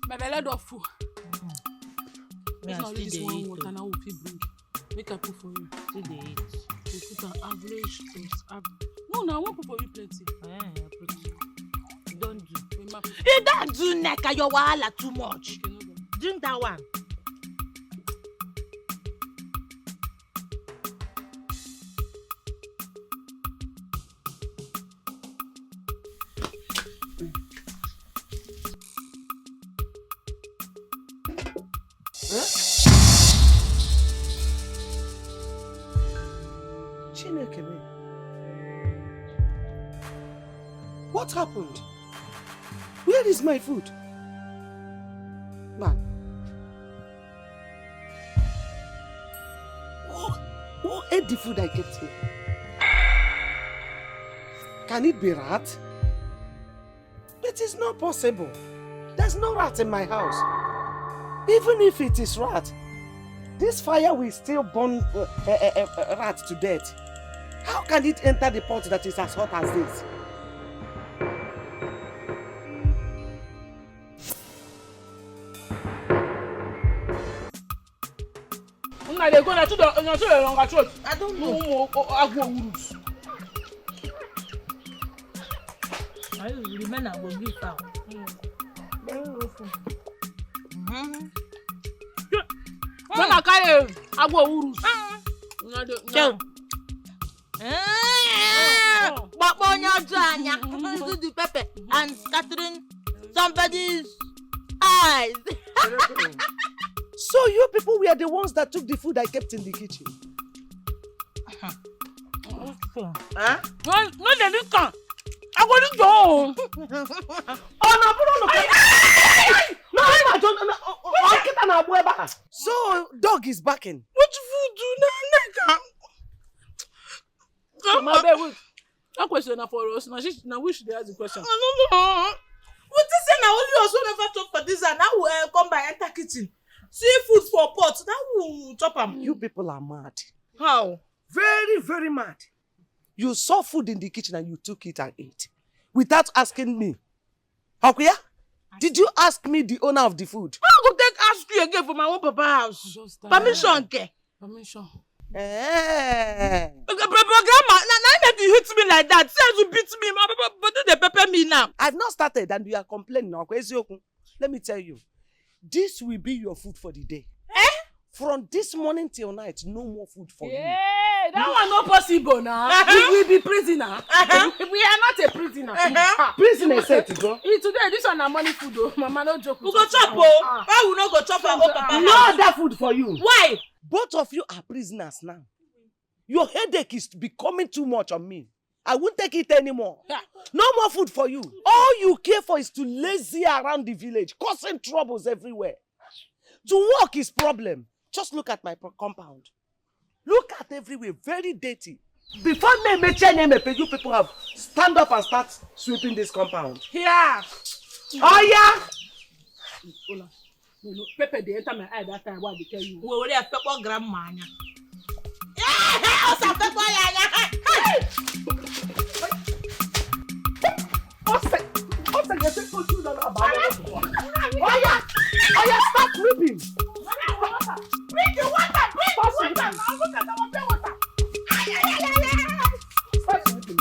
My belly don't full. It's not this one water now we bring. Make I put for you. Still they eat. We put an average taste. No, I won't put for you plenty. Don't do. You don't do neka your wahala too much. Okay, no. Drink that one. What happened? Where is my food? Man. Who ate the food I kept here? Can it be rat? It is not possible. There's no rat in my house. Even if it is rat, this fire will still burn rat to death. How can it enter the pot that is as hot as this? I don't know. I remember I will give out. When I carry I go urus. But when you're done, you do the pepper and scattering somebody's eyes. So you people were the ones that took the food I kept in the kitchen? Huh? No, they didn't come. I want to go. No. So dog is barking. What food do now? My baby, that question is for us. Now we should ask the question. I don't know. What is it now? Only us who never talk for this and now we come by enter kitchen. See food for pot. Now we chop them. You people are mad. How? Very, very mad. You saw food in the kitchen and you took it and ate. Without asking me. Hakuya? Did you ask me, the owner of the food? I go take ask you again for my own papa house. Permission, ke? Permission. Grandma, now make you hit me like that. Say you beat me, but they pepper me now. I've not started and you are complaining now. Let me tell you. This will be your food for the day. From this morning till night, no more food for you. Yeah, that one not possible now. We will be prisoner. We are not a prisoner. Prisoner said to go. Today, this one is money food though. Mama no joke. We go chop oh. Why we not go chop our own papa? No other food for you. Why? Both of you are prisoners now. Your headache is becoming too much on me. I won't take it anymore. No more food for you. All you care for is to lazy around the village, causing troubles everywhere. To work is problem. Just look at my compound. Look at everywhere, very dirty. Before you people have stand up and start sweeping this compound. Yeah. Oh yeah. No, Pepper they enter my eye that time. What they tell you? We already have pepper grandma. Yeah, also pepper ya. Oh yeah, stop sweeping. Bring the water, bring the water. Look at our water. Stop sweeping.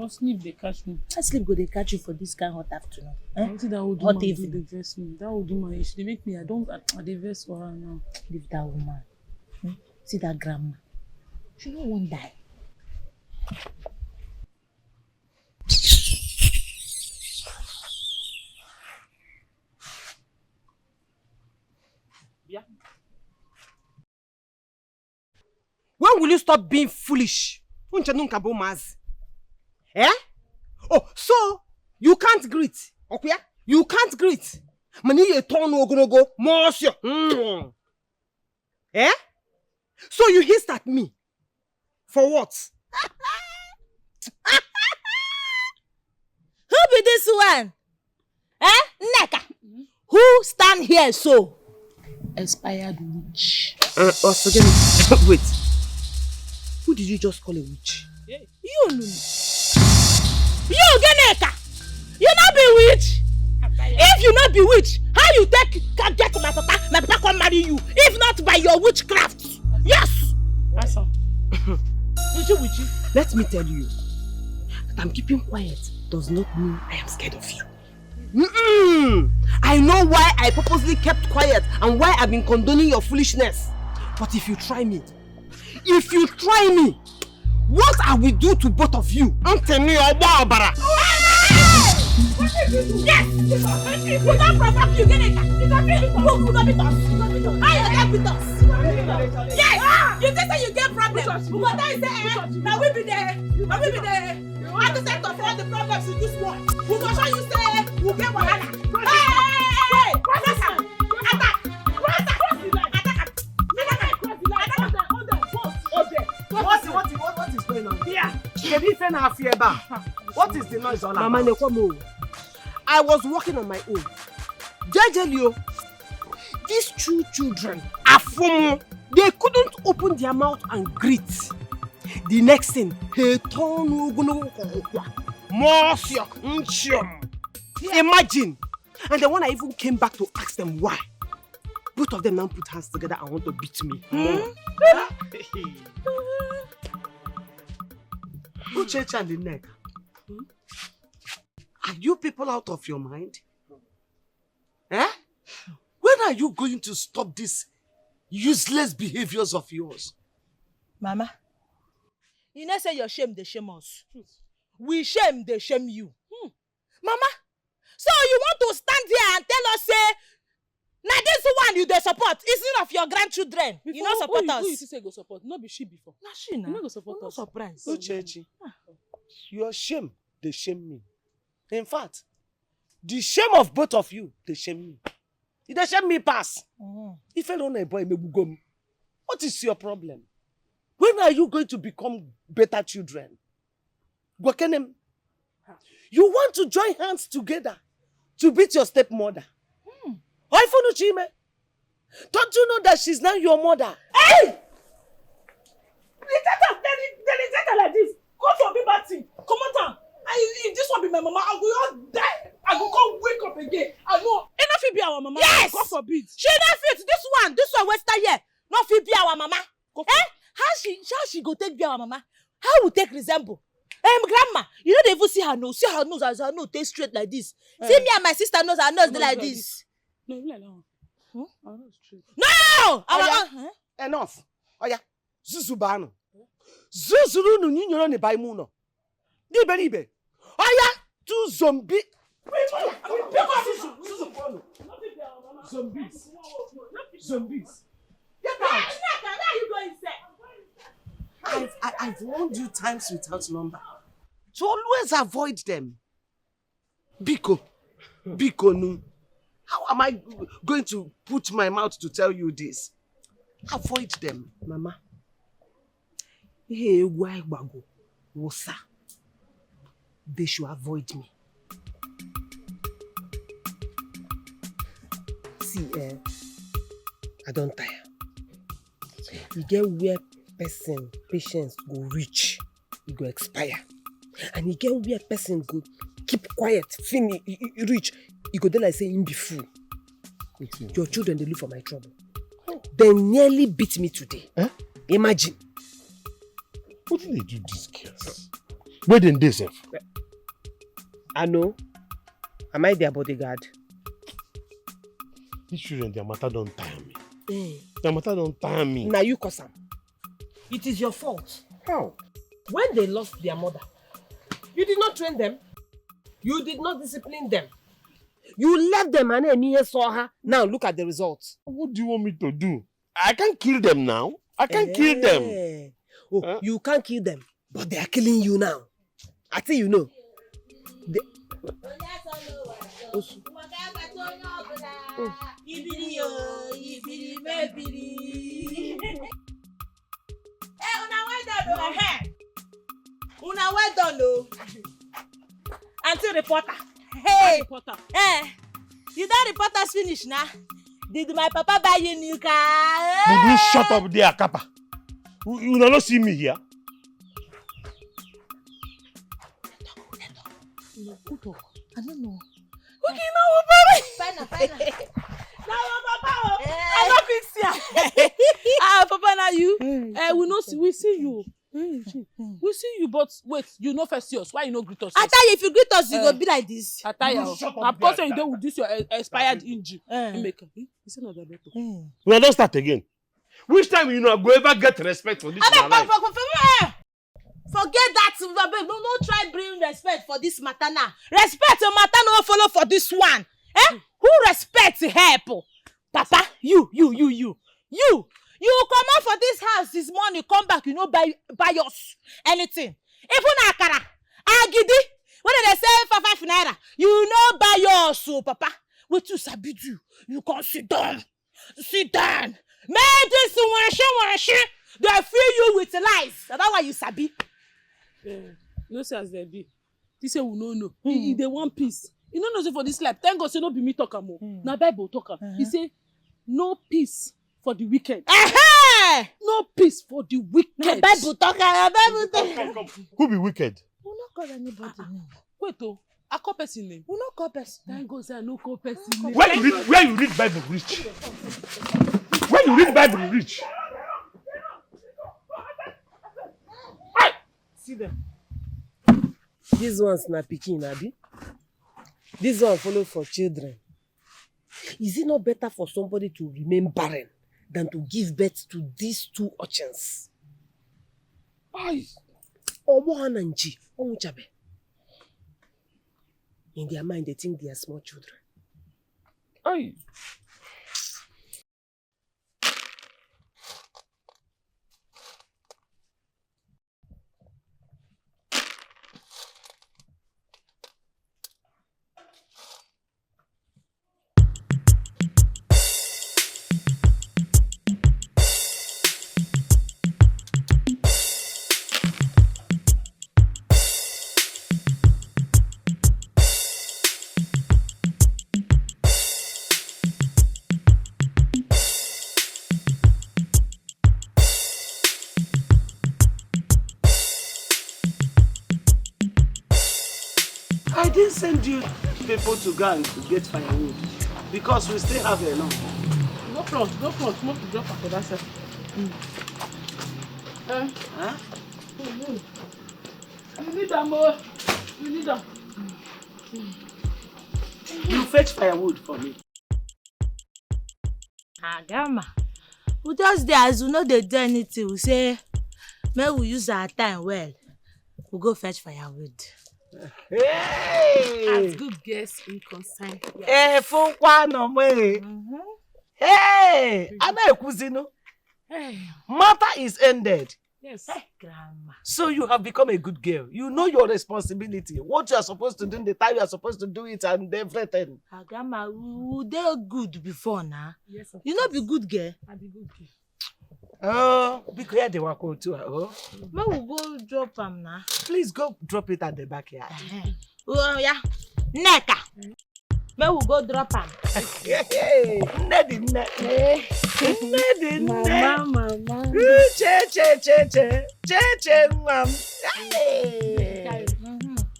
Sleep they catch me. I sleep go they catch you for this kind of hot afternoon. That would Hot do evening. the verse me. That would do my issue. They make me. I the verse for her now. Leave that woman. See that grandma. She don't want die. When will you stop being foolish? Eh? Oh, so you can't greet. Okay? You can't greet. Mani ye turn go monsieur. Eh? So you hissed at me. For what? Who be this one? Eh? Neka. Who stand here so? Expired witch. Forget me. Wait. Who did you just call a witch? You know. You Geneka. You not be witch. If you not be witch, how you can get to my papa come marry you? If not by your witchcraft. Yes. Awesome. Witchy. Let me tell you that I'm keeping quiet does not mean I am scared of you. I know why I purposely kept quiet and why I've been condoning your foolishness. But if you try me, what I will do to both of you? Yes! We don't provoke you, Geneka. You don't beat us. How you get with us? Yes! You just say you get problems. But I say, now we be there. Now we be there. At the center of all the problems in this world. We go show you say, we get wahala. Hey! Attack! What is going on? Yeah. What is the noise all about? Mama, I was walking on my own. Jejely, these two children are from. They couldn't open their mouth and greet. The next thing, imagine. And then when I even came back to ask them why, both of them now put hands together and want to beat me. Uchechi and the neck. Are you people out of your mind? Eh? When are you going to stop these useless behaviors of yours? Mama, you know say your shame, they shame us. We shame, they shame you. Mama, so you want to stand here and tell us say, now this one you dey support, isn't of your grandchildren. Before, you not support us. Who you say go support? Not be she before. Not she now. You no go support us. Surprise. Uchechi, your shame, they shame me. In fact, the shame of both of you, they shame me. They shame me pass. If I don't know a boy, what is your problem? When are you going to become better children? You want to join hands together to beat your stepmother. Don't you know that she's now your mother? Hey! They like this. Go for me, Batty. Come on, if this one be my mama, I will not die. I will come wake up again. I know. Enough fit be our mama. Yes. God forbid. She not fit. This one Western here. Not fit be our mama. How she go take be our mama? How we take resemble? Grandma, you know they even see her nose. See her nose as her nose take straight like this. See me and my sister nose, our nose like this. No, like that one. Our nose straight. No! Enough. Oya, Zuzubano. Zuzuru ni nyoro ne bai mu no. Nibe. Oya, two zombie. Zombies. Get out. Where are you going, sir? I've warned you times without number to always avoid them. Biko nu. How am I going to put my mouth to tell you this? Avoid them, Mama. Hey, why bago? Wosa. They should avoid me. See, I don't tire. You get where person patience go reach, it go expire. And you get where person go keep quiet, finish, reach, you go there like saying be fool. Your children, they look for my trouble. They nearly beat me today. Huh? Imagine. What did they do these girls? Where did they serve? I know. Am I their bodyguard? These children, their matter don't tire me. Their matter don't tire me. Now you cause them. It is your fault. How? when they lost their mother, you did not train them. You did not discipline them. You left them and Emiye saw her. Now look at the results. What do you want me to do? I can't kill them now. I can't kill them. Oh, you can't kill them, but they are killing you now. I think you know. Una well done, no. Auntie reporter. Hey, reporter. You don't report us finish now. Did my papa buy you new car? Would you shut up there, Kappa? You will not see me here. I don't know. Okay, now, Papa. Fine. Now, Papa. I don't fix ya. Papa, now you. We know. We see you. We see you, but wait, you know first yours. Why you no greet us? I tell you, if you greet us, you go be like this. I tell you. Of course, you don't with this your expired engine. It's not that better. We don't start again. Which time you know go ever get respect for this my life? Forget that. No try bring respect for this matter now. Respect your matter no follow for this one. Who respects help? Papa, you come out for this house this morning, come back, you know, buy us anything. Even akara, agidi, when they say 5 naira, you know buy yours, so Papa. What you sabi do? You can sit down. Sit down. Make this one, they fill you with lies. That's why you sabi. No say as they be. This say we no. They want peace. You know say for this life. Thank God say no be me talk am. Na Bible talk am. He say no peace for the wicked. No peace for the wicked. Na Bible talk am. Come. Who be wicked? We not call anybody name. Wait I call person name. We not call person. Thank God say I no call person name. Where you read Bible reach? Where you read Bible reach? See them. This one's na pikin, abi. This one follow for children. Is it not better for somebody to remain barren than to give birth to these two urchins? In their mind, they think they are small children. Aye. I didn't send you people to go and get firewood because we still have enough. No front. Smoke to drop for that side. Huh? You need them, boy. You need them. You fetch firewood for me. Grandma, we just there as we know they do anything. We say, may we use our time well. We go fetch firewood. Hey! As good guests in consign. Hey, no way. Hey! Ana ekuzino. Hey. Matter is ended. Yes. Hey, Grandma. So you have become a good girl. You know your responsibility. What you are supposed to do in the time you are supposed to do it and everything. Grandma, we did good before now. Yes, you know be good girl. I be good girl. Oh, because here they were going to. Oh. May we go drop them now. Please go drop it at the backyard. Oh yeah. Neka. May we go drop them. Hey, Mama. Che, mom. Hey.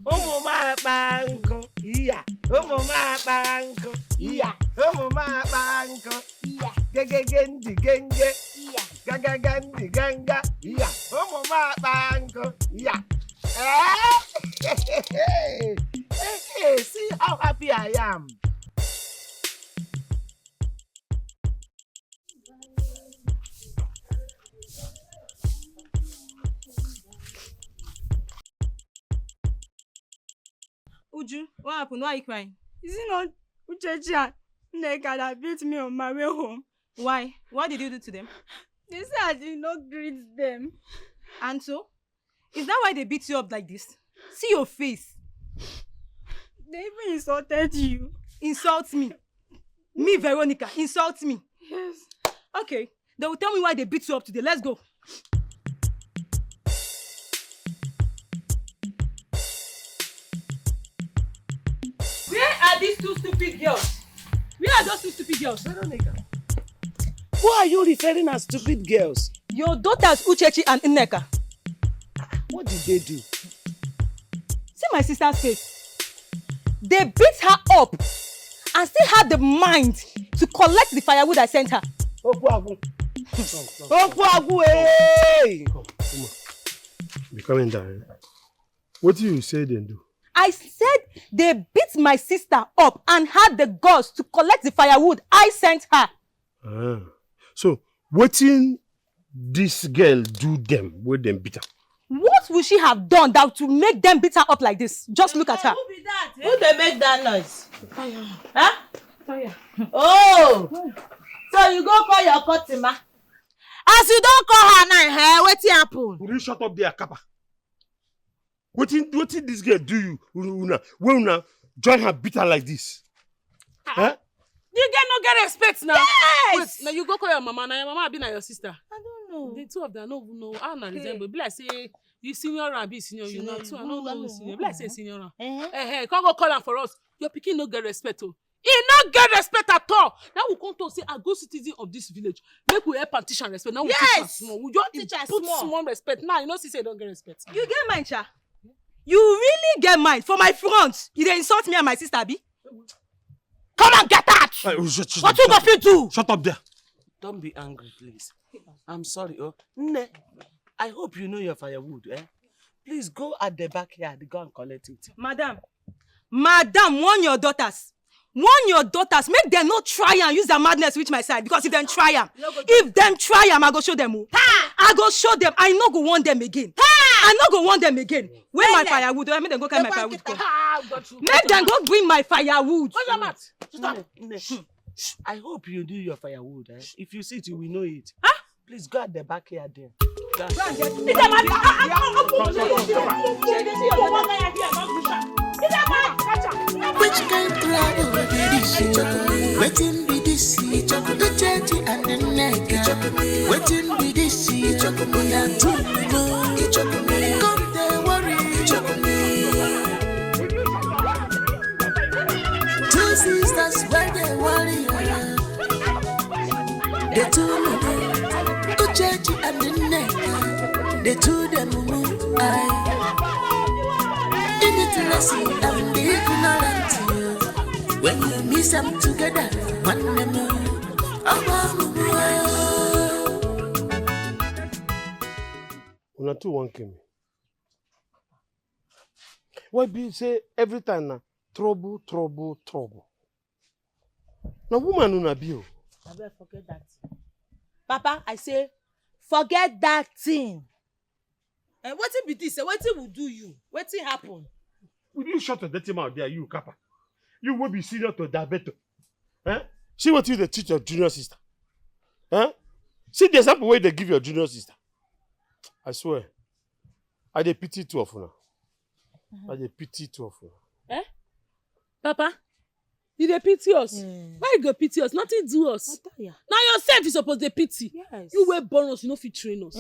Umuma banko. Yeah. Umuma banko. Yeah. Umuma banko. Yeah. Genge. Yeah. Ganga. Yeah. Umuma banko. Yeah. Hey, see how happy I am. Uju, what happened? Why are you crying? Is it not Uchechi and Nneka that beat me on my way home? Why? What did you do to them? They said I did not greet them. And so? Is that why they beat you up like this? See your face. They even insulted you. Insult me. Me, Veronica, insult me. Yes. Okay, they will tell me why they beat you up today. Let's go. Where are these two stupid girls? Where are those two stupid girls? Veronica, who are you referring as stupid girls? Your daughters, Uchechi and Nneka. What did they do? See my sister's face. They beat her up and still had the mind to collect the firewood I sent her. Okwagu, hey! Come on. Be coming down. What do you say then do? I said they beat my sister up and had the guts to collect the firewood I sent her. Ah. So, what in this girl do them with them beat her? What would she have done that to make them beat her up like this? Just look at her. Who be that? Who they make that noise? Fire. Huh? Fire. Oh! So you go call your customer. As you don't call her now, wetin happen? Will you shut up there, Kappa? What in this girl do you? When una join her beat her like this? Huh? You get no get respect now. Yes! Wait, now you go call your mama. Now your mama be na your sister. I don't know. The two of them no know how na resemble. Be like say you senior and be senior. You know too. I don't know who senior. Be like say senior. Come go call am for us. Your pikin no get respect oh. He no get respect at all. Now we come to say a good citizen of this village. Make we help and teach and respect. Now we teach her small. We just put small respect. Now you know see say don't get respect. You get mind, Cha? You really get mind? For my front, you dey insult me and my sister, Abi? Come and get out! What you gonna do? Shut up there. Don't be angry, please. I'm sorry, oh. Nne, I hope you know your firewood, eh? Please go at the backyard, go and collect it. Madam, warn your daughters. Warn your daughters. Make them not try and use their madness reach my side. Because if them try them, I go show them. I go show them. I no go want them again. I no go want them again. Where my firewood? Make them go carry my firewood. Make them go bring my firewood. What's your mouth? I hope you do your firewood, eh? If you see it, you will know it. Please go at the backyard there. Which kind of trouble be this? Waiting be this, the chatty and the nigga. Waiting be this, come there, worry. Two sisters where they worry. The two the chatty and the nigga. The two them move. Innocent and the ignorant. When you miss them together, one more. Una two one came. Why be say every time na trouble. Now woman una be o. I better forget that. Papa, I say, forget that thing. And what be this? What will do you? What happen? Will you shut your dirty mouth there, you Kappa? You will be senior to diabetes. Eh? See what you they teach your junior sister. Eh? See the example where they give your junior sister. I swear. I dey pity two of una. I dey pity two of una. Eh? Papa, you dey pity us? Why you go pity us? Nothing do us. Now yourself you suppose dey pity. Yes. You wey born us, you no fit train us.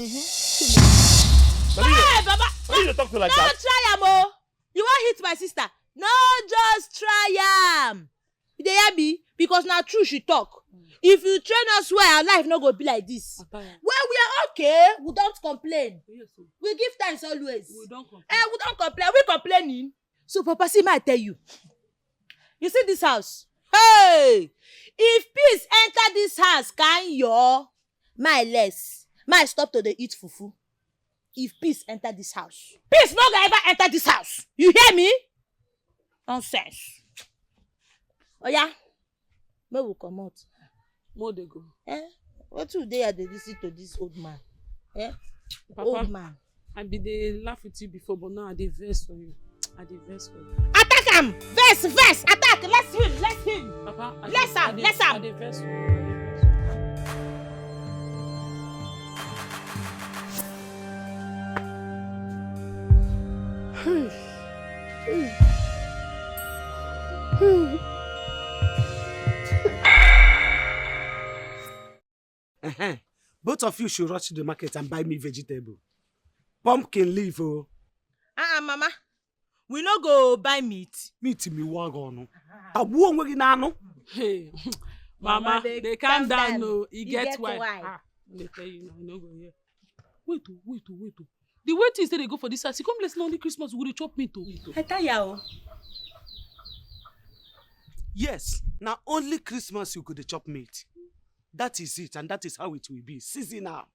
Hey, Baba! Why you dey talk to like No that? try am oh! You wan hit my sister? No, just try am. You dey hear me? Because na true she talk. If you train us well, our life no go be like this. When we are okay, we don't complain. We give thanks always. We don't complain. We don't complain. We complaining. So, Papa, see, I tell you. You see this house? Hey! If peace enter this house, can you? My less. My stop to the eat fufu. If peace enter this house. Peace no go ever enter this house. You hear me? Nonsense. Oh yeah? Where we come out? More they go. What today I dey listen to this old man? Papa, Old man. I be dey laugh with you before, but now I dey vex for you. I dey vex for you. Attack him! Verse! Attack! Let's him! Papa, Let's am! I dey vex for you. Both of you should rush to the market and buy me vegetable. Pumpkin leaf, oh. Mama. We no go buy meat. Meat me wagon. Abu onwe gi na anu. Hey, Mama, they calm down, no. He gets why. They tell you, no go here. Wait. The way things they go for this house, come let's only Christmas we go chop meat. I tell you. Yes, now only Christmas you could chop meat. That is it, and that is how it will be. Seasonal.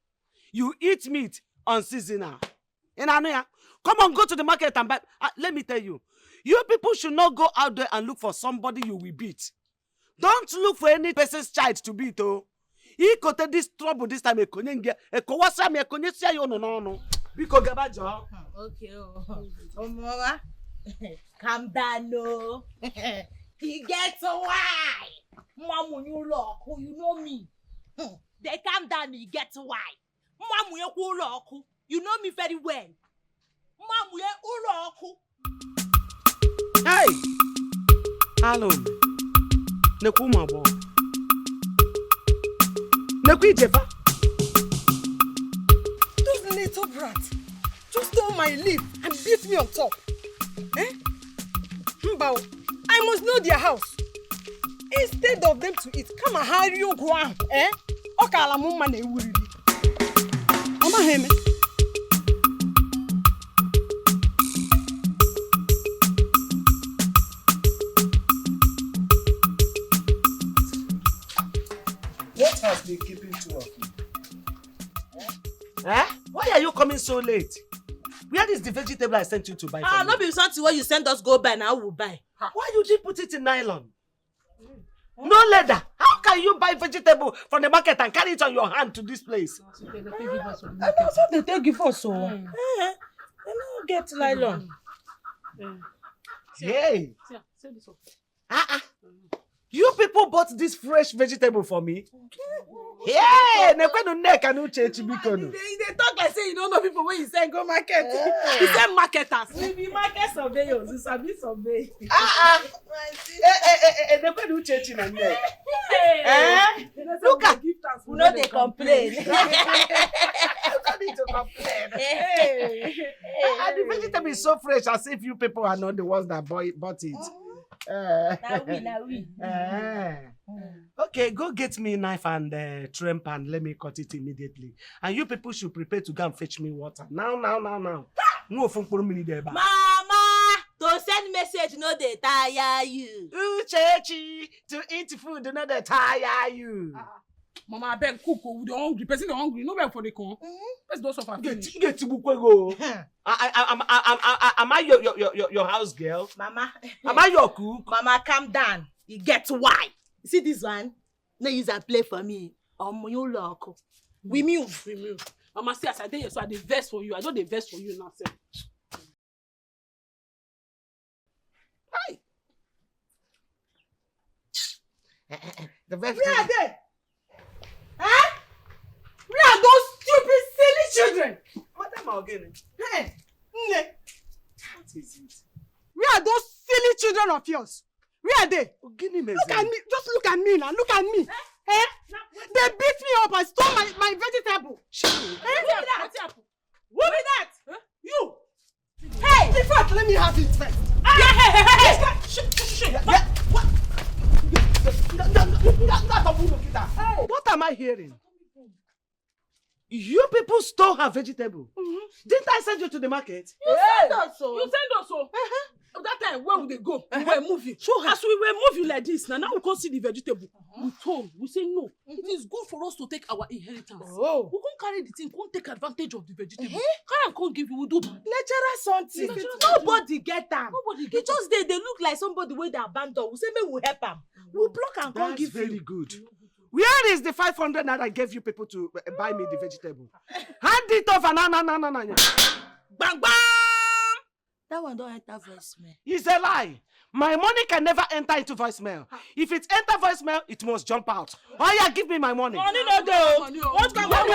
You eat meat on seasonal. Come on, go to the market and buy. Let me tell you, you people should not go out there and look for somebody you will beat. Don't look for any person's child to beat. Oh, he got this trouble this time. Okay. Mama, calm down, no. He gets why. Mom, you lock, you know me. They calm down, he gets why. Mom, you lock, you know me very well. Mom, you lock. Hey, hello. Nekuma bo. Nekui Jefa. Those little brats just stole my leaf and beat me on top. Mbao, I must know their house. Instead of them to eat, come and hire you go on. Okala mumma ne wuri. Mama heme. What has been keeping two of you? Why are you coming so late? Where is the vegetable I sent you to buy? No be something where you send us go buy, now we'll buy. Why you didn't put it in nylon? No leather. How can you buy vegetable from the market and carry it on your hand to this place? They take give us so. They don't get nylon. Hey. You people bought this fresh vegetable for me? Yeah, they talk like say you don't know people when you say go market. You say marketers. We be market surveyors. You sabi survey. Look at you know they complain. And the vegetable is so fresh as if you people are not the ones that bought it. Now we. Okay, go get me a knife and trim pan. Let me cut it immediately. And you people should prepare to go and fetch me water. Now. No phone for me there. Mama, to send message no they tire you. Uchechi, to eat food no they tire you. Mama, I beg cook. We don't hungry. Person don't hungry. No beg for the con. Let's do something. Get to go. Am I your house girl? Mama. Am I your cook? Mama, calm down. You get why. You see this one? No use a play for me. You lock. We move. Mama, see as I did, so I dey vex for you. I don't dey vex for you now, sir. Hi. Where are they? Huh? Where are those stupid, silly children? What am I getting? Hey, What is it? Where are those silly children of yours? Where are they? Look at me. Just look at me now. Look at me. They beat me up and stole my vegetable. Who be that? Huh? You. Hey! In fact, let me have it first. What am I hearing? You people stole her vegetable. Didn't I send you to the market? You send us so. You send us so. That time when we go, we were moving. As we were moving like this, now we can't see the vegetable. We say no. It is good for us to take our inheritance. Oh. We can't carry the thing, can't take advantage of the vegetable. Can't give you, we do. Lecturer something. Nobody get them. Nobody He just they look like somebody where they abandoned. We say maybe we help them. We block and can't give very you. good. Where is the 500 that I gave you people to buy me the vegetable? Hand it over. No. Bang bang. That that one don't enter voicemail. It's a lie. My money can never enter into voicemail. If it enter voicemail, it must jump out. Oh yeah, give me my money. Money no go. What kind of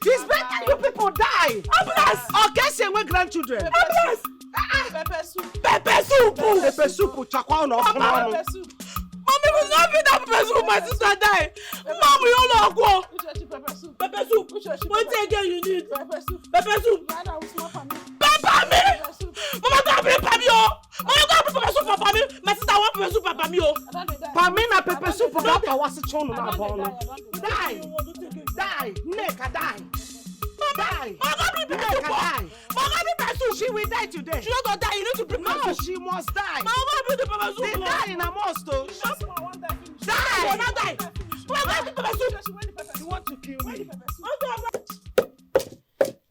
It's better you people die. Okay, say we grandchildren. pepper soup? Pepper soup. Chakwa no. Pepper soup. Mommy, we not be that pepper soup. My sister die. Mom, we all know go. Pepper soup. Pepper soup. What again you need? Pepper soup. Pepper soup. Pepper me. Mama, go bring pepper yo. Mama, go bring pepper soup for me. My sister want pepper soup for me yo. Pami na pepper soup that was chono na ball. Die. Neka die. Die. Mama, bring pepper soup. Die. Mama, bring pepper soup. She will die today. She not gonna die. You need to bring pepper No, soup. she must die. Mama, bring the pepper soup. They die in a must though. Die. Will not die. Mama, bring pepper soup. You want to kill me?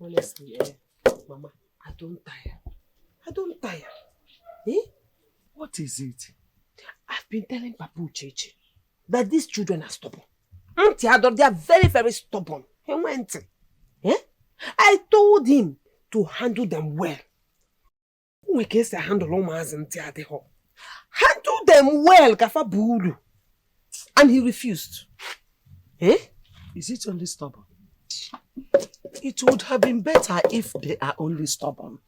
Honestly, Mama, I don't tire. Eh? What is it? I've been telling Papa Uchechi that these children are stubborn. Auntie Ador, they are very, very stubborn. He went. Eh? I told him to handle them well. We can say handle Handle them well, Kafa Buru. And he refused. Eh? Is it only stubborn? It would have been better if they are only stubborn.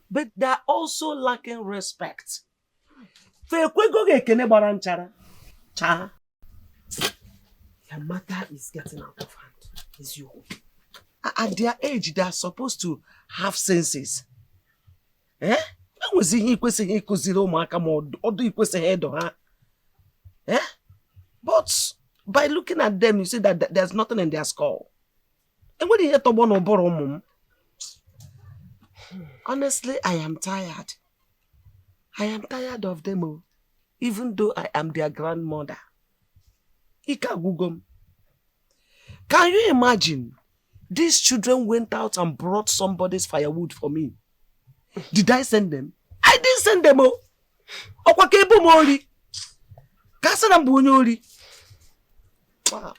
But they are also lacking respect. Your matter is getting out of hand. It's you. At their age, they are supposed to have senses. Eh? When was he kwesịghị ịkụziri ụmụaka ma ọdụ ikwesịghị ịdọ ha? Eh? But by looking at them, you see that there's nothing in their skull. And when you hear tọgbọ na ụbụrụ ụmụ m, honestly, I am tired. I am tired of them, oh, even though I am their grandmother. Ike agwụgo m. Can you imagine? These children went out and brought somebody's firewood for me. Did I send them? I didn't send them, oh. Okwa ka ebu m ori. Ka sị na m bụ onye ori. Wow.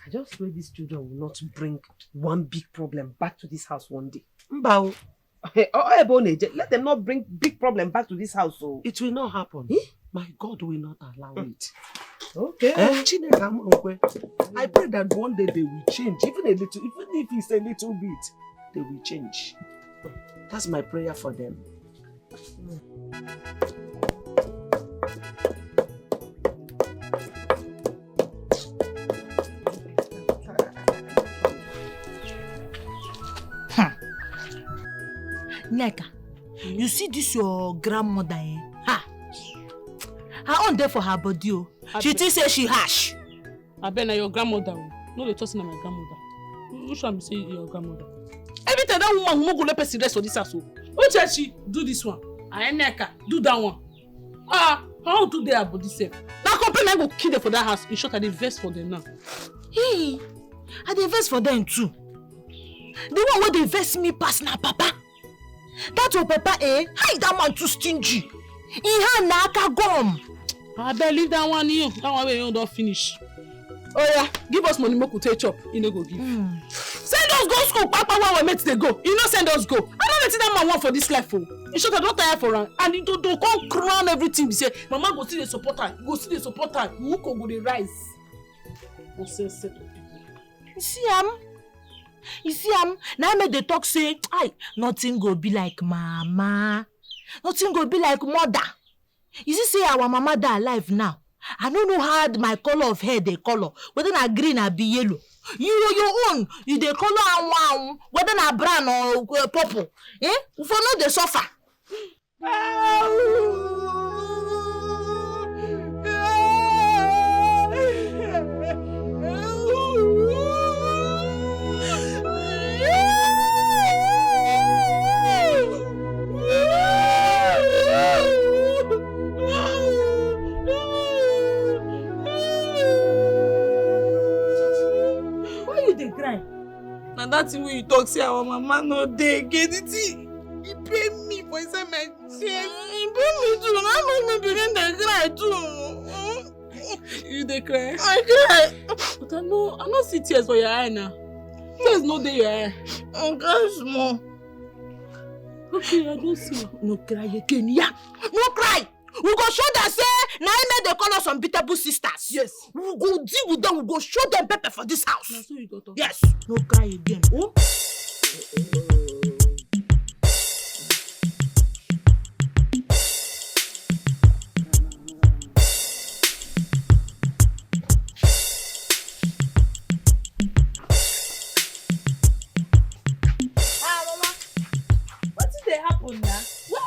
I just pray these children will not bring one big problem back to this house one day. Mba. Let them not bring big problem back to this house. So it will not happen. Eh? My God will not allow it. Okay. I pray that one day they will change, even a little, even if it's a little bit, they will change. That's my prayer for them. Neka, you see this your grandmother, eh? Ha! Her own day for her body, oh. She thinks say she harsh. I bet na your grandmother. No, they talking to my grandmother. Which one be say your grandmother? Every time that woman who go let person rest for this house. Uchechi, do this one. And Neka, do that one. How do they about this self? That company go kill them for that house. In short, I dey vex for them now. Hey, I dey vex for them too. The one where they vex me pass na papa. That your papa, eh? How is that man too stingy? He had naka gum. I bet leave that one you. That one where you don't finish. Oh yeah, give us money, make we take chop. You no go give. Send us go school, papa. Where we meet they go. You no send us go. I don't let that man want for this life. For in short, I don't tire for her. And you don't come crown everything. They say, Mama go see the support her. Go see the support her. Who go dey rise? Go say set of people. You see now make the talk say, "Ay, nothing go be like mama. Nothing go be like mother." You see, say our mama die alive now. I don't know how my color of hair they color. Whether na green or be yellow. Your own, you they color and whether na brown or purple. Eh? For no they suffer. Now that thing when you talk, say our mama no dey again. He pay me for inside my chest. He pay me too. Now make me begin to cry too. You dey cry? I cry. But I no see tears for your eye now. Tears no dey your eye. I cry small. Okay, I don't see. No cry again, yeah. No cry. We go show that say na I made the call us unbeatable sisters. Yes. We go deal with them. We go show them pepper for this house. Now so you go talk. Yes. No cry again. Oh.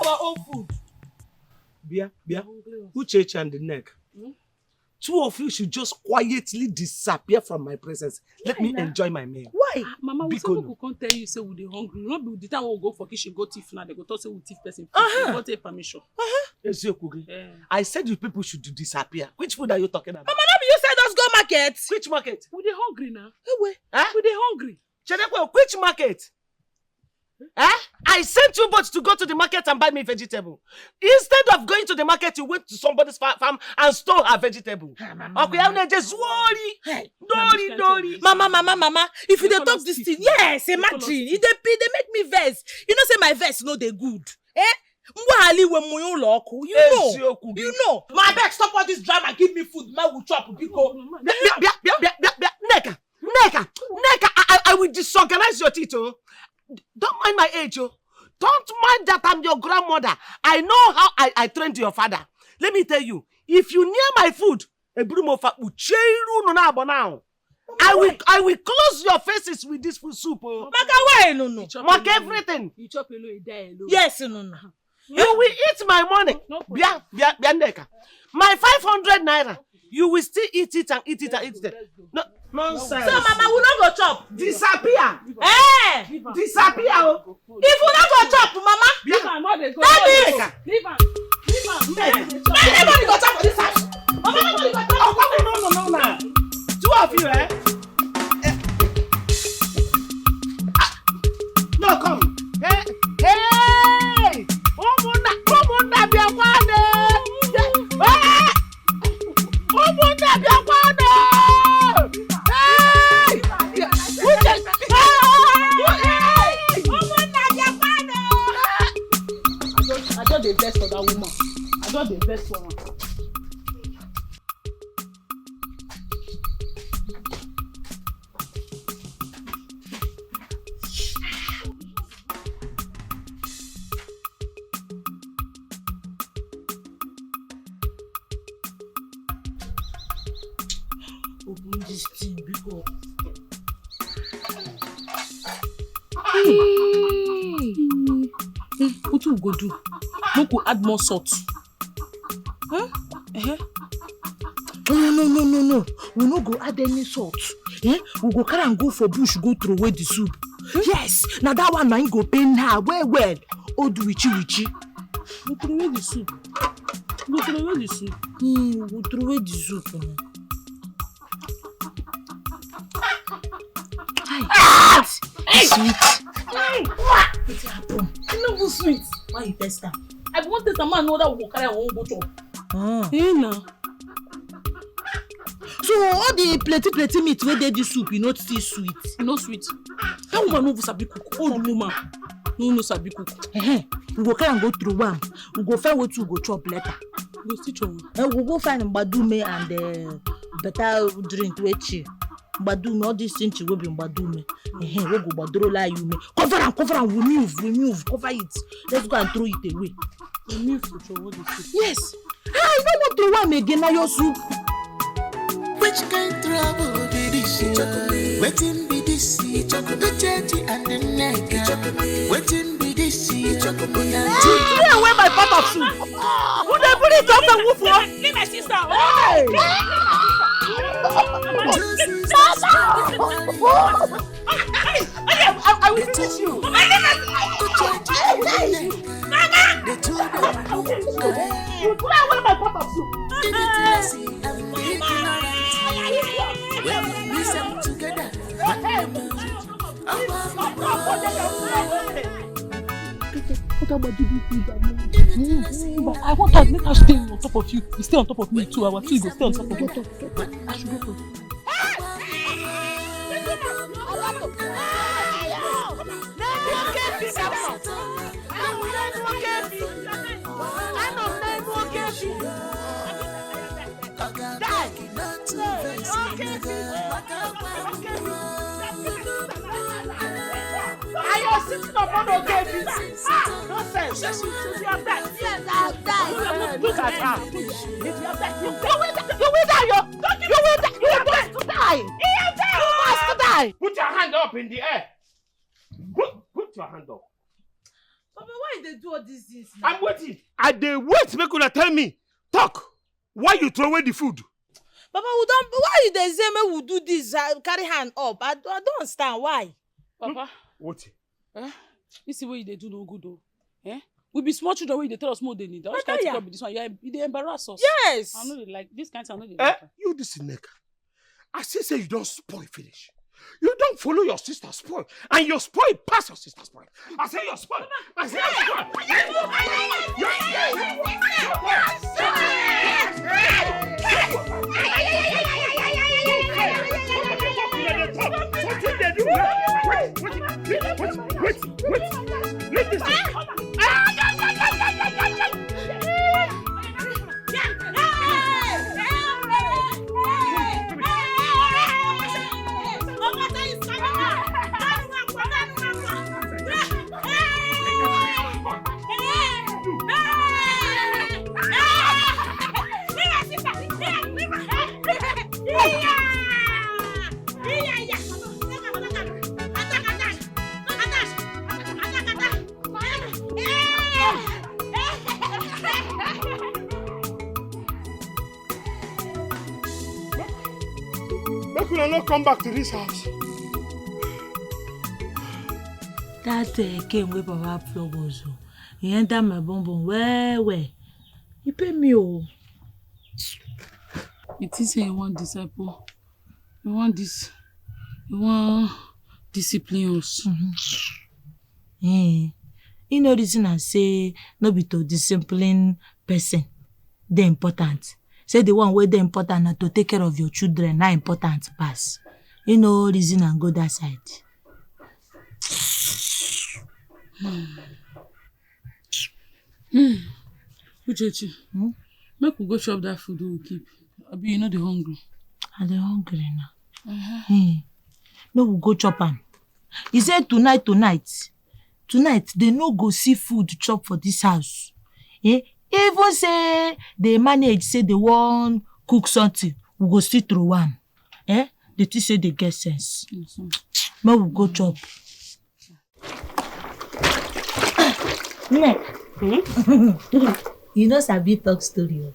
Our own food. Bia, Uchechi and the neck. Two of you should just quietly disappear from my presence. Let me enjoy my meal. Why? Mama, we say we can't tell you say we dey hungry. You know, the time we go for kitchen go thief now. They go talk say we thief person. We go take permission. I said you people should disappear. Which food are you talking about? Mama, no, you said us go market. Which market? We dey hungry now. Huh? We dey hungry. Chedekwe, which market? I sent you both to go to the market and buy me vegetable. Instead of going to the market, you went to somebody's farm and stole her vegetable. Okay, I'm just worry. Dori. Mama. If you dey talk this thing, yes, imagine. They make me vex. You know, say my vex no dey good. You know. My beg, stop all this drama. Give me food. Man will chop. Neka, I will disorganize your teeth. Don't mind my age, oh. Don't mind that I'm your grandmother. I know how I trained your father. Let me tell you, if you near my food, I will close your faces with this food soup. Oh. Maka why no? Mark everything. You chop alone, you die alone. Yes, no. You will eat my money. My 500 naira. You will still eat it and eat it. No, nonsense. So, Mama, we not go chop. Disappear. Disappear. If we not go chop, Mama. Leave am. Leave am. Nobody go chop for this house. Mama, nobody go chop. No. Two of you, No, come. Hey! Omunda biakwane! Omunda biakwane! Hey! I got the best for that woman. I got the best for her. Open this thing because What you go do? We could add more salt. No. We no go add any salt. We go carry and go for bush, go throw away the soup. Yes. Now that one now go pain her well. Oh, do wichi. We throw away the soup. We throw away the soup. We throw away the soup. Sweet. What's happened? It's not sweet. Why you test that? I want this man know that we go carry our own go chop. Now. So all the plenty meat where they do soup, you not still sweet. No sweet. That woman no sabi cook. Old woman. No sabi cook. We go carry and go through one. We go find what to go chop later. Go still chop. We go find Mbadume and better drink with Mbadume. All these things will be Mbadume. We go Badrola you me. Cover and we move. Cover it. Let's go and throw it away. We move to throw the soup. Yes. I don't want to one again now your soup. Which kind trouble be this? Waiting be this. The jetty and the neck. Waiting be this. Clear away my pot of soup. Would they put it up the roof? Leave my sister. I will finish you. You put away my pot of soup. I want to make her stay on top of you. You stay on top of me too. Our two go stay on top of you. I should go. Are you sitting upon a baby? Nonsense. Yes, I'll die. Look at her. You will die. You must die. You must die. Put your hand up in the air. Put your hand up. Papa, why they do all these things now? I'm waiting. They wait. Make una tell me. Talk. Why you throw away the food? Papa, why you dey say me we do this? Carry hand up. I don't understand why. Papa. What? You see what they do no good though. We be small children where they tell us more than need. I was trying to come with this one. They embarrass us. Yes. I know they like this kind of thing. I know they like. You this nigga. I say you don't spoil finish. You don't follow your sister spoil. And your spoil pass your sister spoil. I say you're spoil. I say you're spoil. Wait. Let this Make we not come back to this house. That came with Papa flowers. He entered my bonbon where? He pay me oh. It is say you want disciple. You want this. You want discipline us. You know reason I say no be to discipline person. They important. Say the one where they important na to take care of your children, not important pass. You know reason and go that side. Uchechi, make we go chop that food we keep. Abi you know the hungry. I dey hungry now. No, we go chop am. He said tonight they no go see food chop for this house. Even say they manage, say they want cook something, we go still throw am. They think say they get sense. But we go chop. You know Sabi talk story.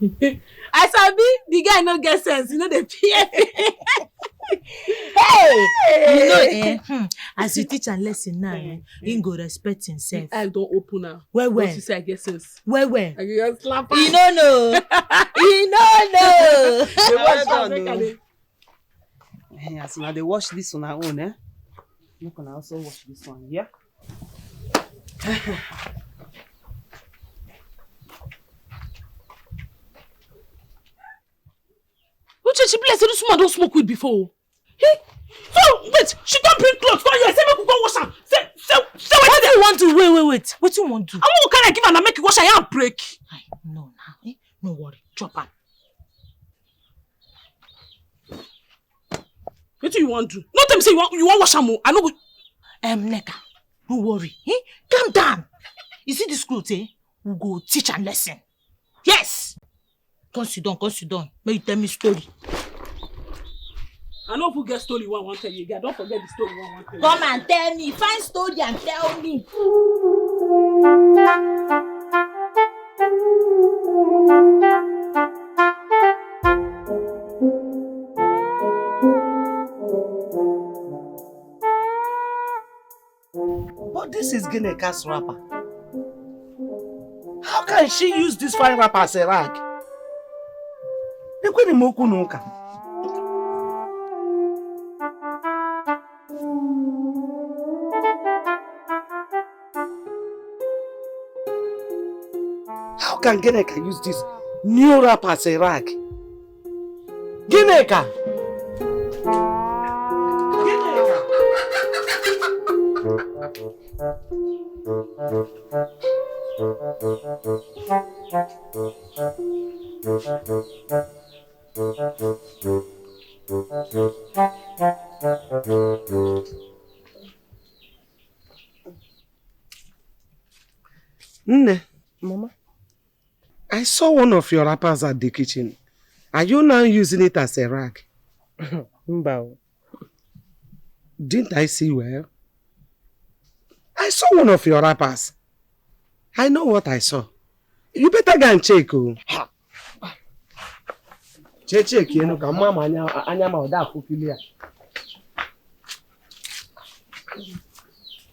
I sabi the guy no get sense. You know the fear. Hey! You know, as you teach a lesson now, he go respect himself. I don't open now. Where? She say I get sense. Where? I get slap. You don't know. You don't know. As soon as they wash this on our own, you can also wash this one, yeah? Uchechi, please, this woman don't smoke weed before. Hey, so wait, she don't bring clothes for you. Say make we go wash am. Say what do you want to wait? What do you want to? I want to kind of give am and make you wash am and break. No, now, no worry, chop am. What do you want to do? No time say you want wash am. I know go. Neka, no worry. Calm down. You see this clothes, We go teach a lesson. Yes. Come sit down. May you tell me story. I know who get story one want tell you again. Don't forget the story one want tell you. Come and tell me. Find story and tell me. But this is Gineka's wrapper. How can she use this fine wrapper as a rag? How can Gineka use this new rap as a rag? Gineka! Nne, Mama, I saw one of your wrappers at the kitchen. Are you now using it as a rag? Mbao. Didn't I see well? I saw one of your wrappers. I know what I saw. You better go and check. Check, you know, mama anya ma oda fukilia.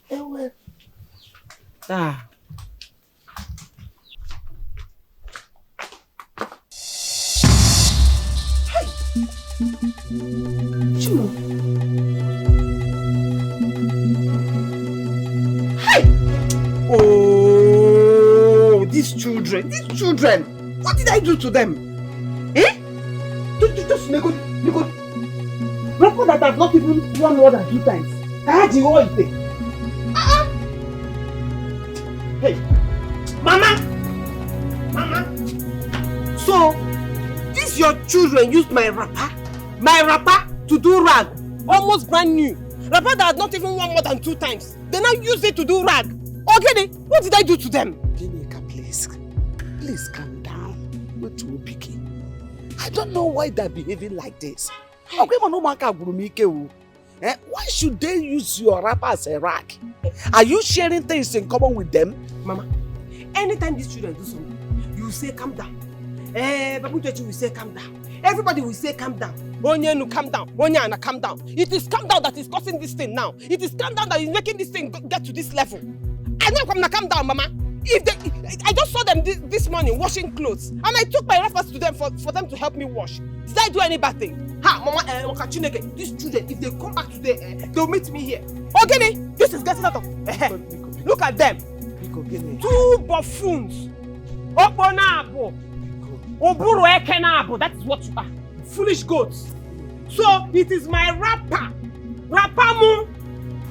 Ewe. Ah. Chulo. Oh, these children. What did I do to them? Eh? Just make good. Rapper that have not even won more than 2 times. I had the whole thing. Hey, Mama. So, these your children used my rapper to do rag. Almost brand new. Rapper that had not even won more than 2 times. They now use it to do rag. Okay, what did I do to them? Gineka, please calm down. Wait till we begin. I don't know why they're behaving like this. Okay, why should they use your rapper as a rag? Are you sharing things in common with them? Mama, anytime these children do something, you say calm down. Babu Chechi will say calm down. Everybody will say calm down. Onyenu calm down. Onyana calm down. It is calm down that is causing this thing now. It is calm down that is making this thing get to this level. I know I'm gonna calm down, Mama. I just saw them this morning washing clothes, and I took my wrappers to them for them to help me wash. Did I do any bad thing? Mama, these children, if they come back today, they'll meet me here. Okay, this is getting out of. Look at them. 2 buffoons. Obonabo. Oburu ekenabo. That is what you are. Foolish goats. So it is my rapper. Rappamu.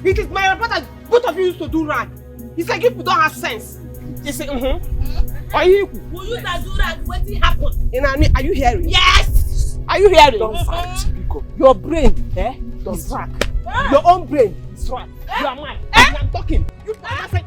It is my rapper that both of you used to do rag. It's like if you don't have sense. You say, Are you? Will you not do that? What will happen? Are you hearing? Yes! Are you hearing? Don't fight. Your brain, is rag. Your own brain is rag. You are mad. I'm talking. You are saying,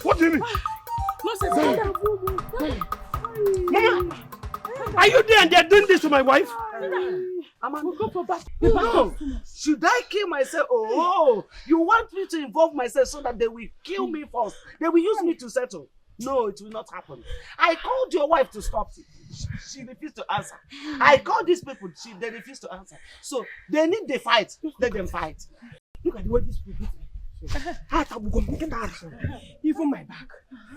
what do you mean? Are you there and they're doing this to my wife? No. Should I kill myself? Oh, you want me to involve myself so that they will kill me first? They will use me to settle. No, it will not happen. I called your wife to stop it. She refused to answer. I called these people. They refused to answer. So they need the fight. Let them fight. Look at the way these people beat me. Even my back.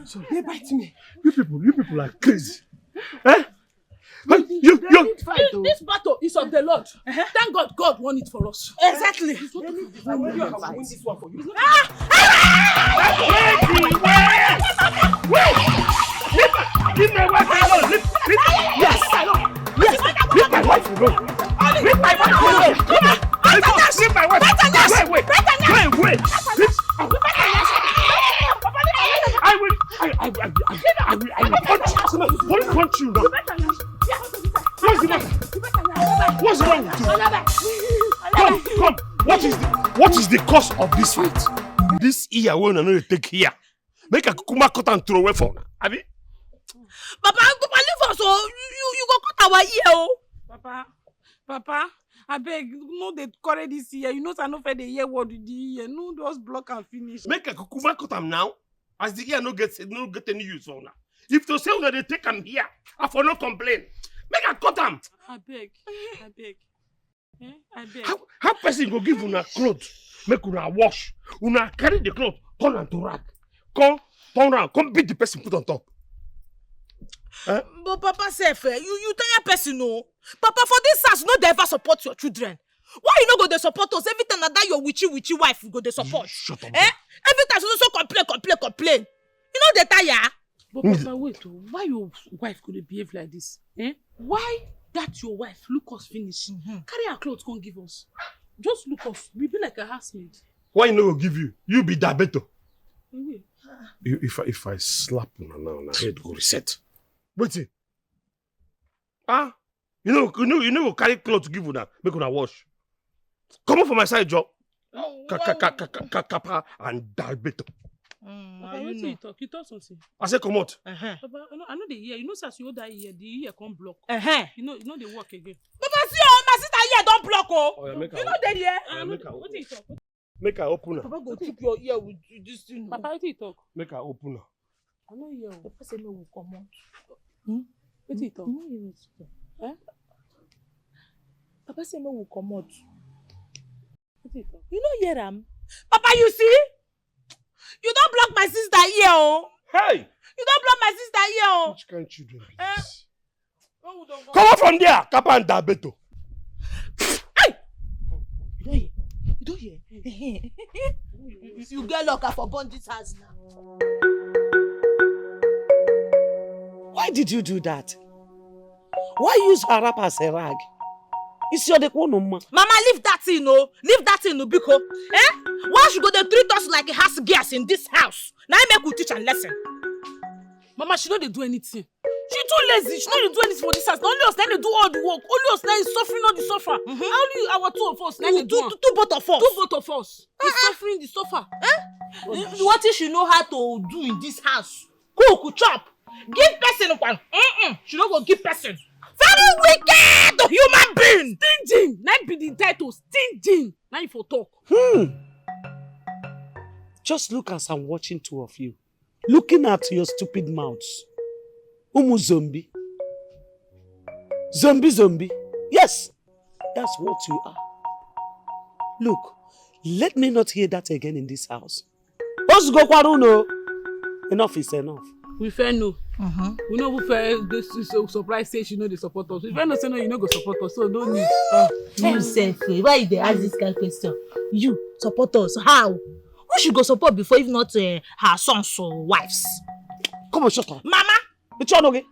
So they bite me. You people are crazy. This battle is of the Lord. Thank God, God won it for us. Exactly. Give my wife alone. Yes, I know. Yes, leave my wife alone. Leave my wife alone. Leave my wife. Wait. I will punch you now. What's the matter? What's wrong with you? Come. What is the cause of this fight? This ear will not take here. Make a kukuma cut and throw away for now. Abi? Papa, leave us, oh. You go cut our ear, oh. Papa, I beg, no they correct this year. You know, I no fair the year word with the year. No, just block and finish. Make a kukuma cut am now. As the ear no get any use on now. If to say that they take am here, I for no complain. Make a cut am. I beg. I beg. How person go give una clothes? Make una wash. Una carry the clothes, turn am to rag. Come, turn around, come beat the person put on top. But Papa sef, you tire person, no. Papa, for this house, no dey ever support your children. Why you no go dey support us? Every time that your witchy wife you go dey support. Shut up. Every time you so complain. You know they tire. But Papa, wait, why your wife could behave like this? Why that your wife look us finish? Carry her clothes, can't give us. Just look us. We be like a housemaid. Why you no go give you? You be that better. If I slap una now, na head go reset. Wait. You know, carry clothes to give una, make una wash. Come on for my side, job. Kappa and Dalbeto. Papa, what you talk? You talk something. I say come out. Papa, I know the ear. You know, since you that ear, the ear can't block. You know they work again. Papa, see, my sister here don't block, oh. You know the ear. What you talk? Make her open her. Papa, go keep your ear with this thing. Papa, what you talk? Make her open her. I know you. Papa say no will come out. What you talk? Papa say no will come out. What you talk? You know hear am? Papa, you see? You don't block my sister here, oh. Hey! You don't block my sister here, oh. Which kind of children be this? Come on from there, Kappa and Dalbeto. Hey! You don't hear? You get luck for burn this house now. Why did you do that? Why use her up as a rag? It's your Mama, leave that thing, no. Leave that thing, no, because why should go they treat us like a house guest in this house? Now I make you teach a lesson. Mama, she don't do anything. She too lazy. She don't do anything for this house. Only us now they do all the work. Only us now is suffering all the suffer. Only our two of us now they do. Two both of us. Two both of us. Is suffering the suffer. What if she know how to do in this house? Cook, chop. Give person one. She don't go give person. Very wicked human being. Stinging. Now be the title. Stinging. Now you for talk. Just look as I'm watching two of you. Looking at your stupid mouths. Zombie. Zombie. Yes, that's what you are. Look, let me not hear that again in this house. Enough is enough. We fair no. We know we fair this is so surprise say she know they support us. We fair no say no, you know go support us, so no need. You self, why they ask this kind of question? You support us. How? Who should go support before if not her sons or wives? Come on, shut up. Mama! It's on okay.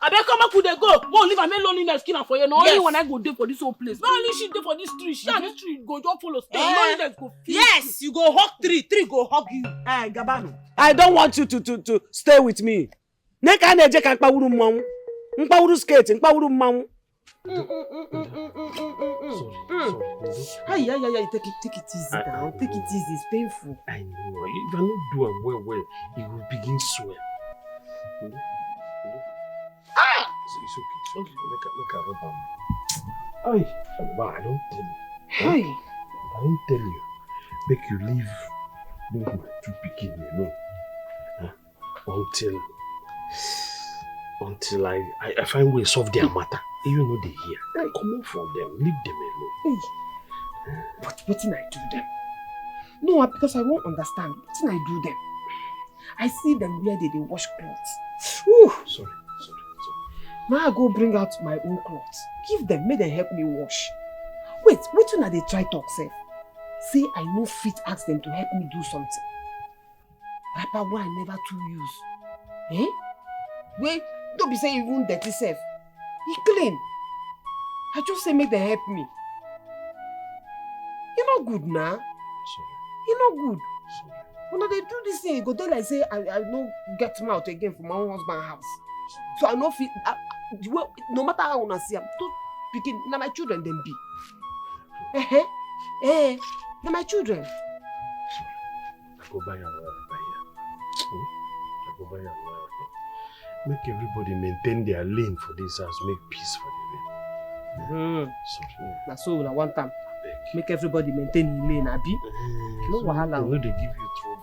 I bet come up with they go. Won't leave a man loneliness skin for you. No only when I go there for this whole place. Not only she there for this tree. She and this tree go just follow stay. Loneliness go feel. Yes, you go hug tree. Tree go hug you. Gabano. I don't want you to stay with me. Neka neje kan pawuru mawu. Npawuru skate, npawuru mawu. Sorry. Take it easy now. Take it easy. It's painful. I know. If I not do it well, it will begin swell. It's okay. Make a rub on. But I don't tell you. I don't tell you. Make you leave my two pikin alone. Until I find way to solve their matter. Even though they hear. I come out from them. Leave them alone. But what did I do them? No, because I won't understand. What did I do them? I see them where they wash clothes. Whew. Sorry. Now I go bring out my own clothes. Give them, may they help me wash. Wait till now they try talk safe. Say I no fit ask them to help me do something. Papa, why I never to use? Wait, don't be saying even dirty self. He clean. I just say make them help me. You're not good now. Sorry. You're not good. Sorry. When they do this thing, go there like say I no get him out again from my own husband's house. So I no fit. No matter how I see them, to picking now my children them be. Now my children. I go buy a lawyer. I go buy a lawyer. Make everybody maintain their lane for this house. Make peace for the lane. Sorry. That's so I want time. Make everybody maintain his lane, Abi. No wahala. No, they give you trouble.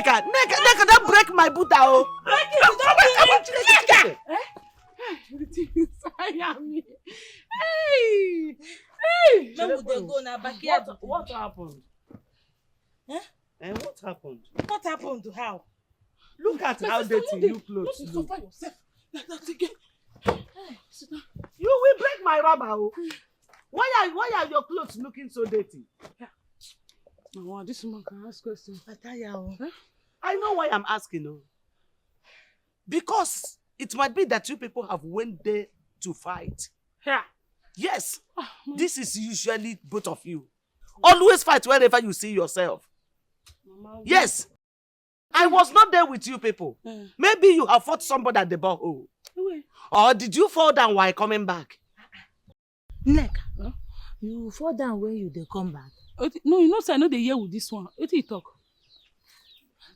Neka, don't break my boot out. Hey! Where would they go now? Backyard. What happened? Eh? And what happened? What happened? How? Look at how dirty you clothes look. Suffer yourself. That's again. You will break my rubber. Oh. Why are your clothes looking so dirty? No, this woman can ask questions. I know why I'm asking. Oh. Because it might be that you people have went there to fight. Yeah. Yes. This is usually both of you. Always fight wherever you see yourself. Mama, yes. I was not there with you people. Maybe you have fought somebody at the borehole. Or did you fall down while coming back? Nneka, you fall down when you dey come back. No, you know, sir, I know they hear with this one. What do you talk?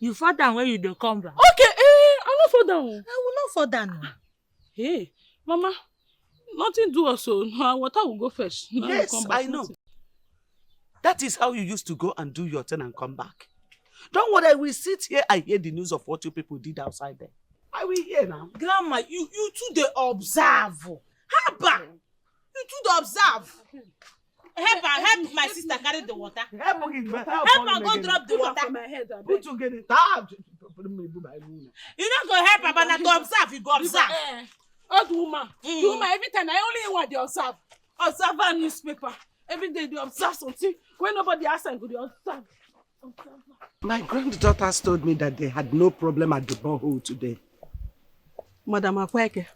You fall down when you dey come back. Okay, I not fall down. I will not fall down. Hey, Mama, nothing do also. No, water will go first. Yes, I know. That is how you used to go and do your turn and come back. Don't worry, we sit here and hear the news of what you people did outside there. I will hear now. Grandma, you two dey observe. Haba! You two dey observe. Help my sister carry the water. Help her go drop the water. Put together. You not go help her, but not to observe. You go observe. Old woman. The woman, every time, I only want to observe. Observe a newspaper. Every day they observe something. When nobody asks them, they observe. My granddaughters told me that they had no problem at the borehole today. Madam Akweke,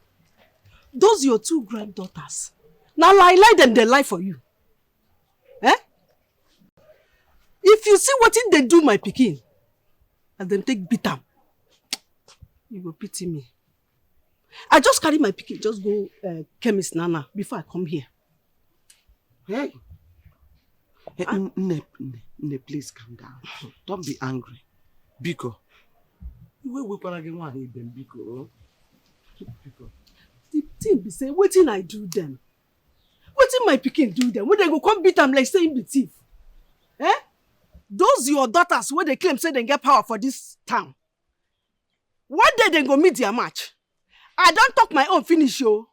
those your two granddaughters. Now lie them, they lie for you. Eh? If you see what they do my pikin, and them take beat am, you will pity me. I just carry my pikin, just go chemist Nana before I come here. Hey. Nne, please calm down. Don't be angry. Biko. Biko. The thing be say, wetin I do them? Wetin my pikin do them? When they go come beat am like saying be thief? Eh? Those your daughters where they claim say they get power for this town. One day they go meet their match. I don't talk my own finish, yo.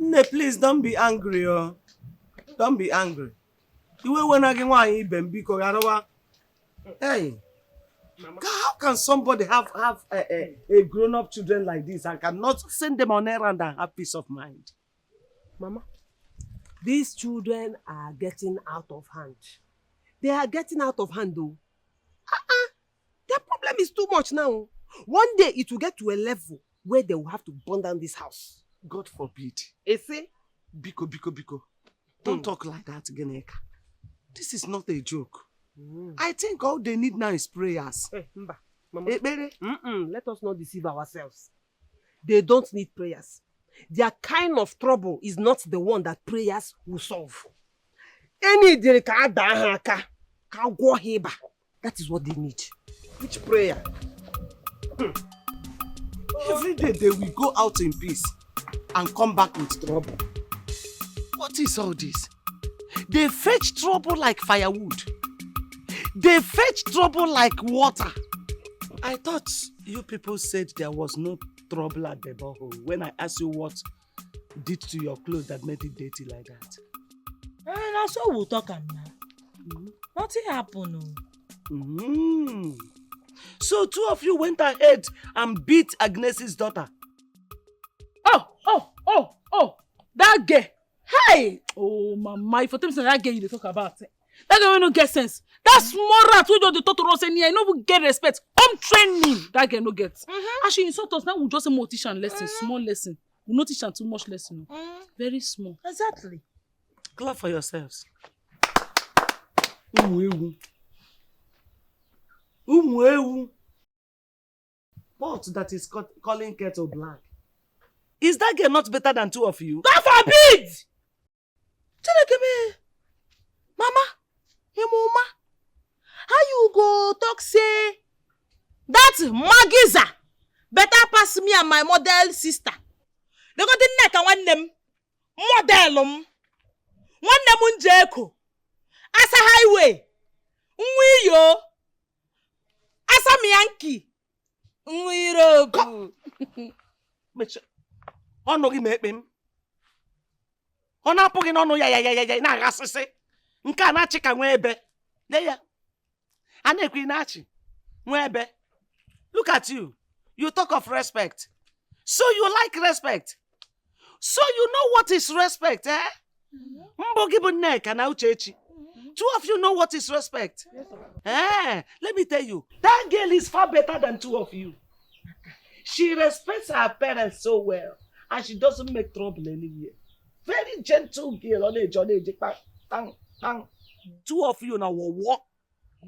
Nne, please don't be angry, oh. Don't be angry. You will when I get one biko. Hey, how can somebody have a grown-up children like this and cannot send them on errand and have peace of mind? Mama, these children are getting out of hand. They are getting out of hand, though. Their problem is too much now. One day it will get to a level where they will have to burn down this house. God forbid. Ese? Biko. Don't talk like that, Geneka. This is not a joke. I think all they need now is prayers. Hey, Mama. Let us not deceive ourselves. They don't need prayers. Their kind of trouble is not the one that prayers will solve. That is what they need. Which prayer? Every day they will go out in peace and come back with trouble. What is all this? They fetch trouble like firewood. They fetch trouble like water. I thought you people said there was no trouble at the borehole when I asked you what did to your clothes that made it dirty like that. That's what we'll talk about now. Nothing happened. So two of you went ahead and beat Agnes's daughter. Oh, that girl. Hey! Oh, mama, if you tell me that girl you dey talk about, that girl no get sense. That small rat who just dey talk to us anyhow, no get respect. Training, that girl no get. And she insult us, now we just say more teach and lesson, small lesson. We no teach am too much lesson. Very small. Exactly. Clap for yourselves. Pot that is calling kettle black. Is that girl not better than two of you? God forbid! Mama, Mama, how you go talk say that Magiza better pass me and my model sister? They got the neck and one them model one them unjeko asa highway nwiyo asa miyanki nwirogu. Ọnụ gị mekpe m. Ọ na-apụghị n'ọnụ ya na-aghasịsị. Nke a na-achị ka nwa ebe. Lee ya. A na-ekwu na-achị nwa ebe. Look at you. You talk of respect. So you like respect. So you know what is respect, eh? Mbọ gị bụ Nneka na Uchechi. Two of you know what is respect. Eh? Let me tell you. That girl is far better than two of you. She respects her parents so well. And she doesn't make trouble anywhere. Very gentle girl on age. Bang. Two of you now walk.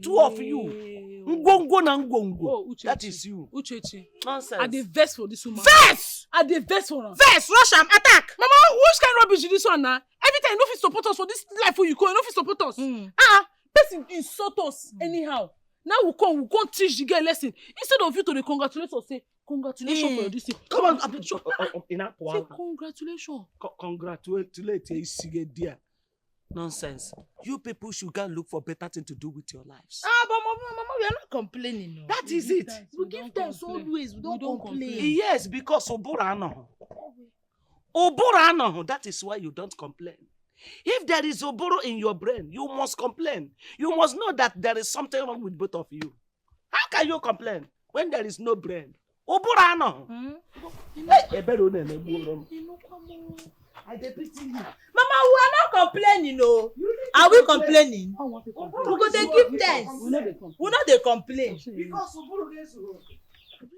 Two of you. Ngongo na ngongo. That is you. Uchechi. Nonsense. I dey vex for this woman. Vex! I dey vex for her. Vex! Rush am, attack! Mama, which kind of rubbish is this one now? Every time you no fit support us for this life where you go, you no fit support us. Person insult us anyhow. Now we come teach the girl lesson. Instead of you to dey congratulate us, say, congratulations for this thing. Come on, say congratulations. Congratulate you, dear. Nonsense. You people should go and look for better thing to do with your lives. But Mama, we are not complaining. No. That is it. We give thanks always. We don't complain. Yes, because Oburano. That is why you don't complain. If there is Oboro in your brain, you must complain. You must know that there is something wrong with both of you. How can you complain when there is no brain? Oburano. I pity you. Mama, we are not complaining, no. Are we complaining? We go dey give thanks. We not dey complain. Because Oboro is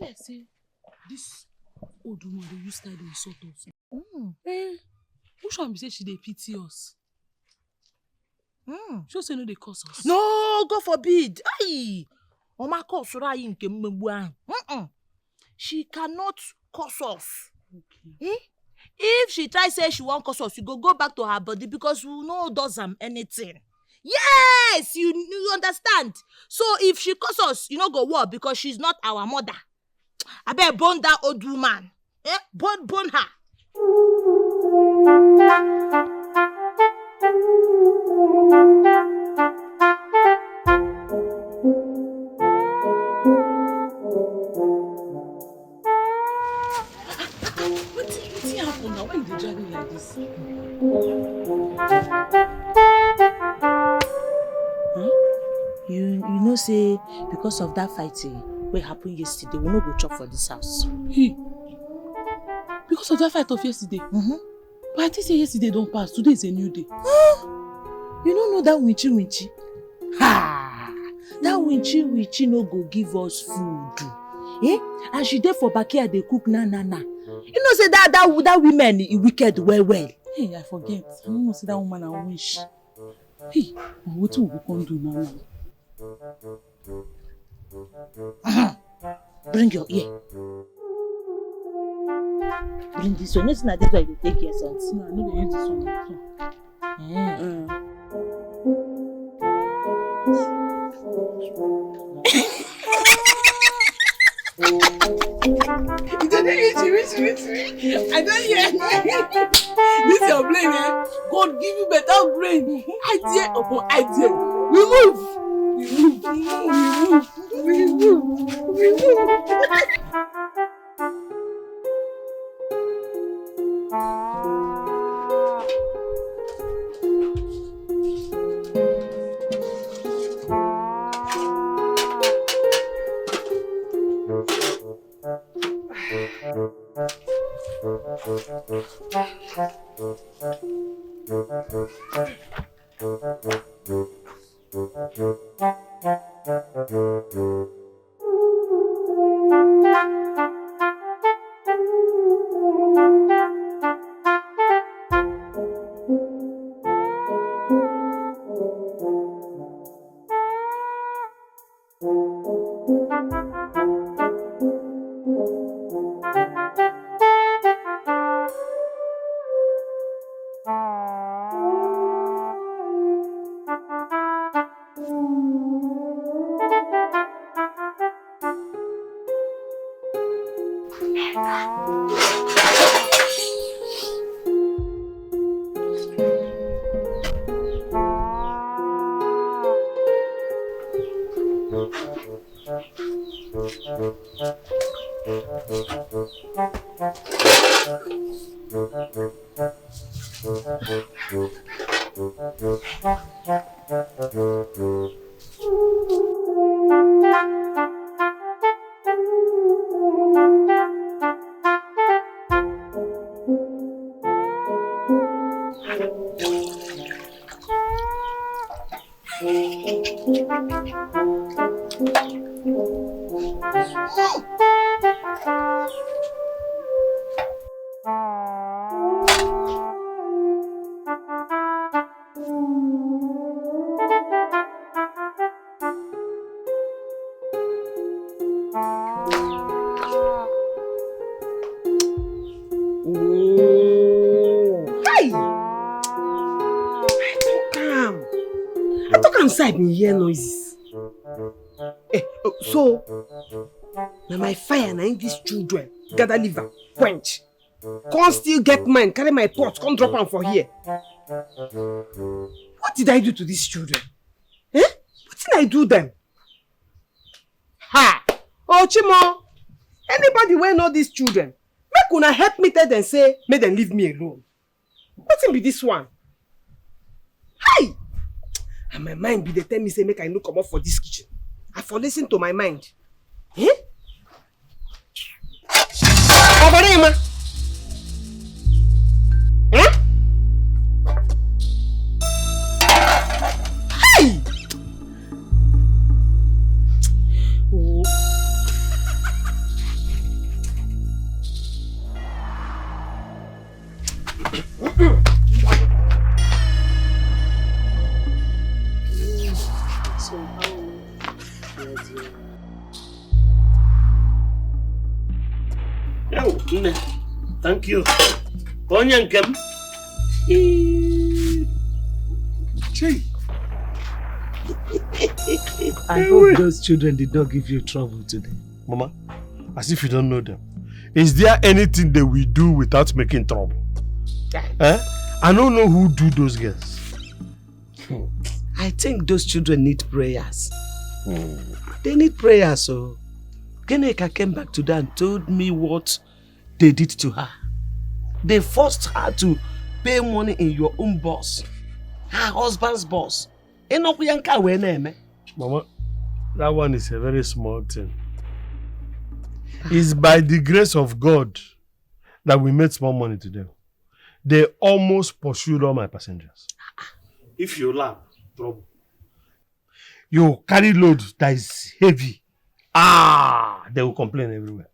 Like say this old woman dey use style dey insult us. Which one be say she dey pity us? She say no dey curse us. No, God forbid. Aye. Oma curse right nke mmegbu ahụ. She cannot curse us. Okay. If she try say she won't curse us, you go back to her body because we no does anything. Yes, you understand. So if she curse us, you no go work because she's not our mother. I bet bone that old woman. Bone her. What happened now? Why you dey drag me like this? You know say because of that fighting what happened yesterday, we no go chop for this house. Because of that fight of yesterday? But I think say yesterday don't pass. Today is a new day. You don't know that winchy. Ha! That winchy no go give us food. And she there for backyard they cook na. You know say that women is wicked well. Hey, I forget. I don't know say that woman a wish. Hey, what will we come do now? Bring your ear. Bring this one. It's not this way they take your sense. No, I know they use this one. I don't hear. This your brain, eh? God give you better brain. Idea upon idea. We move. Inside me hear noises. So now my fire na these children gather liver quench. Can't still get mine, carry my pot, come drop am for here. What did I do to these children? What did I do them? Ha! Oh Chimo! Anybody wey know these children, make una help me tell them say, make them leave me alone. Wetin be this one? Hi! And my mind be dey tell me say make I no comot for this kitchen. I for listen to my mind. Obarema. Hey! Oh. Thank you. Onyankem. I hope those children did not give you trouble today. Mama, as if you don't know them. Is there anything they will do without making trouble? I don't know who do those girls. I think those children need prayers. They need prayers, so Geneka came back to them and told me what they did to her. They forced her to pay money in your own boss, her husband's boss. Mama, that one is a very small thing. It's by the grace of God that we made small money today. They almost pursued all my passengers. If you laugh, trouble. You carry load that is heavy. They will complain everywhere.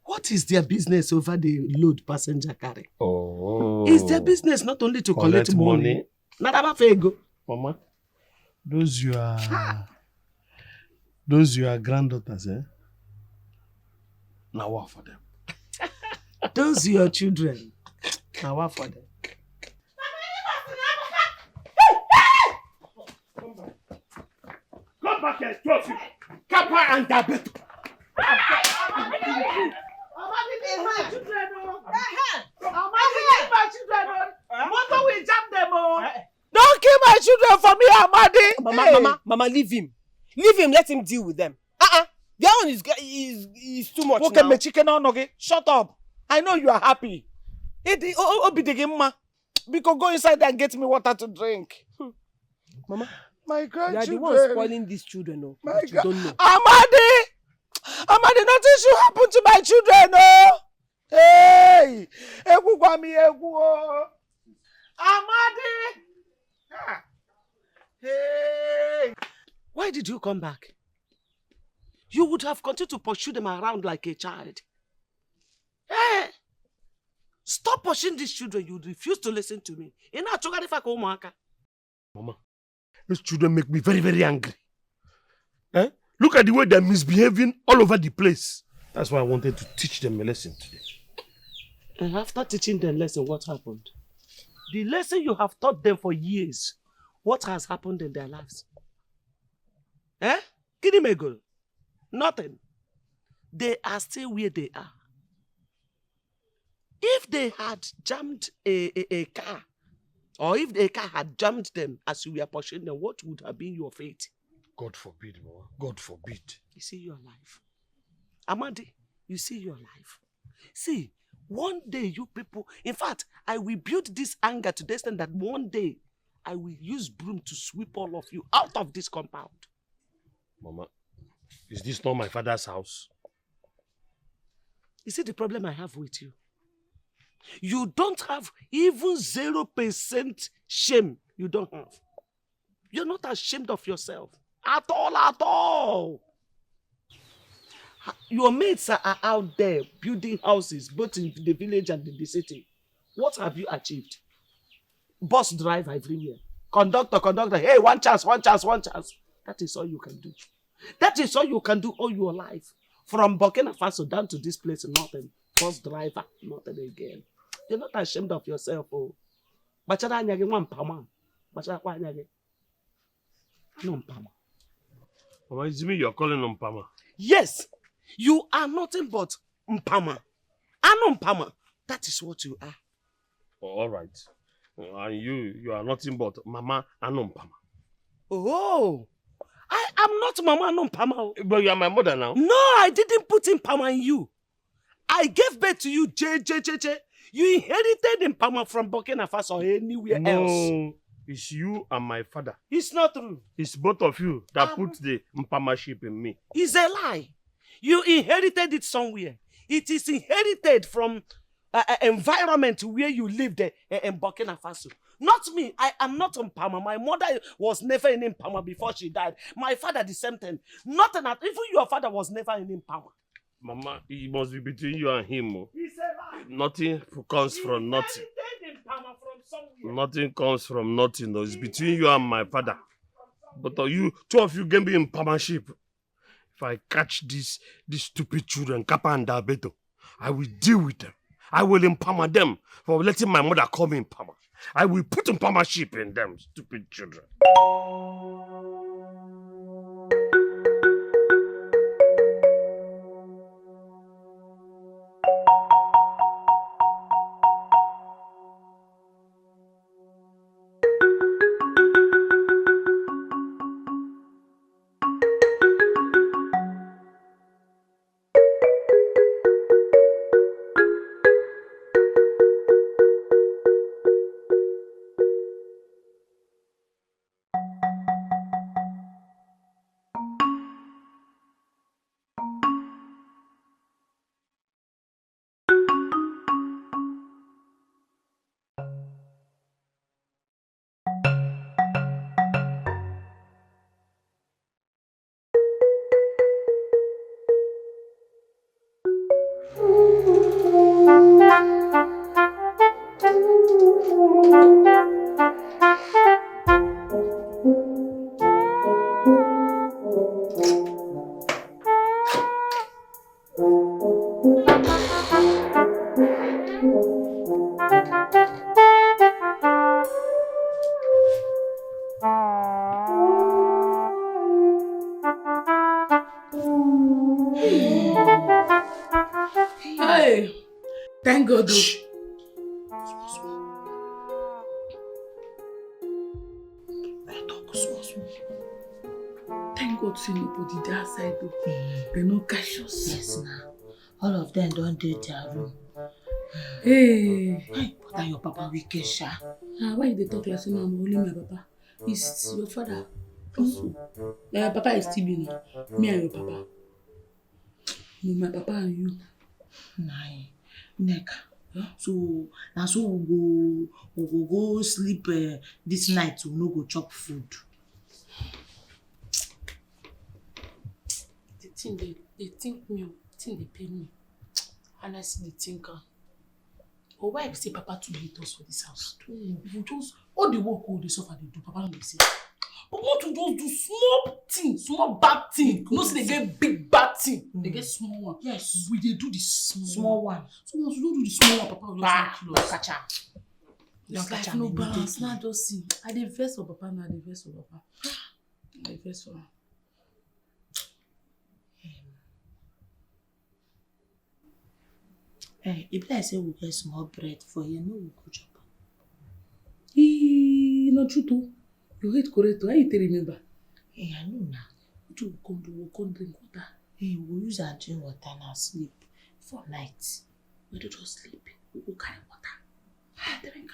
What is their business over the load passenger carry? Oh. It's their business not only to collect money. Not about ego. Mama, those your granddaughters, Now what for them? Those your children. Now what for them? Come back here, trust you. Kappa and Dabeto. Don't kill my children for me, Amadi. Mama, leave him. Leave him, let him deal with them. That one is too much now. Okay, chicken on okay. Shut up. I know you are happy. Because go inside and get me water to drink. Mama, my grandchildren. you are the one spoiling these children, no? My you don't know. Amadi, nothing should happen to my children, no. Hey, Why did you come back? You would have continued to pursue them around like a child. Eh? Stop pushing these children. You refuse to listen to me. Mama, these children make me very, very angry. Eh? Look at the way they're misbehaving all over the place. That's why I wanted to teach them a lesson today. And after teaching them a lesson, what happened? The lesson you have taught them for years, what has happened in their lives? Eh? Kidimego? Nothing. They are still where they are. If they had jammed a car, or if a car had jammed them as you were pursuing them, what would have been your fate? God forbid, Mama. God forbid. You see your life. Amadi, you see your life. See, one day you people, in fact, I will build this anger to the extent that one day I will use broom to sweep all of you out of this compound. Mama, is this not my father's house? You see the problem I have with you? You don't have even 0% shame. You don't have. You're not ashamed of yourself. At all, at all. Your mates are out there building houses, both in the village and in the city. What have you achieved? Bus driver everywhere. Conductor. Hey, one chance. That is all you can do. That is all you can do all your life. From Burkina Faso down to this place, nothing. Bus driver, nothing again. You're not ashamed of yourself, oh. Bachara anyage mpama. Bachara kwa anyage. No mpama. Mama, is it me you're calling mpama? Yes, you are nothing but mpama. Ano mpama. That is what you are. Oh, all right. And you are nothing but Mama Ano mpama. Oh, I am not Mama Ano mpama. But you are my mother now. No, I didn't put mpama in you. I gave birth to you, J. You inherited mpama from Burkina Faso or anywhere else. No, it's you and my father. It's not true. It's both of you that put the mpama-ship in me. It's a lie. You inherited it somewhere. It is inherited from an environment where you lived in Burkina Faso. Not me. I am not mpama. My mother was never in mpama before she died. My father the same thing. Nothing. Even your father was never in mpama. Mama, it must be between you and him. Oh. It's a lie. Nothing comes from nothing. Nothing comes from nothing. Though. It's between you and my father. But you, two of you can be in partnership. If I catch these stupid children, Kappa and Dabeto, I will deal with them. I will empower them for letting my mother come in Pama. I will put in partnership in them, stupid children. Hey, thank God. Thank God say nobody dey outside though. They no catch us. Yes, now. All of them don't do their room. Hey, But that your papa wicked, sha. why you dey talk like say na I'm only my papa? It's your father also. My papa is still me now. Me and your papa. No, my papa and you. Nah, Neka. So now so we go sleep this night. We no go chop food. think they think me, think they pay me. And I see the thinker. But why say Papa to hate us for this house? If you just all the work all the suffer they do, Papa don't say. But what to just do small thing, small bad thing. No say they get big bad thing. They get small one. Yes. We they do the small one. So once you don't do the small one, Papa will just kill us. Catch up. It's like no balance. Now just see. I dey vex for Papa now. I dey vex for Papa. I dey vex for him. Hey, if I say we get small bread for you, no we go chop. Not true too. You hate correct. How you remember? Hey, I know now. You come drink water. Hey, we use and drink water now, sleep for night. We don't just sleep. We go carry water. Drink.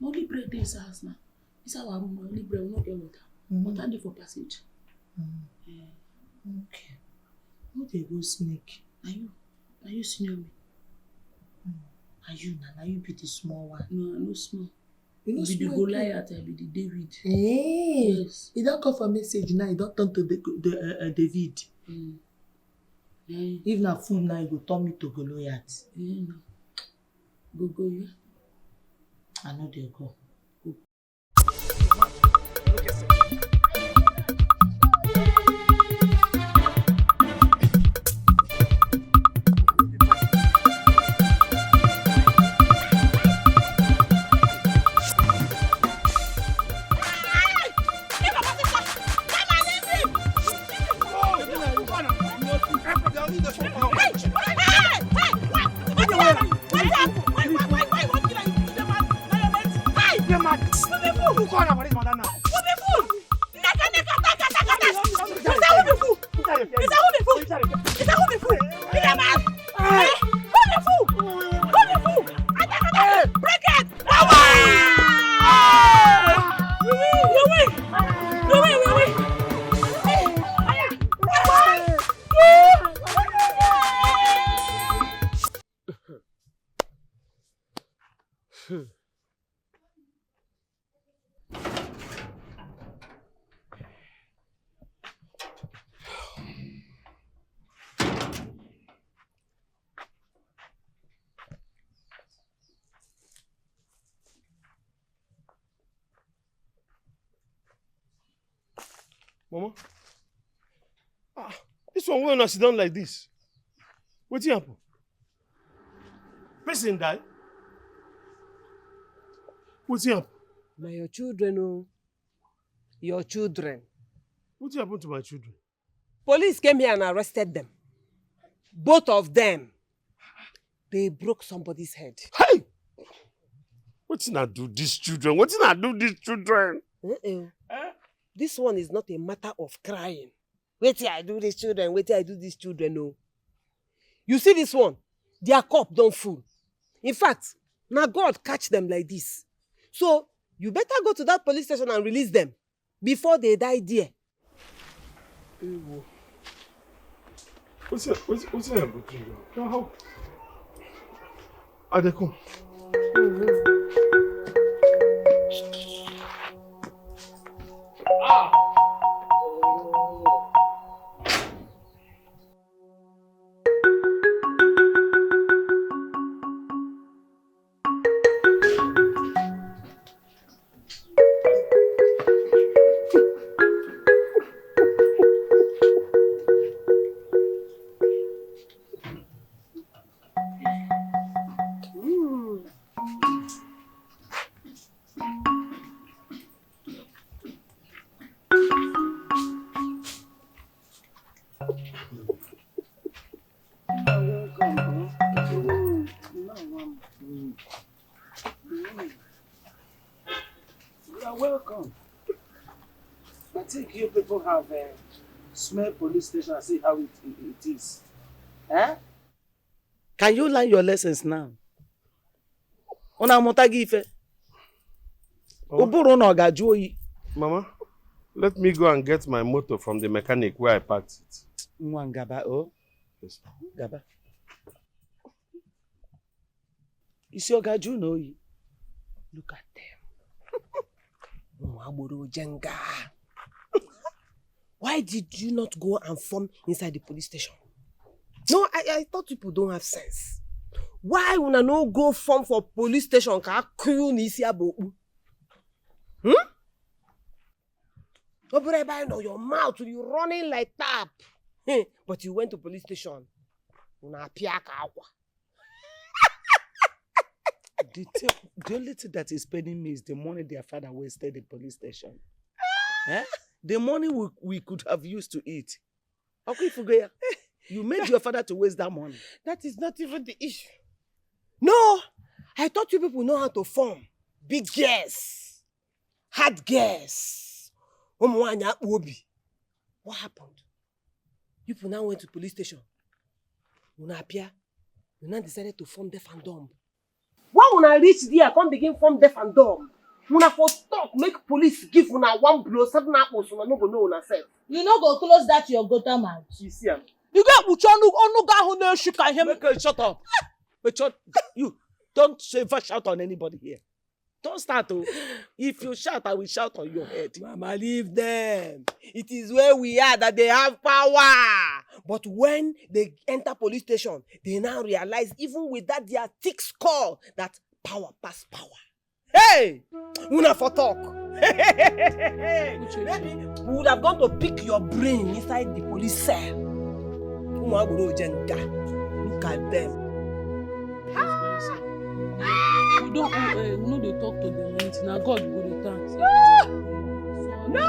Only bread there is house now. It's our room. Only bread. We not get water. Water there for passage. Okay. Who they go snake? Are you senior me? Are you now? You be the small one. No, I'm not small. You know be the Goliath, I be the David. Hey, yes. You don't come for message now. You don't turn to the David. Yeah. If not food now, you go turn me to Goliath. Yeah, no. Go, yeah. I know they go. Mama, this one will not sit down like this. What's happen? Person die. What's happen? Now your children, oh. Your children. What happened to my children? Police came here and arrested them. Both of them. They broke somebody's head. Hey! What did I do these children? What did I do these children? This one is not a matter of crying. Wait till I do these children, wait till I do these children, no. You see this one? Their cup don't full. In fact, now God catch them like this. So, you better go to that police station and release them before they die there. What's happening to you? How? Are they come? Small police station and see how it is. Eh? Can you learn your lessons now? Mama, let me go and get my motor from the mechanic where I parked it. Yes. Gaba. Is your Gaju know you? Look at them. Jenga. Why did you not go and form inside the police station? No, I thought people don't have sense. Why would I not go form for police station? No, your mouth, you running like tap. But you went to police station. The only thing that is paining me is the money their father wasted in police station. The money we could have used to eat. You made your father to waste that money. That is not even the issue. No, I thought you people know how to form. Big girls, hard girls. What happened? You people now went to police station. You now decided to form deaf and dumb. When I reach there, I can't begin form deaf and dumb. When I first talk, make police give una one blow, 7 apples, una no go know una self. You no go close that your gutter mouth. You see am? You get Shut up. But you don't ever shout on anybody here. Don't start to. If you shout, I will shout on your head. Mama, leave them. It is where we are that they have power. But when they enter police station, they now realize, even with that their thick skull, that power pass power. Hey! Una for talk. Maybe we would have gone to pick your brain inside the police cell. Look at them. We don't they talk to them. Now God will return. No!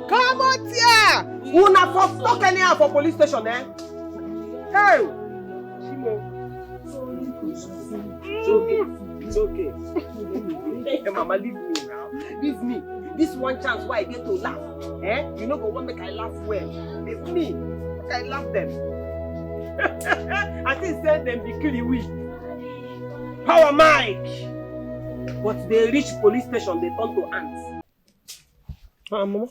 Come out here! Una for talk anyhow for police station, eh? Hey! It's okay. Hey, Mama, leave me now. Leave me. This one chance why I get to laugh. You know, go want make I laugh well. Leave me. Make I laugh them. I think send them be weak. Power Mike. But they reach police station, they turn to ants. Mama,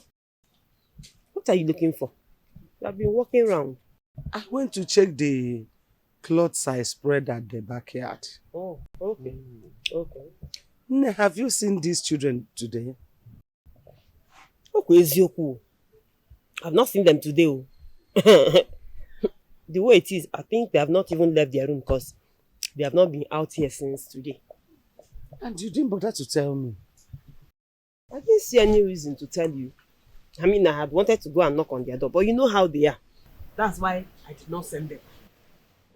what are you looking for? You have been walking around. I went to check the clothes I spread at the backyard. Oh, okay. Okay. Have you seen these children today? Okay, I've not seen them today. The way it is, I think they have not even left their room because they have not been out here since today. And you didn't bother to tell me? I didn't see any reason to tell you. I mean, I had wanted to go and knock on their door, but you know how they are. That's why I did not send them.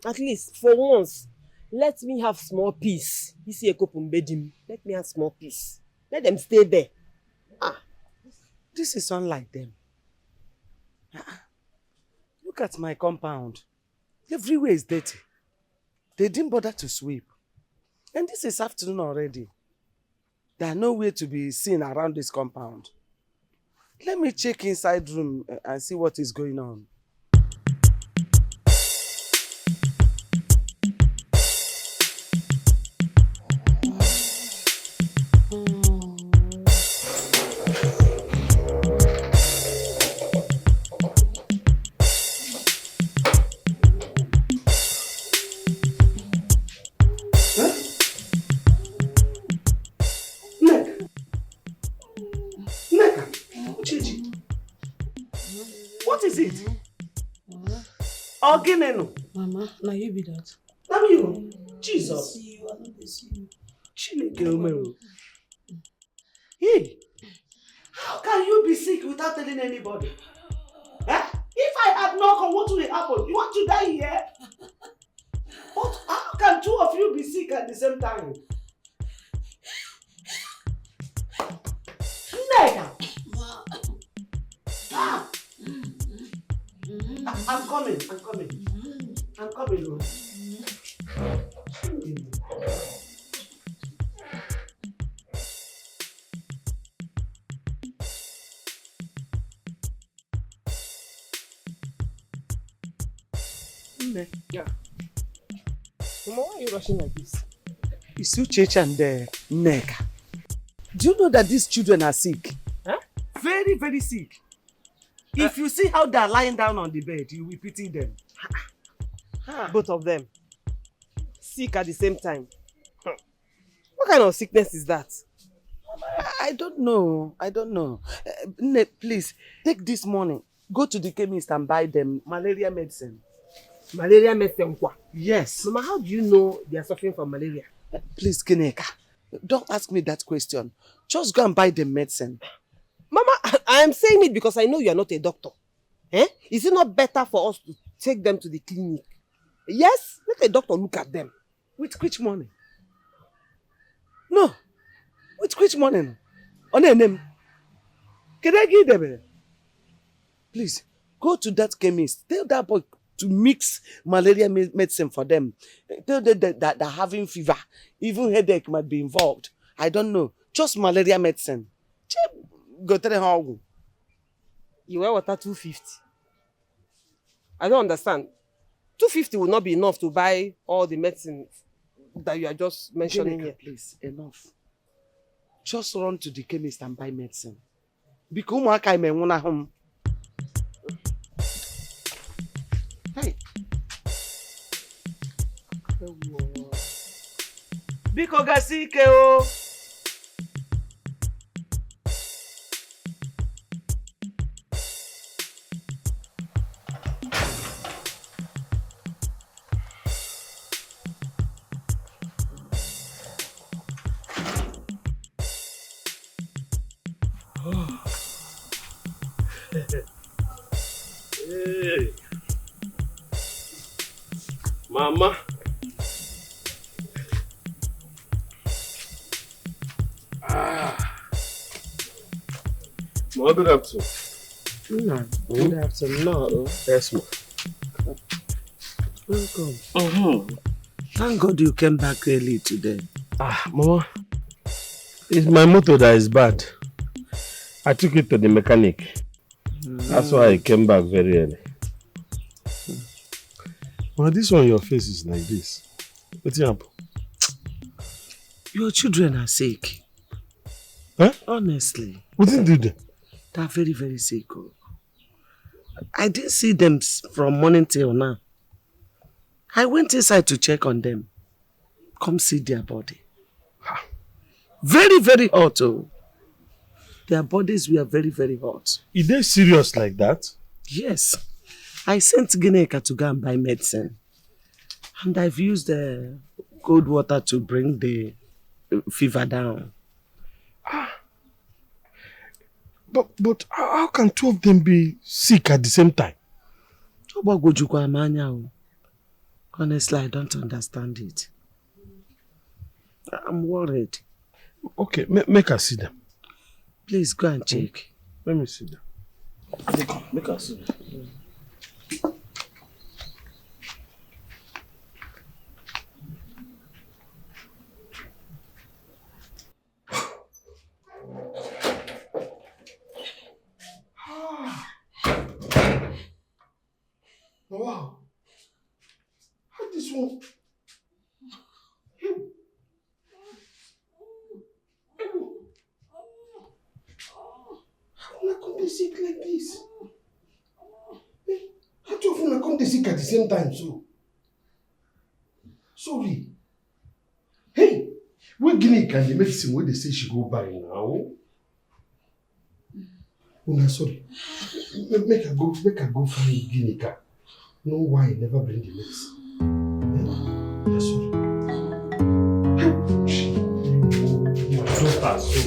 At least, for once, let me have small peace. Let me have small peace. Let them stay there. This is unlike them. Look at my compound. Everywhere is dirty. They didn't bother to sweep. And this is afternoon already. There are nowhere to be seen around this compound. Let me check inside room and see what is going on. Mama, now you be that. Now you, Jesus. Hey, how can you be sick without telling anybody? If I had knocked, what would happen? You want to die here? But how can two of you be sick at the same time? Nega! I'm coming. Yeah. Mama, why are you rushing like this? It's Uchechi and Nega. Do you know that these children are sick? Huh? Very, very sick. If you see how they are lying down on the bed, you will pity them. Both of them. Sick at the same time. What kind of sickness is that? I don't know. Please, take this money. Go to the chemist and buy them malaria medicine. Malaria medicine what? Yes. Mama, how do you know they are suffering from malaria? Please, Gineka, don't ask me that question. Just go and buy the medicine. Mama, I am saying it because I know you are not a doctor. Eh? Is it not better for us to take them to the clinic? Yes, let a doctor look at them. With which money? No. With which money? On a name. Can I give them? Please, go to that chemist. Tell that boy to mix malaria medicine for them. Tell them that they're having fever. Even headache might be involved. I don't know. Just malaria medicine. Go tell them how. You wear water 250. I don't understand. 250 will not be enough to buy all the medicine that you are just mentioning here. Please, enough. Just run to the chemist and buy medicine. Because I may want home. Hey. Biko gasike o. Hey. Mama. Mama, good afternoon. Good afternoon. No. Yes, ma. Welcome. Thank God you came back early today. Mama. It's my motor that is bad. I took it to the mechanic. That's why I came back very early. Well, this one, your face is like this. What's happened? Your children are sick. Huh? Honestly. What did you do? They're very, very sick. I didn't see them from morning till now. I went inside to check on them. Come see their body. Very, very hot. Their bodies were very, very hot. Is they serious like that? Yes. I sent Gineka to go and buy medicine. And I've used cold water to bring the fever down. But how can two of them be sick at the same time? Honestly, I don't understand it. I'm worried. Okay, make her see them. Please go and check. Let me see them. Make her see them. Wow. How this one? How come they sick like this? How two of them come they sick at the same time so? Sorry. Hey, where Guinea can the medicine where they say she go buy now? Oh no, sorry. Make her go find Guinea. No why I never bring the medicine. Yeah, sorry. My daughter so.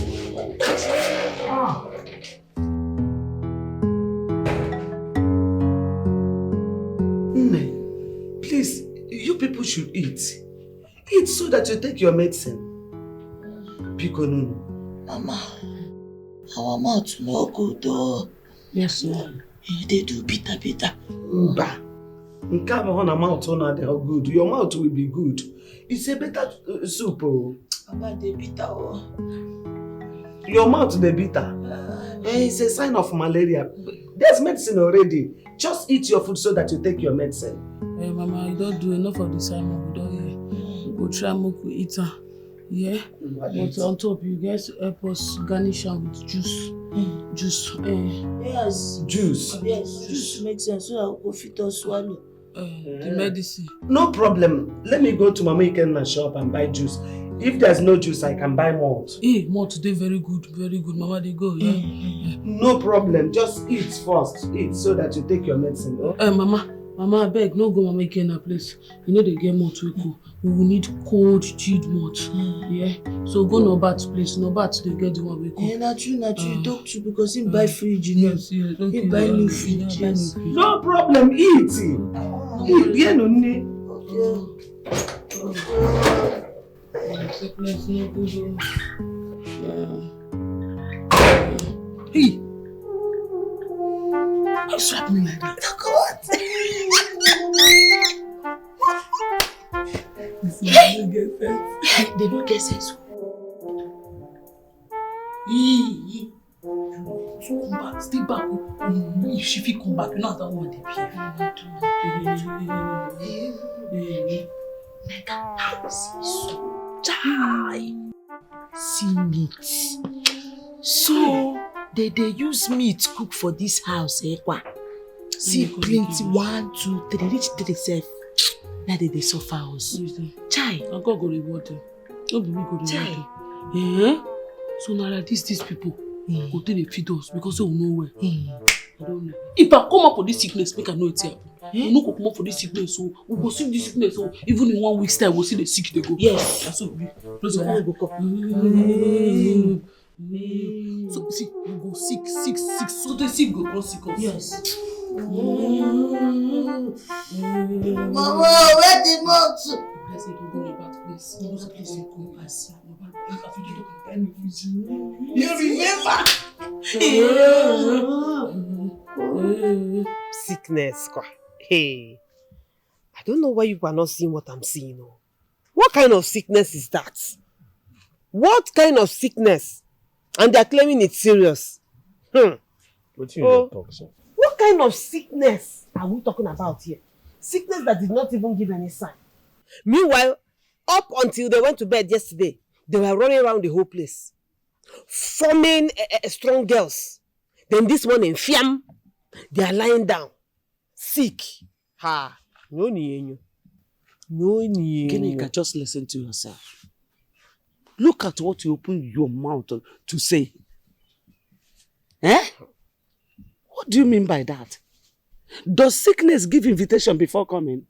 Please, you people should eat. Eat so that you take your medicine. Pico no. Mama, our mouth no good though. Yes, ma'am. They do bitter. Bah. Mouth good. Your mouth will be good. It's a better soup. Mama, they bitter. Your mouth they bitter. It's a sign of malaria. There's medicine already. Just eat your food so that you take your medicine. Hey, Mama, you don't do enough of the Simon. We don't hear. We go try and we eat her. Yeah? But on top, you guys help us garnish her with juice. Juice. Yes. Juice. Yes, juice makes sense. So I'll go fit or swallow. The medicine. No problem. Let me go to Mama Ikenna's shop and buy juice. If there's no juice, I can buy malt. Hey, malt today very good, Mama, they go, yeah. No problem. Just eat first. Eat so that you take your medicine. Oh? Mama, I beg, no go Mama Ikenna place. You know they get malt we go. We will need cold chilled malt. Yeah. So go Nobat place. Nobat they get the one we go. Yeah, not you talk to because he buy fridge, you know. Yes, okay. He buy new fridge. Yes. No problem. Eat. Eat. Yeah, no need. Sickness no good. Hey. Why you slap me like that? What? They don't get sense. So come back, stay back. If she fit come back, you know how that woman dey behave. See meat. So they use meat cook for this house, eh? Kwa? See plenty 1, 2, 3, reach 3 self. Now they suffer us. Chai. And God go reward them. Don't be me go reward them. So now like these people go take the feed us because they will know where. I don't know. If I come up for this sickness, make I know it's here. We no go come up for this sickness, so we go see this sickness. So even in 1 week's time, we'll see the sick they go. Yes. That's what we. Close your eye. So see, we go sick. So the sick go cross sick us. Yes. Mama, where the mouth? Bless it, don't go to that place. No, that place you go pass. You remember? Sickness, kwa. Hey, I don't know why you are not seeing what I'm seeing. Oh. What kind of sickness is that? What kind of sickness? And they are claiming it's serious. What you talk, sir? What kind of sickness are we talking about here? Sickness that did not even give any sign. Meanwhile, up until they went to bed yesterday, they were running around the whole place, forming strong girls. Then this morning, fiam, they are lying down, sick. Ha! No need. Kenika, just listen to yourself. Look at what you open your mouth to say. Eh? What do you mean by that? Does sickness give invitation before coming?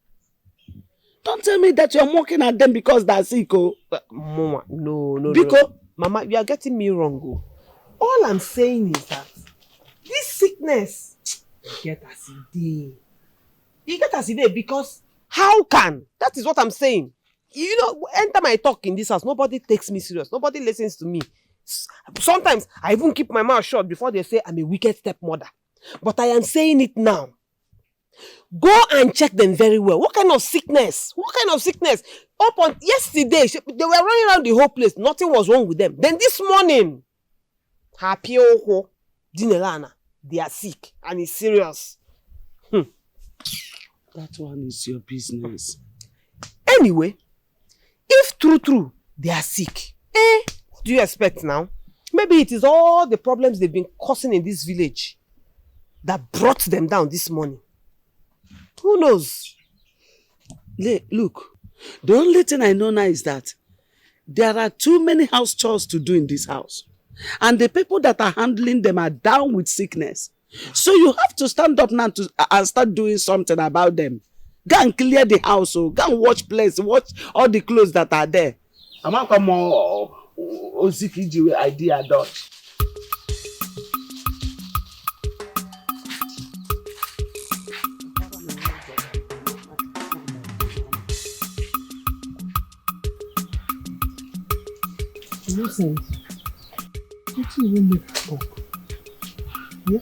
Don't tell me that you're mocking at them because they're sick, oh. Mama, no. Because No. Mama, you are getting me wrong, oh. All I'm saying is that this sickness, you get as it is because how can? That is what I'm saying. You know, enter my talk in this house, nobody takes me serious. Nobody listens to me. Sometimes I even keep my mouth shut before they say I'm a wicked stepmother. But I am saying it now. Go and check them very well. What kind of sickness? Up on yesterday, they were running around the whole place. Nothing was wrong with them. Then this morning, happy oho, dinelana, they are sick and it's serious. that one is your business. Anyway, if true, they are sick. What do you expect now? Maybe it is all the problems they've been causing in this village that brought them down this morning. Who knows? Look, the only thing I know now is that there are too many house chores to do in this house. And the people that are handling them are down with sickness. So you have to stand up now and start doing something about them. Go and clear the house, go and wash all the clothes that are there. I'm not come on sick idea dot. Nonsense. What you even make talk? Yeah?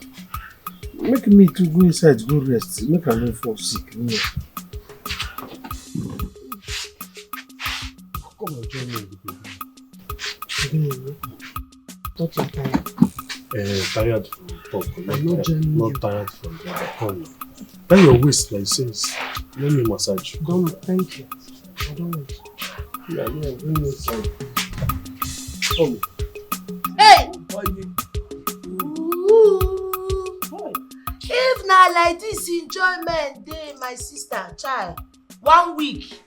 Make me to go inside, go rest. Make I not fall sick. Yeah. Come on, join me. What you tired? Tired from talk. I'm not joining you. Not tired from the come. Bend your waist like this. Let me massage you. Don't, thank you. I don't want. Yeah, bring me inside. Come. Hey! If na like this enjoyment dey, my sister, child, 1 week.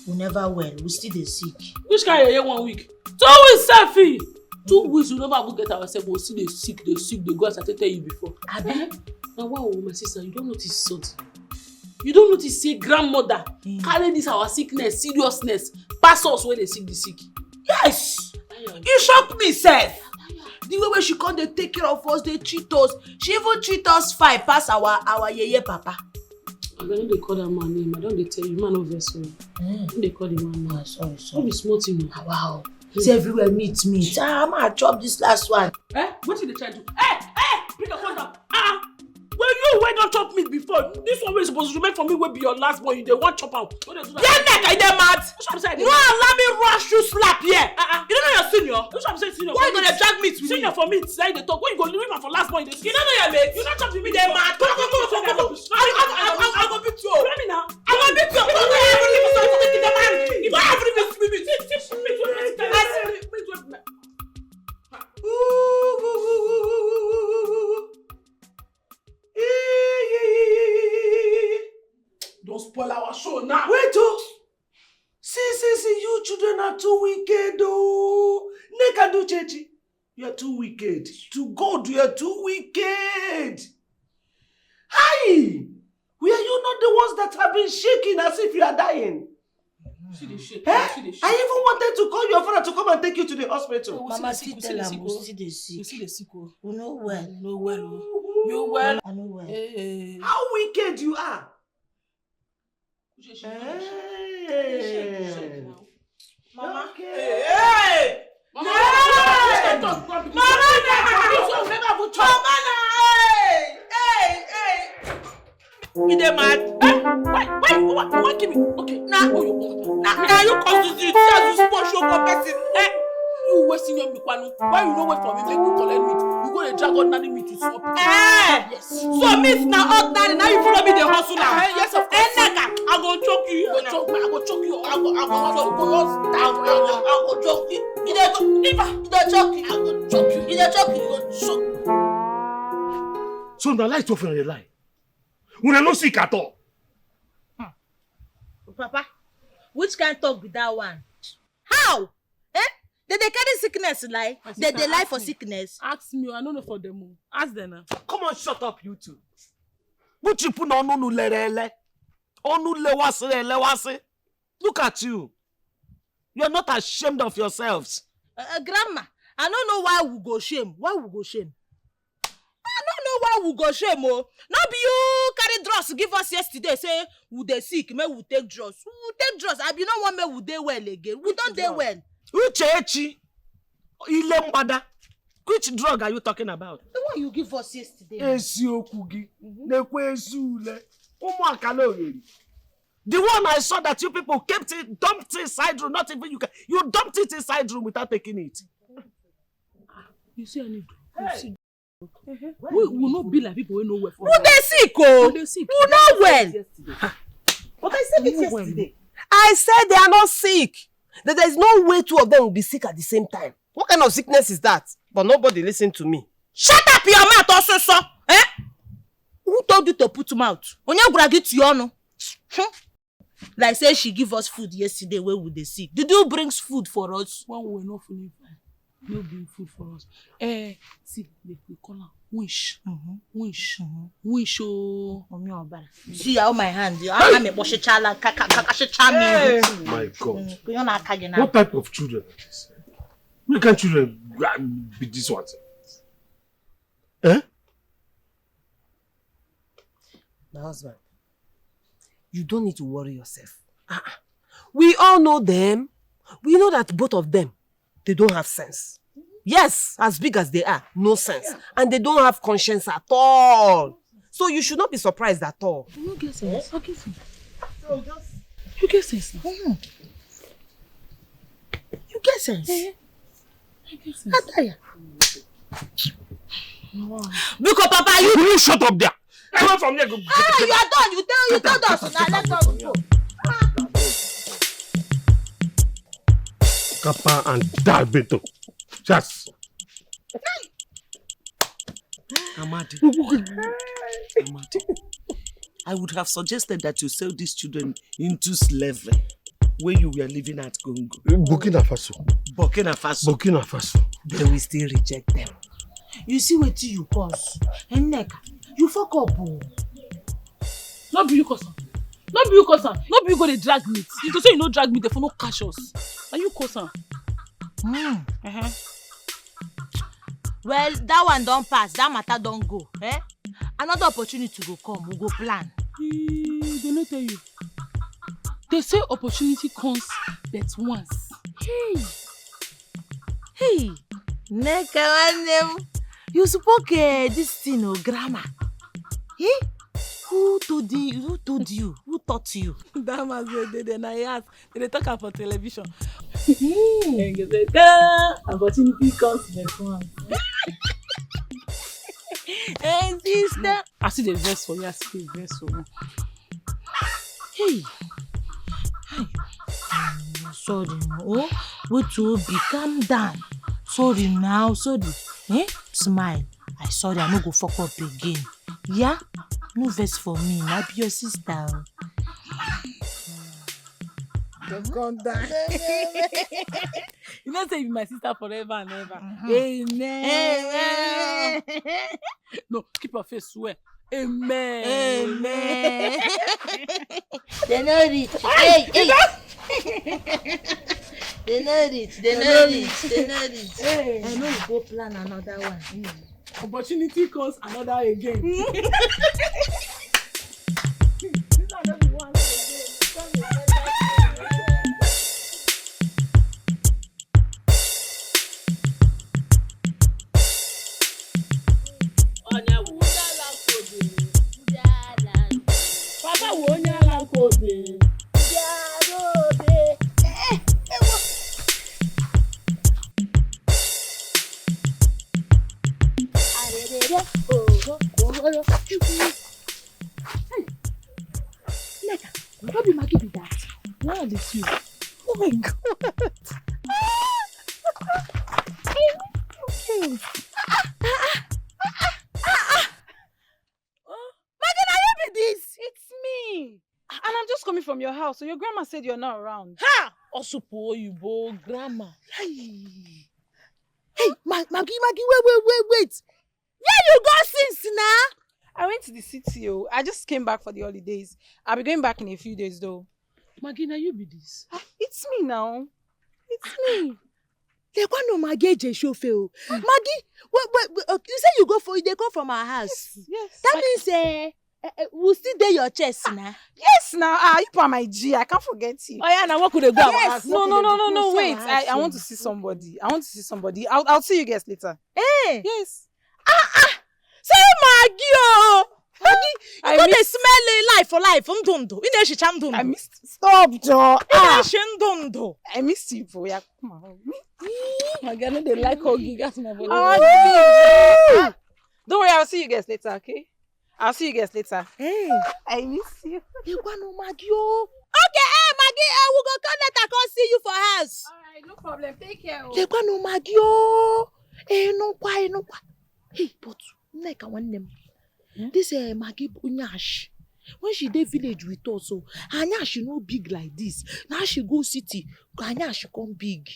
We never well. We still dey sick. Which kind of 1 week? 2 weeks, selfie. 2 weeks, we never even get ourselves. We still dey sick, they go as I tell you before. Abi? Now, wow, my sister, you don't notice something. You don't notice say grandmother carry this our sickness, seriousness, pass us when they sick the sick. Yes! You shock me, sef. The way she come dey take care of us, they treat us. She even treat us fine pass our yeye papa. I don't dey call that man name. I don't dey tell you, man over sorry. Don't dey call the man name. Sorry. Don't be smart in me. Wow. See everywhere meat. I'm gonna chop this last one. What did they try to do? Bring your phone down. Well, you don't chop meat before. This one was supposed to remain for me will be your last boy. You dey want chop out. What they do that? Your neck, I dey mad. No, allow me rush you slap here. You don't know your senior. That's what I'm saying, senior. Why you gonna drag meat with me? Senior for meat. Say they talk. When you go leave him for last boy, you don't know your mate. You don't chop the meat. They mad. Go. I go beat you. Let me now. I go beat you. If I have to beat me. Don't spoil our show now. Wait, oh. See, you children are too wicked, oh. Nekadu Chechi, you are too wicked. To God, you are too wicked. Hi! Were you not the ones that have been shaking as if you are dying? See the shake. I even wanted to call your father to come and take you to the hospital. Mama, still tell am we still dey sick. You see the sick. We know well. You well. I know well. How wicked you are. Mama. Hey! Mama. You dey mad? Why give me? Okay. Now you constitute as you suppose show for person. You wasting your mikwanu. Why you no wait for me make you collect meat? You go to drag ordinary meat to swap. Yes. So meat na ordinary. Now you follow me the hustle now. Yes, of course. I go choke you. I go choke you. I go choke you. You dey choke you. I go choke you. You dey choke you. You go choke. So the light off on the line. We are not sick at all. Papa, which kind talk with that one? How? They carry sickness like? They lie for sickness? Ask me, I don't know for them. Ask them now. Come on, shut up, you two. Look at you. You are not ashamed of yourselves. Grandma, I don't know why we go shame. Why we go shame? I don't know why we go shame. Oh. Not be you carry drugs give us yesterday. Say we dey sick, may we take drugs. We take drugs. I be no one may we dey well again. We don't dey well. Uchechi, Ilembada. Which drug are you talking about? The one you give us yesterday. The one I saw that you people kept it, dumped it inside room, not even you dumped it inside room without taking it. You see any drug? We will not be like people who know where from. Who they sick, oh? They sick. Who know well? But I said it yesterday. I said they are not sick. That there is no way two of them will be sick at the same time. What kind of sickness is that? But nobody listened to me. Shut up your mouth also, so. Who told you to put mouth? Onya gragi to your no. Like say she give us food yesterday where would they sick? Did you bring food for us? When we were not feeling fine. No bring food for us. See, we call her wish. Wish. Wish. Oh. See how my hand. I'm a bosh chala kakakakashami. My God. What type of children are this? Why can't children be this one? My husband, you don't need to worry yourself. We all know them. We know that both of them, they don't have sense. Yes, as big as they are, no sense. Yeah. And they don't have conscience at all. So you should not be surprised at all. You get sense. You get sense. You get sense. I get sense. Because Papa, you shut up there. Come from there. You are done. You told us. Now let's go. Kappa and Dalbeto. Just. Amadi. I would have suggested that you sell these children into slavery. where you were living at Congo? Burkina Faso. Burkina Faso. Burkina Faso. They will still reject them. You see what you cause. And Neka, you fuck up. Not be you cause am. Not be you cause am. Not be you go dey drag me. You to say you no drag me, they for no catch us. Are you cause am? Well, that one don't pass. That matter don't go. Another opportunity go come. We go plan. They no tell you. They say opportunity comes but once. Hey, Neka, one name. You spoke this thing or grammar. Who told you? Who told you? Who taught you? That man said they na ask. They talk am for television. Opportunity comes but once. Hey, sister. I see the verse for you. I see the verse for you. Hey. Sorry. Oh, wait to be calm down. Sorry now. Sorry. Smile. I sorry. I no go fuck up again. Yeah. No verse for me. I be your sister. Just calm down. You know say you be my sister forever and ever. Amen. No, keep your face swear. Amen. Amen. They know it. Hey. They know it. I know you go plan another one. Opportunity comes another again. What be Maggie be that? What are you? Oh my God. Maggie, now you be this? It's me. And I'm just coming from your house, so your grandma said you're not around. Ha! Osupo Yubo grandma. Hey, Maggie, wait. Where you go since now? I went to the city. I just came back for the holidays. I'll be going back in a few days though. Maggie, now you be this. It's me now. It's me. They go no Maggie chauffeur. Maggie, wait, you say they come from our house. Yes. That means we'll still there your chest now. Yes, now. You are my G. I can't forget you. Oh yeah, now what could they go? Yes. No. Wait. I want to see somebody. I'll see you guys later. Hey. Yes. Say Maggie, Maggie, you got to smell life for life. I missed. Stop, Joe. I missed you, boy. Come on. Maggie, I know they like hugging. That's my body. Don't worry. I'll see you guys later. Okay. I'll see you guys later. Hey, I miss you. You want no Maggie? Okay, Maggie, I will go come later. Come see you for house. Alright, no problem. Take care. You want no Maggie? No quiet. Hey, but like I want them. This Maggie Unyash. When she dey village with us, so her nyash no big like this. Now she go city, her nyash come big.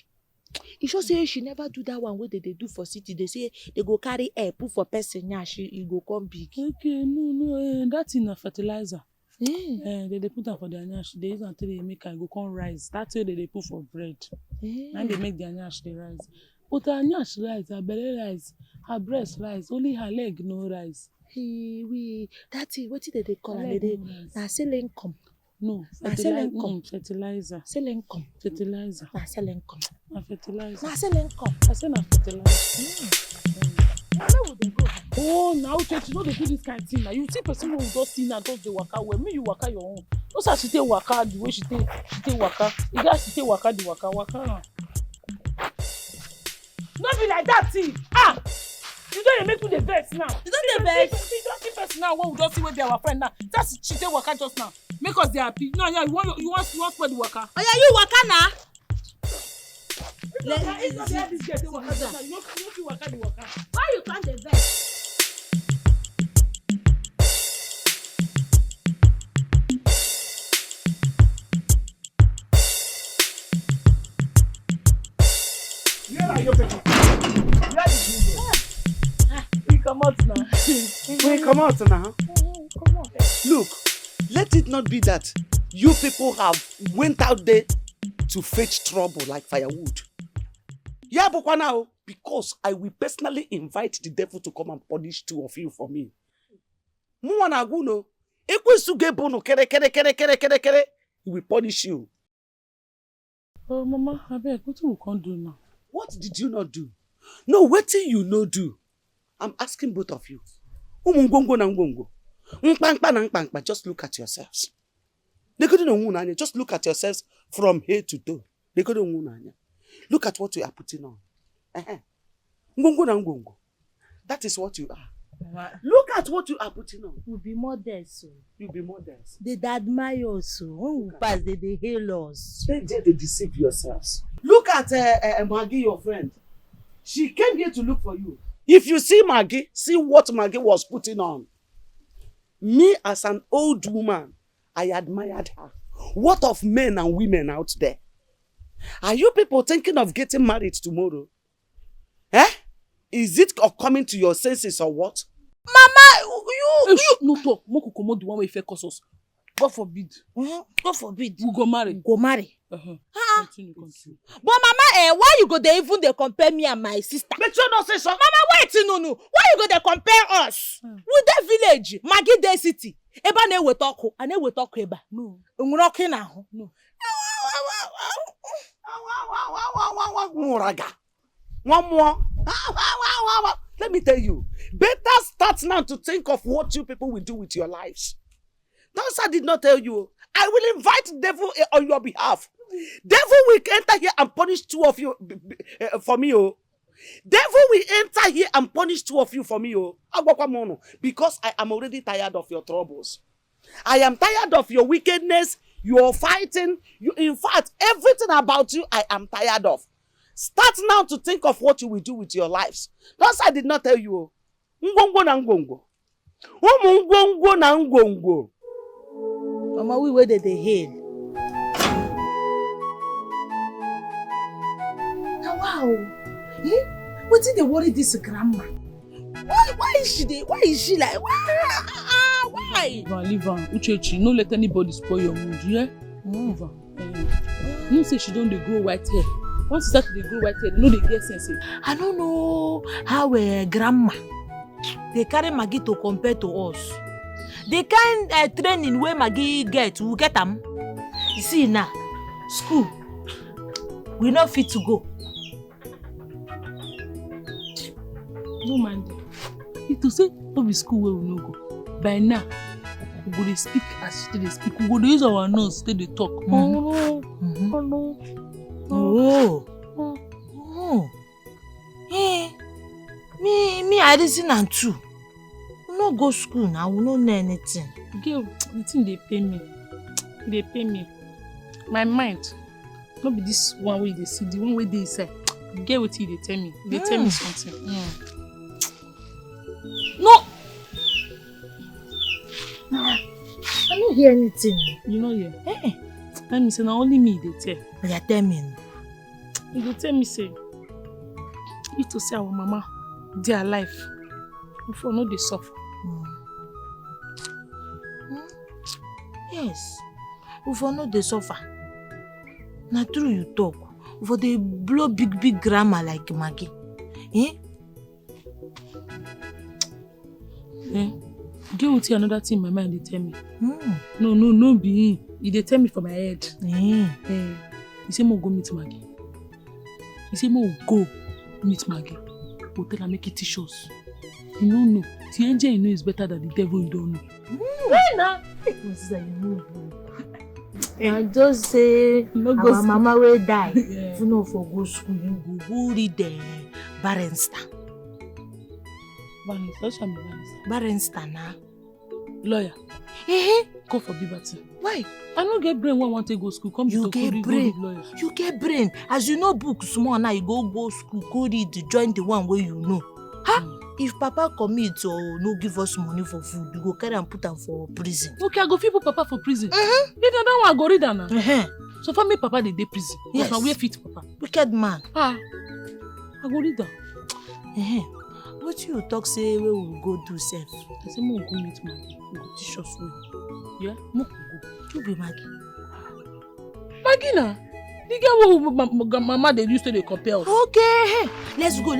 It just say she never do that one. What they do for city? They say they go carry air, put for person nyash, it go come big. Okay, no, that's in a fertilizer. They put am for their nyash. They use until they make it go come rise. That's why they put for bread. And they make their nyash they rise. But her nyash rise, her belly rise, her breast rise. Only her leg no rise. That's it. What did they call it? Na selling come. No, fertilizer. Selling come. Fertilizer. Na selling come. Na fertilizer. Na selling come. I say na fertilizer. Where would they go? Oh, now church, you know they do this kind of thing. Now you see person who just see now just the waka. Well, me you waka your own. Those are she take waka the way she take waka. You guys she take waka the waka. Not be like that thing. You don't make me the best now. You don't the best. You don't see person now. When we don't see where be our friend now. That's she take waka just now. Make us dey happy. No, yeah, you want spread the waka. Oh yeah, you waka now. Let's this girl take waka just now. You don't see waka the waka. Why you can't the best? you people? Where did you go? We come out now. We come out now. Look, let it not be that you people have went out there to fetch trouble like firewood. Yeah, but now, because I will personally invite the devil to come and punish 2 of you for me. Muwana guno, ekwesu gebono kere. He will punish you. Oh, Mama, I beg, what we can't do now? What did you not do? No, what did you not do? I'm asking both of you. Umungongo na ngongo. Nkpankpa na nkpankpa, just look at yourselves. Just look at yourselves from head to toe. Look at what you are putting on. Ngongo na ngongo. That is what you are. Look at what you are putting on. We'll be modest. So. You'll be modest. They admire us. So. When we pass, they hail us. Stay there, they deceive yourselves. Look at Maggie, your friend. She came here to look for you. If you see Maggie, see what Maggie was putting on. Me, as an old woman, I admired her. What of men and women out there? Are you people thinking of getting married tomorrow? Is it coming to your senses or what? Mama, you... No talk. Moku komo the one way fake us. God forbid. God forbid. We go marry. Go marry. Continue. But Mama, why you go there even they compare me and my sister? But you don't say so. Mama, wait, no. Why you go there compare us? With that village, Maggie Day City. Eba ne we talk, ane we talk eba. No. Unroki na ho. No. One more. Let me tell you. Better start now to think of what you people will do with your lives. Those I did not tell you. I will invite the devil on your behalf. Devil will enter here and punish 2 of you for me. Oh. Devil will enter here and punish 2 of you for me. Oh. Because I am already tired of your troubles. I am tired of your wickedness, your fighting. In fact, everything about you, I am tired of. Start now to think of what you will do with your lives. Thus I did not tell you. Ngongo na ngongo. Ngongo na ngongo. Mama, we where they hail. Now, wow. What did they worry this grandma? Why is she there? Why is she like, why? Leave her. Uchechi, no let anybody spoil your mood, yeah? Leave her. No say she don't dey grow white hair. Once you start to grow white hair, no dey get sense. I don't know how grandma they carry Maggie to compare to us. The kind training where Maggie get, we get them. You see now, school, we not fit to go. No man, if to say no be school where we no go. By now, we go dey speak as they speak. We go dey use our nose till they talk. Me, I reason and too. We no go school now. We no know anything. Girl, the thing they pay me. They pay me. My mind, not be this one way they see, the one way they inside. Get what they tell me. They tell me something. No. I don't hear anything. You know hear? Let me say, now only me they tell. You tell me. You tell me say, if to say our mama, they are alive. Before no they suffer. Yes. Before no they suffer. Na true you talk. Before they blow big grammar like Maggie. Get with you another thing my mind they tell me. No be. They tell me for my head. He say mo go meet Maggie. He say mo go meet Maggie. But tell her make it t-shirts. You don't know. The angel you know is better than the devil you don't know. I just say our mama will die. If you know for go school, you go read the Barrister. Barrister na. Lawyer. Go for Biberty. Why? I don't get brain when I want to go school. Come you to get brain. You get brain. As you know book small now, you go school, go read, join the one where you know. If Papa commit or no give us money for food, you go carry and put them for prison. Okay, I go fit put Papa for prison. Then that one I go read now. So for me, Papa they prison. Yes. Now where fit Papa? Wicked man. I go read am. What you talk say where we go do sef? I say make we go meet Maggie. We go teach us way. Yeah, make we go. Who be Maggie? Maggie na. The girl wey mama dey use to dey compare us. Okay, let's go. You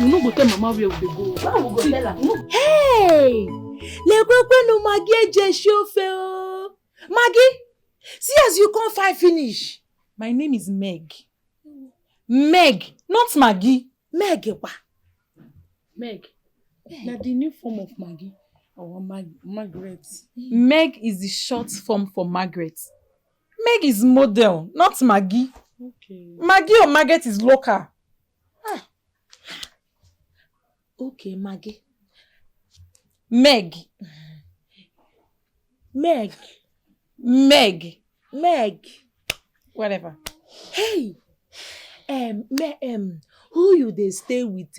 no go tell mama where we dey go. Why we go tell her? Hey! Lekwekwe Maggie eje shofe o. Maggie, see as you come fine finish. My name is Meg. Meg, not Maggie. Meg wa. Meg. Na the new form of Maggie. Or Margaret. Meg is the short form for Margaret. Meg is model, not Maggie. Okay. Maggie or Margaret is local. Okay, Maggie. Meg. Whatever. Hey, who you dey stay with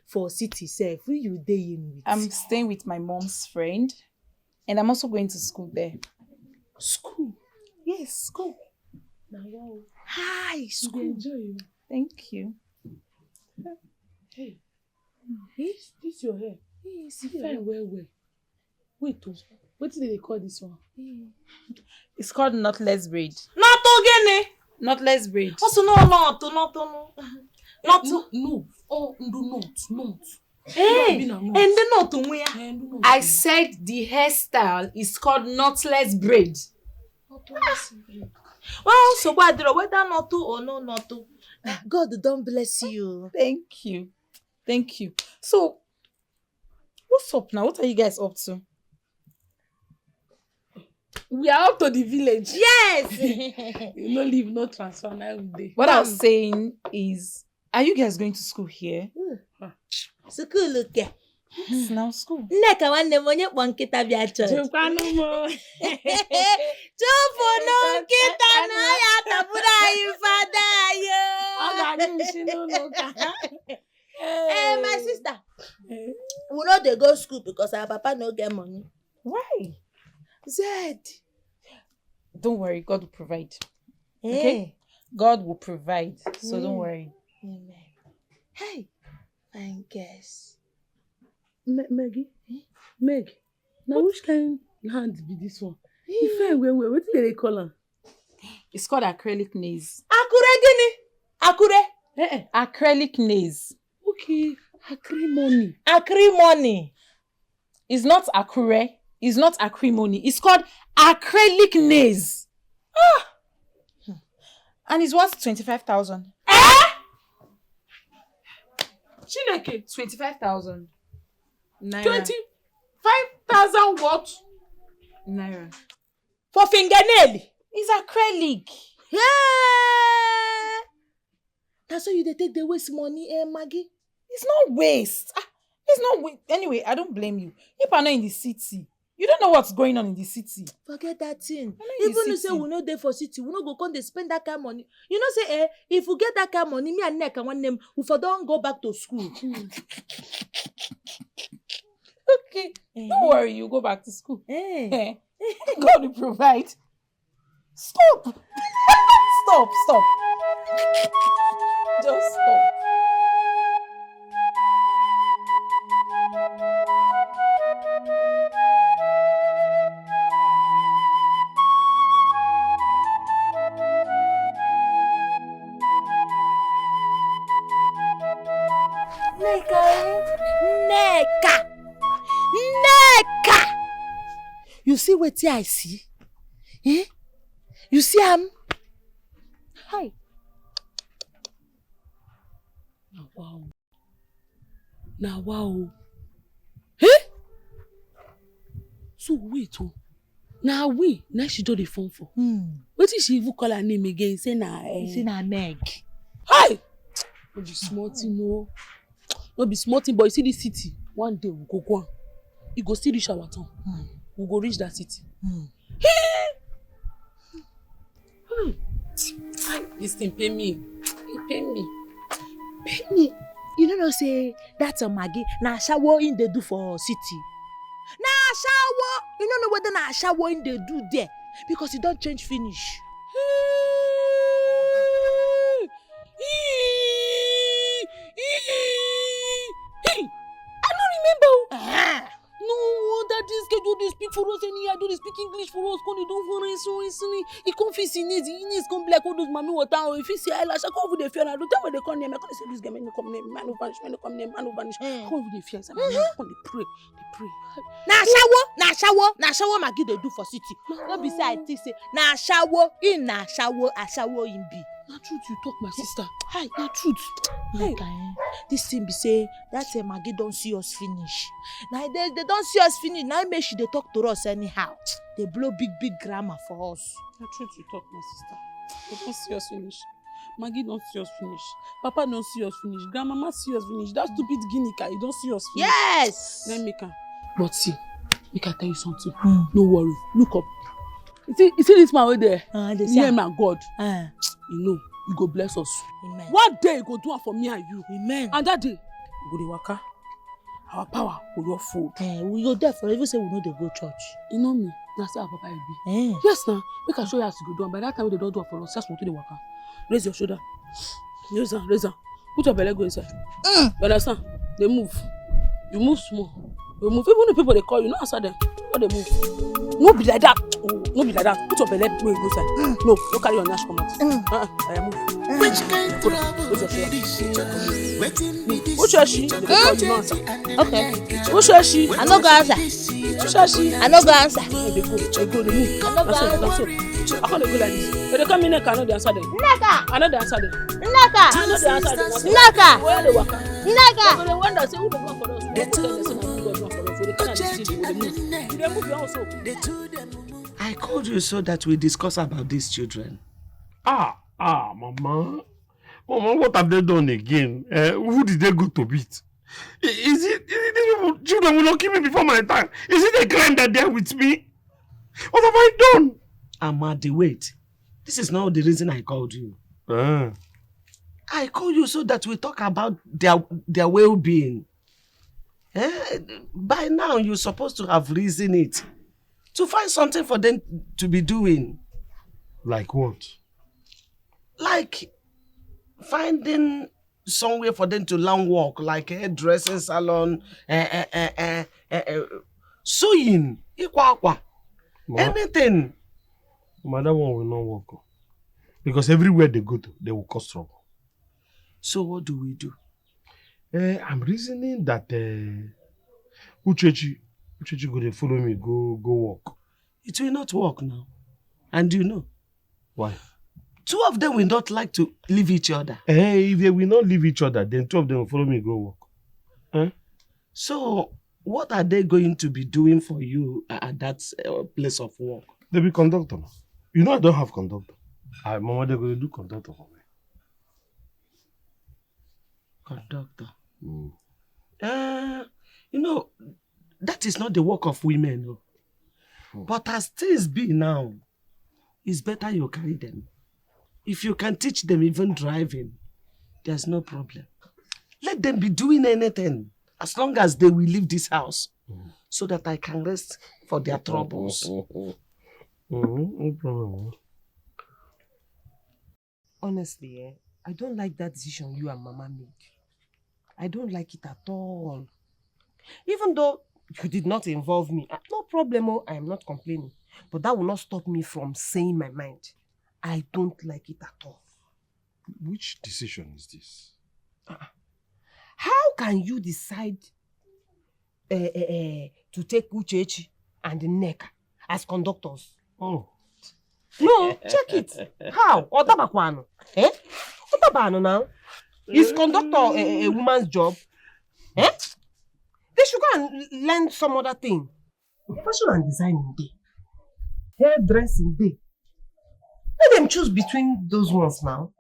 for city sef? Who you dey in with? I'm staying with my mom's friend, and I'm also going to school there. School. Yes, school. Now wow. Hi, You school. dey enjoy you. Thank you. Hey. This your hair. Yes, You fine well. Wait oh. Wetin dey call this one? It's called knotless braid. Not again. Knotless braid. Also no. Not. No. Oh, not. Hey, Be na and not. then not where? No. I said the hairstyle is called knotless braid. Well, so what whether not to or no not to. God don't bless you. Thank you. So, what's up now? What are you guys up to? We are up to the village. Yes. You no leave, no transfer. Now we dey. What I was saying is, are you guys going to school here? School ke. It's now school. Nneka nwanne m onye kpọ nkịta bịa church. Jekwanụ mo. Tupu nụ nkịta na ya tagburu anyị fada anyị. Ọ ga-adị nshi n'ụlọ ụka. My sister, we no dey go school because our papa no get money. Why? Zed. Don't worry, God will provide. Okay? God will provide, so don't worry. Amen. Hey, fine guess. Maggie? Meg, now which kind hand be this one? You fine well. What do they call her? It's called acrylic nails. Akure gini? Akure? Acrylic nails. Okay, acrimony. Acrimony. It's not acure. It's not acrimony. It's called acrylic nails. And it's worth 25,000. Chineke. 25,000. Naira. 25,000 what? Naira. For fingernail. It's acrylic. Yeah. That's why you dey take the waste money, Maggie. It's not waste. It's not waste. Anyway, I don't blame you. If I'm not in the city, you don't know what's going on in the city. Forget that thing. I'm not in the Even if say city. we no dey for city, we no go come dey spend that kind of money. You know say if we get that kind of money, me and Nneka one name, we for don go back to school. Okay. Don't worry, you go back to school. Eh. God will provide. Stop. Stop. Just stop. Nneka! You see wetin I see? You see am? Hi. Now wow. So wait oh. Now she do the phone for. What did she even call her name again? Say na See na Meg. Hi! No be small thing, no. No be small thing, but you see this city. One day we go on. You go still reach our town. We go reach that city. This thing pay me. It pay me. You know say that's a Maggie. Na shower in they do for city. Na shower. You don't know whether na shower in they do there because it don't change finish. for us anyhow, do they speak English for us? Can you do for us? He can't fit in it. He needs come black all those mommy water. If he see eyelash, I can't with the fear. I don't tell where they come near me. I can't say this game, man, come near man who vanish, man who come near man who vanish. I can't with the fear. I can't pray. They pray. Na shower Maggie they do for city. No be say I think say na shower in be. Na truth you talk, my sister. Hi, na truth. Like, this thing be say that Maggie don't see us finish. Now they don't see us finish. Now make she they talk to us anyhow. They blow big grammar for us. Na truth you talk, my sister. They don't see us finish. Maggie don't see us finish. Papa don't see us finish. Grandmama see us finish. That stupid guinea cat, he don't see us finish. Yes. Then make her. But see, make I tell you something. No worry. Look up. You see this man over there? Yeah, my God. You know, you go bless us. Amen. One day you go do it for me and you. Amen. And that day, you go dey waka. Our power will not fold. We go there for even say we know they go church. You know me. That's how Papa will be. Yes, now. We can show you how to go down. By that time, they don't do it for us. Just want to the waka. Raise your shoulder. Raise her. Put your belly go inside. You understand? They move. You move small. You move. Even the people they call you, no answer them. Or they move. No be like that. No be like that. Put your belly go inside. No, don't carry your nash come out. Move. Which kind Put your shoulder. Who's your she? They call you, no answer. Okay. Who's your she? I no go answer. Who's your she? I no go answer. They go, they move. That's it. I can't go like this. When they come in, I know the answer them. I know the answer them. I know the answer them. Where they work? So they wonder, say, who they work for us? They tell us, who they work for us? So they can't see they move. They move also. I called you so that we discuss about these children. Mama, what have they done again? Who did they go to beat? Is it these people, children will not kill me before my time? Is it a crime that they're with me? What have I done? Amadi, wait. This is not the reason I called you. I called you so that we talk about their well-being. By now, you're supposed to have reasoned it. To find something for them to be doing. Like what? Like finding somewhere for them to learn work, like a dressing salon, sewing, anything. That one will not work. Because everywhere they go to, they will cause trouble. So what do we do? I'm reasoning that Uchechi go to follow me, go work. It will not work now. And you know. Why? Two of them will not like to leave each other. If they will not leave each other, then two of them will follow me, go work. So what are they going to be doing for you at that place of work? They'll be conductor. You know I don't have conductor. Mama, they're going to do conductor for me. Conductor. You know, that is not the work of women. No. But as things be now, it's better you carry them. If you can teach them even driving, there's no problem. Let them be doing anything as long as they will leave this house so that I can rest for their troubles. No problem. Honestly, I don't like that decision you and Mama made. I don't like it at all. Even though you did not involve me, no problem, I am not complaining. But that will not stop me from saying my mind. I don't like it at all. Which decision is this? How can you decide to take Uchechi and Nneka as conductors? Oh. No, check it. How? Otabakwano. Otabano now. Is conductor a woman's job? They should go and learn some other thing. Fashion and designing day. Hairdressing day. Let them choose between those ones now.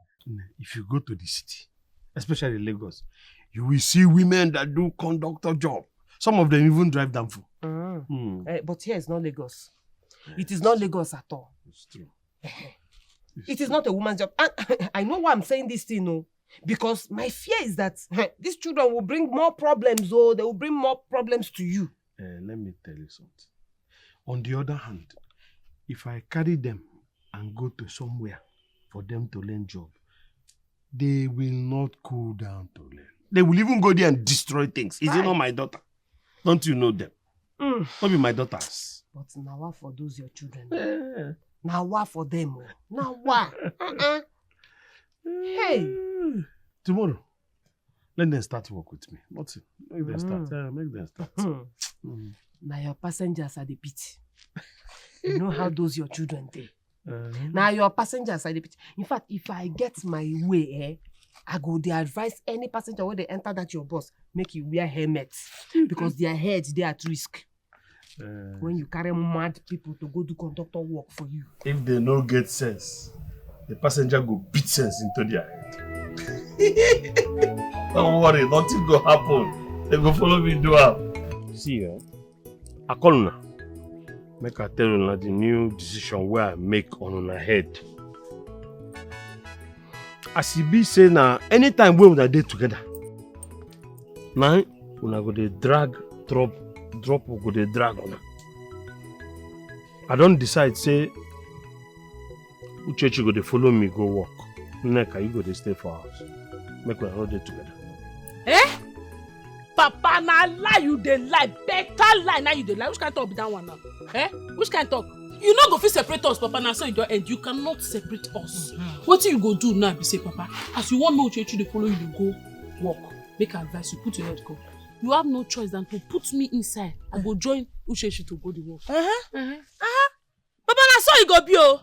If you go to the city, especially Lagos, you will see women that do conductor job. Some of them even drive down for. But here is not Lagos. It is not Lagos at all. It's true. It is not a woman's job. And I know why I'm saying this thing, no. Because my fear is that these children will bring more problems, they will bring more problems to you. Let me tell you something. On the other hand, if I carry them and go to somewhere for them to learn job, they will not cool down to learn. They will even go there and destroy things. Is it not my daughter? Don't you know them? Not be my daughters. But now what for those your children? Eh. Now what for them? Now what? Hey. Tomorrow, let them start work with me. Nothing. Make them start. Make them start. Now your passengers are the pity. You know how those your children they. Now your passengers are the pity. In fact, if I get my way, I go they advise any passenger when they enter that your bus, make you wear helmets because their heads they at risk. When you carry mad people to go do conductor work for you. If they no get sense, the passenger go beat sense into their head. Don't worry, nothing go happen. They go follow me do am. See, I call una. Make I tell una the new decision where I make on una head. As e be say na anytime we una dey together, now una go dey drag drop go dey drag una. I don decide say Uchechi go dey follow me go work. Nneka, you go dey stay for house. Make una no dey together. Papa, na lie you dey lie. Better lie now you dey lie. Which kind talk be that one now? Which kind talk? You no go fit separate us, Papa. Now so you don't end. You cannot separate us. What you go do now be say, Papa, as you want me Uchechi dey follow you dey go work, make advice you put your head go. You have no choice than to put me inside. I go join Uchechi to go the work. Papa, na so you go be oh.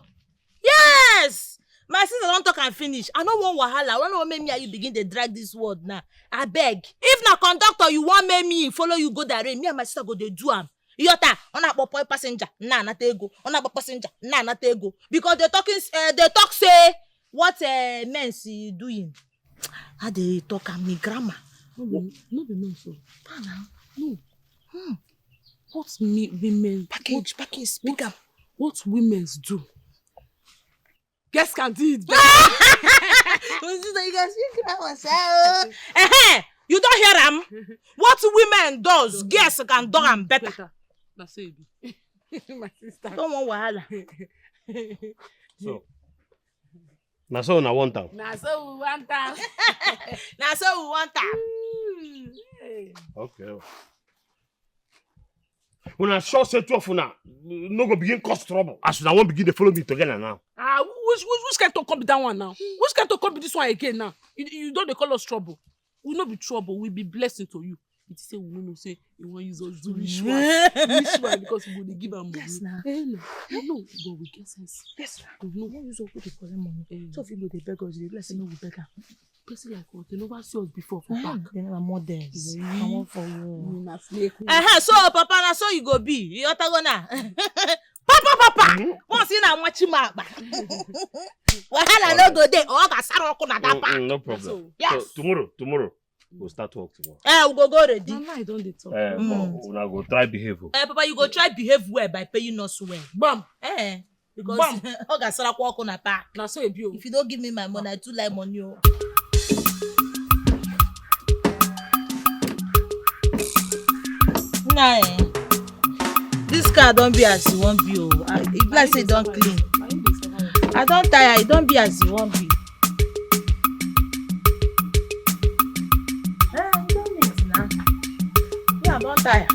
Yes. My sister don't talk and finish. I don't want wahala. I don't want make me and you begin to drag this word now. I beg. If na conductor you want make me follow you go there, me and my sister go dey do am. Yota, on a boy passenger, na tego. On a passenger, na tego. Because they talk say what men see doing. How they talk and me grammar. No be men so. No. What women package speak up. What women's do? Guess can do it. You don't hear them? What women does, guess can do them better. That's it. My sister. Don't want wahala. So, na so una want am. Na so we want am. Na so we want am. Okay. When I sure say two of una no go begin cause trouble. As una won't begin to follow me together now. Which kind of come be that one now? Which kind of come be this one again now? You don't dey call us trouble. We no be trouble. We be blessing to you. It say we no say you want use us do ritual because we go dey give am money. Yes, nah. No, but we get sense. Yes, we no use us to collect money. So if you go dey beg us, blessing no we beg am. Person like what? They never see us before for back. They never models. I want for you. Na snake. So Papa, na so you go be. You ought to go now. Papa. Once you na watch him up. Wahala no go there. Oh, ga saroko na that part. No problem. Yes. So tomorrow we'll start work tomorrow. We go ready. Mama, I don't dey talk. Una go try behave. Papa, you go try behave well by paying us well. Bam. Because oh, ga saroko na part. Na so e be o. If you don't give me my money, I too like money. Nah, this car don't be as you want be. If like say don't clean, I don't tire. It don't be as you want be. Don't mix now. Yeah, don't tire.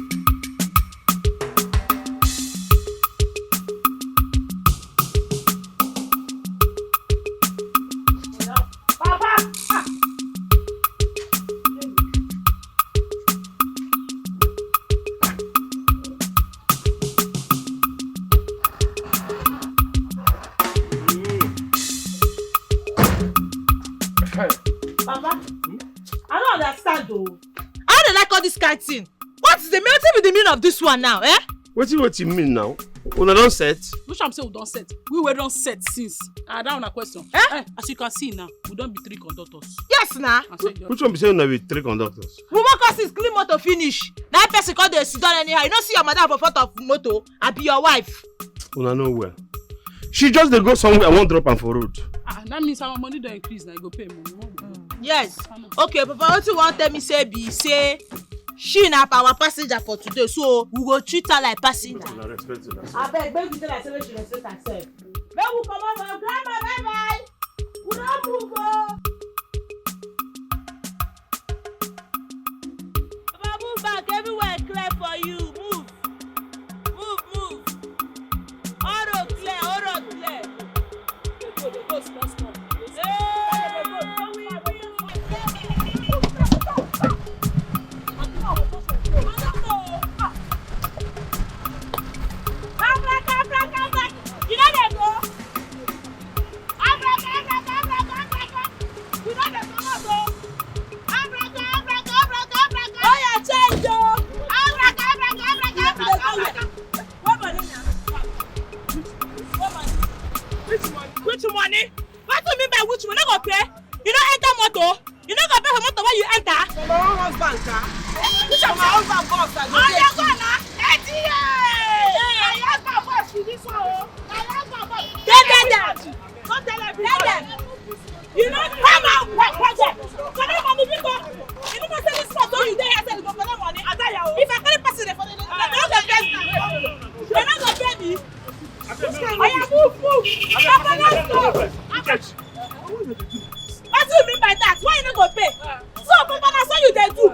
Thing. What is the meaning of this one now, What you mean now? Una don set? Which I'm saying we don set. We were don set since. That one a question. As you can see now, we don't be 3 conductors. Yes, nah. Which one be saying una be 3 conductors? We work us is clean motor finish. That person call dey sit down anyhow. You don't see your mother for front of motor. I be your wife. Una know well. She just dey go somewhere. I won't drop am for road. That means our money don't increase now. You go pay money. Yes. Okay, Papa, what you want tell me say be say she na our passenger for today, so we go treat her like passenger. Abeg, make we tell her say she respect herself. Make we come out for grandma, bye. We don't move. Papa, move back. Everywhere clear for you. Move. motor. You no go pay for motor when you enter. For my own husband, car. For my husband boss, I go Oh, get you go now. My husband boss for this one. My husband boss. Don't tell everybody. You know, come out, project. Collect money, people. You know, say this spot, you there, I said, go collect money. I tell you, if I collect person for the day, they're not going to pay me. They're not going to pay me. I am move. What do you mean by that? Why you not going to pay? So, Papa, that's what you dey do.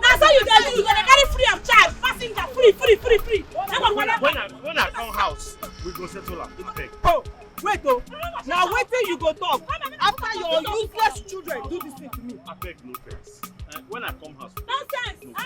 That's what you dey do. You're going to carry free of charge. Passenger, free. When I come house, we go settle up. Oh, wait oh. Now wait till you go talk. After your useless children do this thing to me. I beg no offense. When I come house. Nonsense.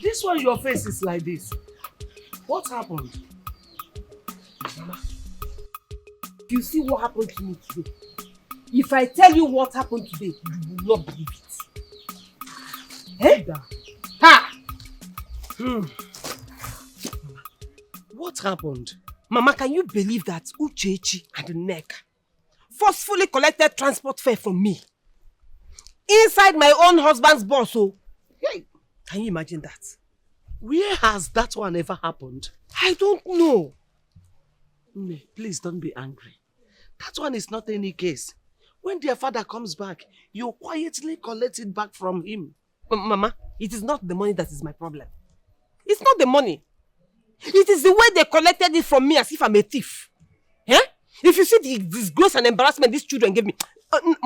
This one, your face is like this. What happened? Mama, you see what happened to me today? If I tell you what happened today, you will not believe it. Eh? Ha! What happened? Mama, can you believe that Uchechi and Nneka forcefully collected transport fare from me? Inside my own husband's bus, oh. Hey, can you imagine that? Where has that one ever happened? I don't know. Please don't be angry. That one is not any case. When their father comes back, you quietly collect it back from him. Mama, it is not the money that is my problem. It's not the money. It is the way they collected it from me as if I'm a thief. Eh? If you see the disgrace and embarrassment these children gave me, and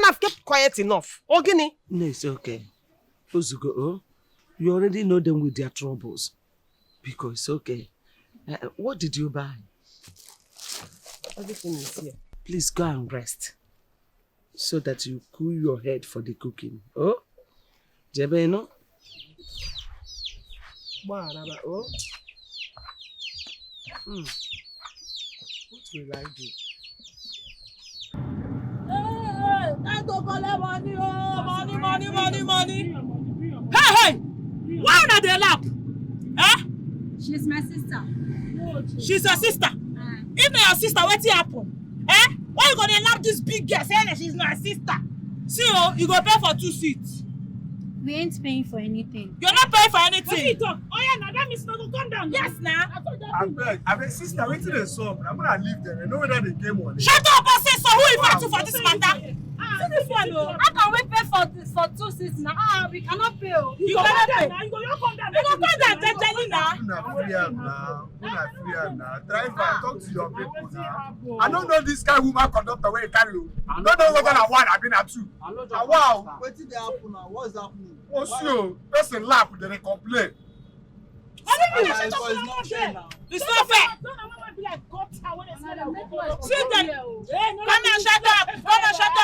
I've kept quiet enough. Okay? No, it's okay. Ozugo, you already know them with their troubles. Because it's okay. What did you buy? Everything is here. Please go and rest. So that you cool your head for the cooking. Oh? Jebe, no? Oh. What will I do? Time to collect money, oh, money. Hey! Why not they laugh? Eh? She's my sister. She's your sister. If not your sister, what happen? Eh? Why you gonna laugh this big girl saying that she's my sister? See, oh, you go pay for 2 seats. We ain't paying for anything. You're not paying for anything. Oh yeah, now that means not to come down. Yes, now. I beg, sister, wait till they solve. I'm gonna leave them. I know whether they came or not. Shut up, I say so. Who invited you for this matter? See this one, oh. How can we pay for 2 seats now? We cannot pay. Oh. You cannot pay now. You go come down. You go come down, Jenny now. Free now. Driver, talk to your people now. I don't know this guy woman conductor where he carry you. I don't know whether I one, I've been at 2. Wow. What did they happen now? What's happening? Oh, sure. Person laugh, then they complain. It's not fair. See them. Come and shut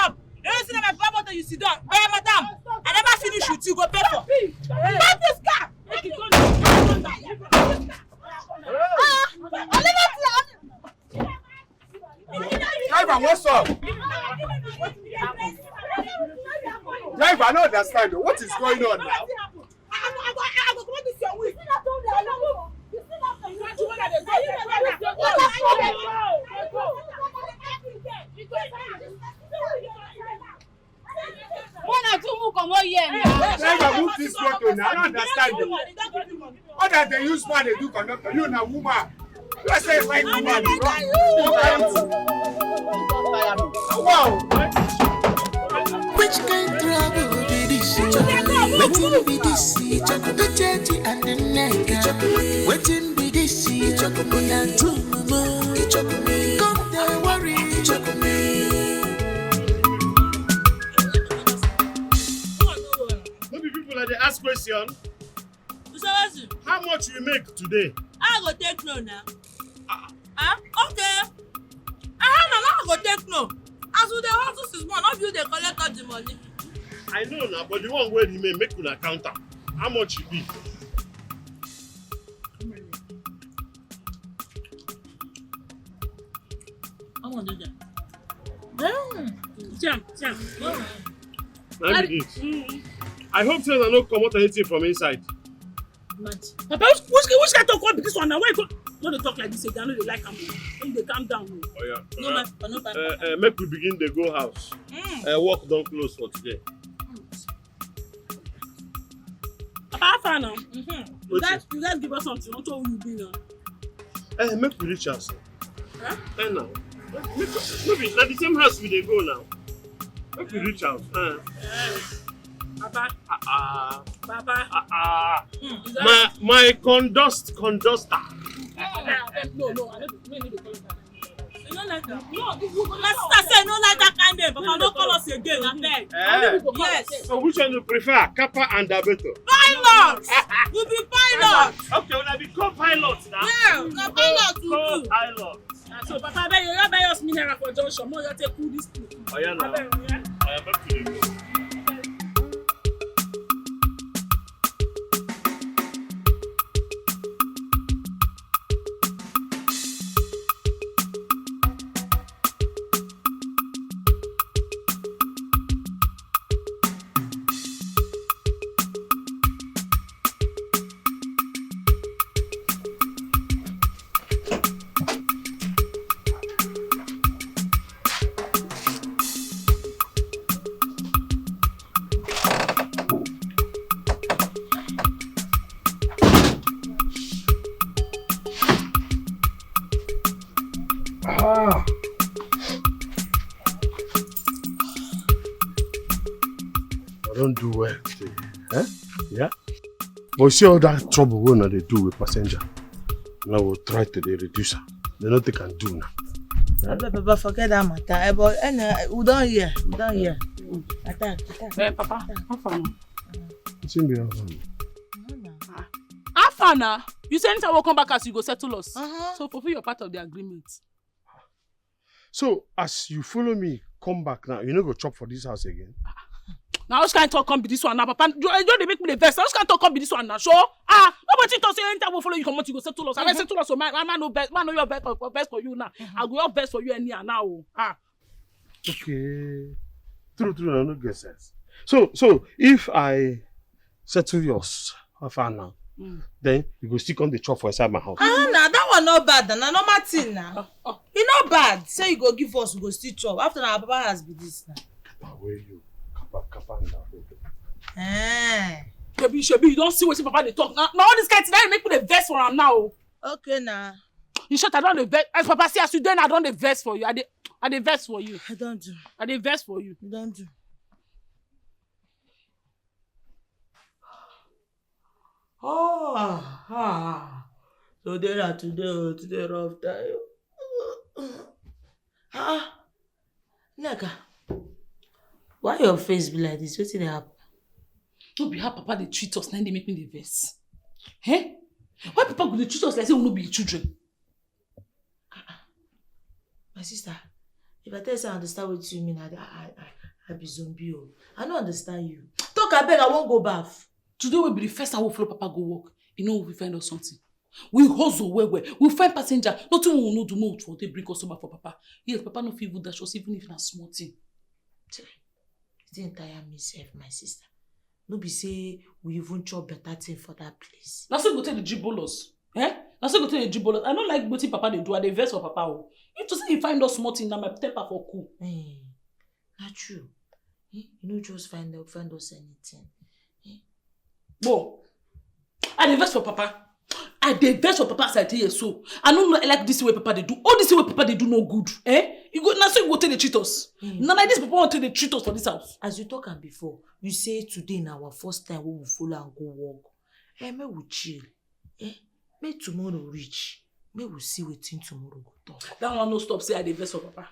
up. You don't see them at Blockbuster, you sit down. Hey, madam, I never finish with you. Go pay for. Stop this car. Make it go. Driver, what's up? Driver, I don't understand. What is going on now? I go come this your way. One or two move come over here now. Driver, move use this photo now? I don't understand you. All that they use man, they do conductor. You na woman. You say like woman. Wow. Which kind trouble be this? Waiting be this, the jetty and the neck. Waiting be this, una two more. Come there, worry. Maybe people that they ask question. How much you make today? I go take no now. Okay. I go take no. As we dey hustle since morning, of you dey collect all the money. I know now, but the one where you make una count am. How much you be? I want to do that. Let me this. I hope say I no comot anything from inside. Papa, which guy talk about this one now? Why you no dey talk like this again? I know they like am. When they calm down. Oh yeah. No, Make we begin the go house. Work don't close for today. Papa, how far now? You guys give us something. Don't know who you be now. Make we reach house. Now. Maybe na the same house we dey go now. Make we reach house. Papa. My conductor. No, I don't need to call it that. You don't like that? No, my sister say no like that kind of. Papa, don't call us again. Abeg. Yes. So which one you prefer, Kappa and Dabeto? Pilot. We be pilot. Okay, well I be co-pilot now. Yeah, na pilot we do. Co-pilot. So Papa, I beg you buy us mineral for junction. More you take cool this thing. Oh yeah, now. I am back to you. I don't do well today. Yeah? But see all that trouble when they do with passenger. Now we'll try to reduce her. They know they can do now. Papa, forget that matter. But we don't hear. Attack. Papa, how far now? It's in the How far now? You say anytime we'll come back as you go settle us. So fulfill your part of the agreement. So as you follow me, come back now. You no go chop for this house again. Now which kind of talk come be this one now, Papa? You don't make me the best. Which kind of talk come be this one now? Sure? Nobody talk say anytime we'll follow you come out, you go settle us. I settle us, so man know best. Man know your best for you now. I go your best for you anyhow now. Okay. True, I no get sense. So if I settle yours, how far now? Then you go still come the chop for inside my house. Nah, that one not bad. Na normal thing now. It's not bad. Say you go give us, we go still chop. After that, Papa has been this now. Where you? Kappa and Shebi, you don't see what Papa they talk. Now all this kind of thing, now make me the vest for him now. Okay, nah. In short, I don't the vest. As Papa say, as you then I don't the vest for you. I the vest for you. I don't do. I the vest for you. I don't do. Today rough time. Nigga, why your face be like this? What's in the happen? No be how Papa they treat us, now they make me the vest. Why Papa go they treat us like say we no be children? My sister, if I tell you I understand what you mean, I be zombie. I don't understand you. Talk, I beg, I won't go bath. Today will be the first time we'll follow Papa go work. You know we find out something. We hustle where we'll find passenger. Nothing we will not do more for they bring customer for Papa. Yes, Papa no feel good dash us even if it's small thing. It didn't tire me self, my sister. No be say we even chop better thing for that place. Now so go tell the gibolos. Now so go tell the gibolos. I don't like what Papa they do. I they vex for Papa. You to say you find us small thing now my temper for cool. Not true. You know just find us anything. Bo, I dey vex for Papa. I dey vex for Papa as I tell you so. I don't like this way Papa they do. All this way Papa they do no good. You go now so you go tell the treat us. Now like this Papa want to treat us for this house. As you talk am before, you say today na our first time we will follow and go work. May we chill. May tomorrow reach. May we see wetin tomorrow go talk. That one no stop say I dey vex for Papa.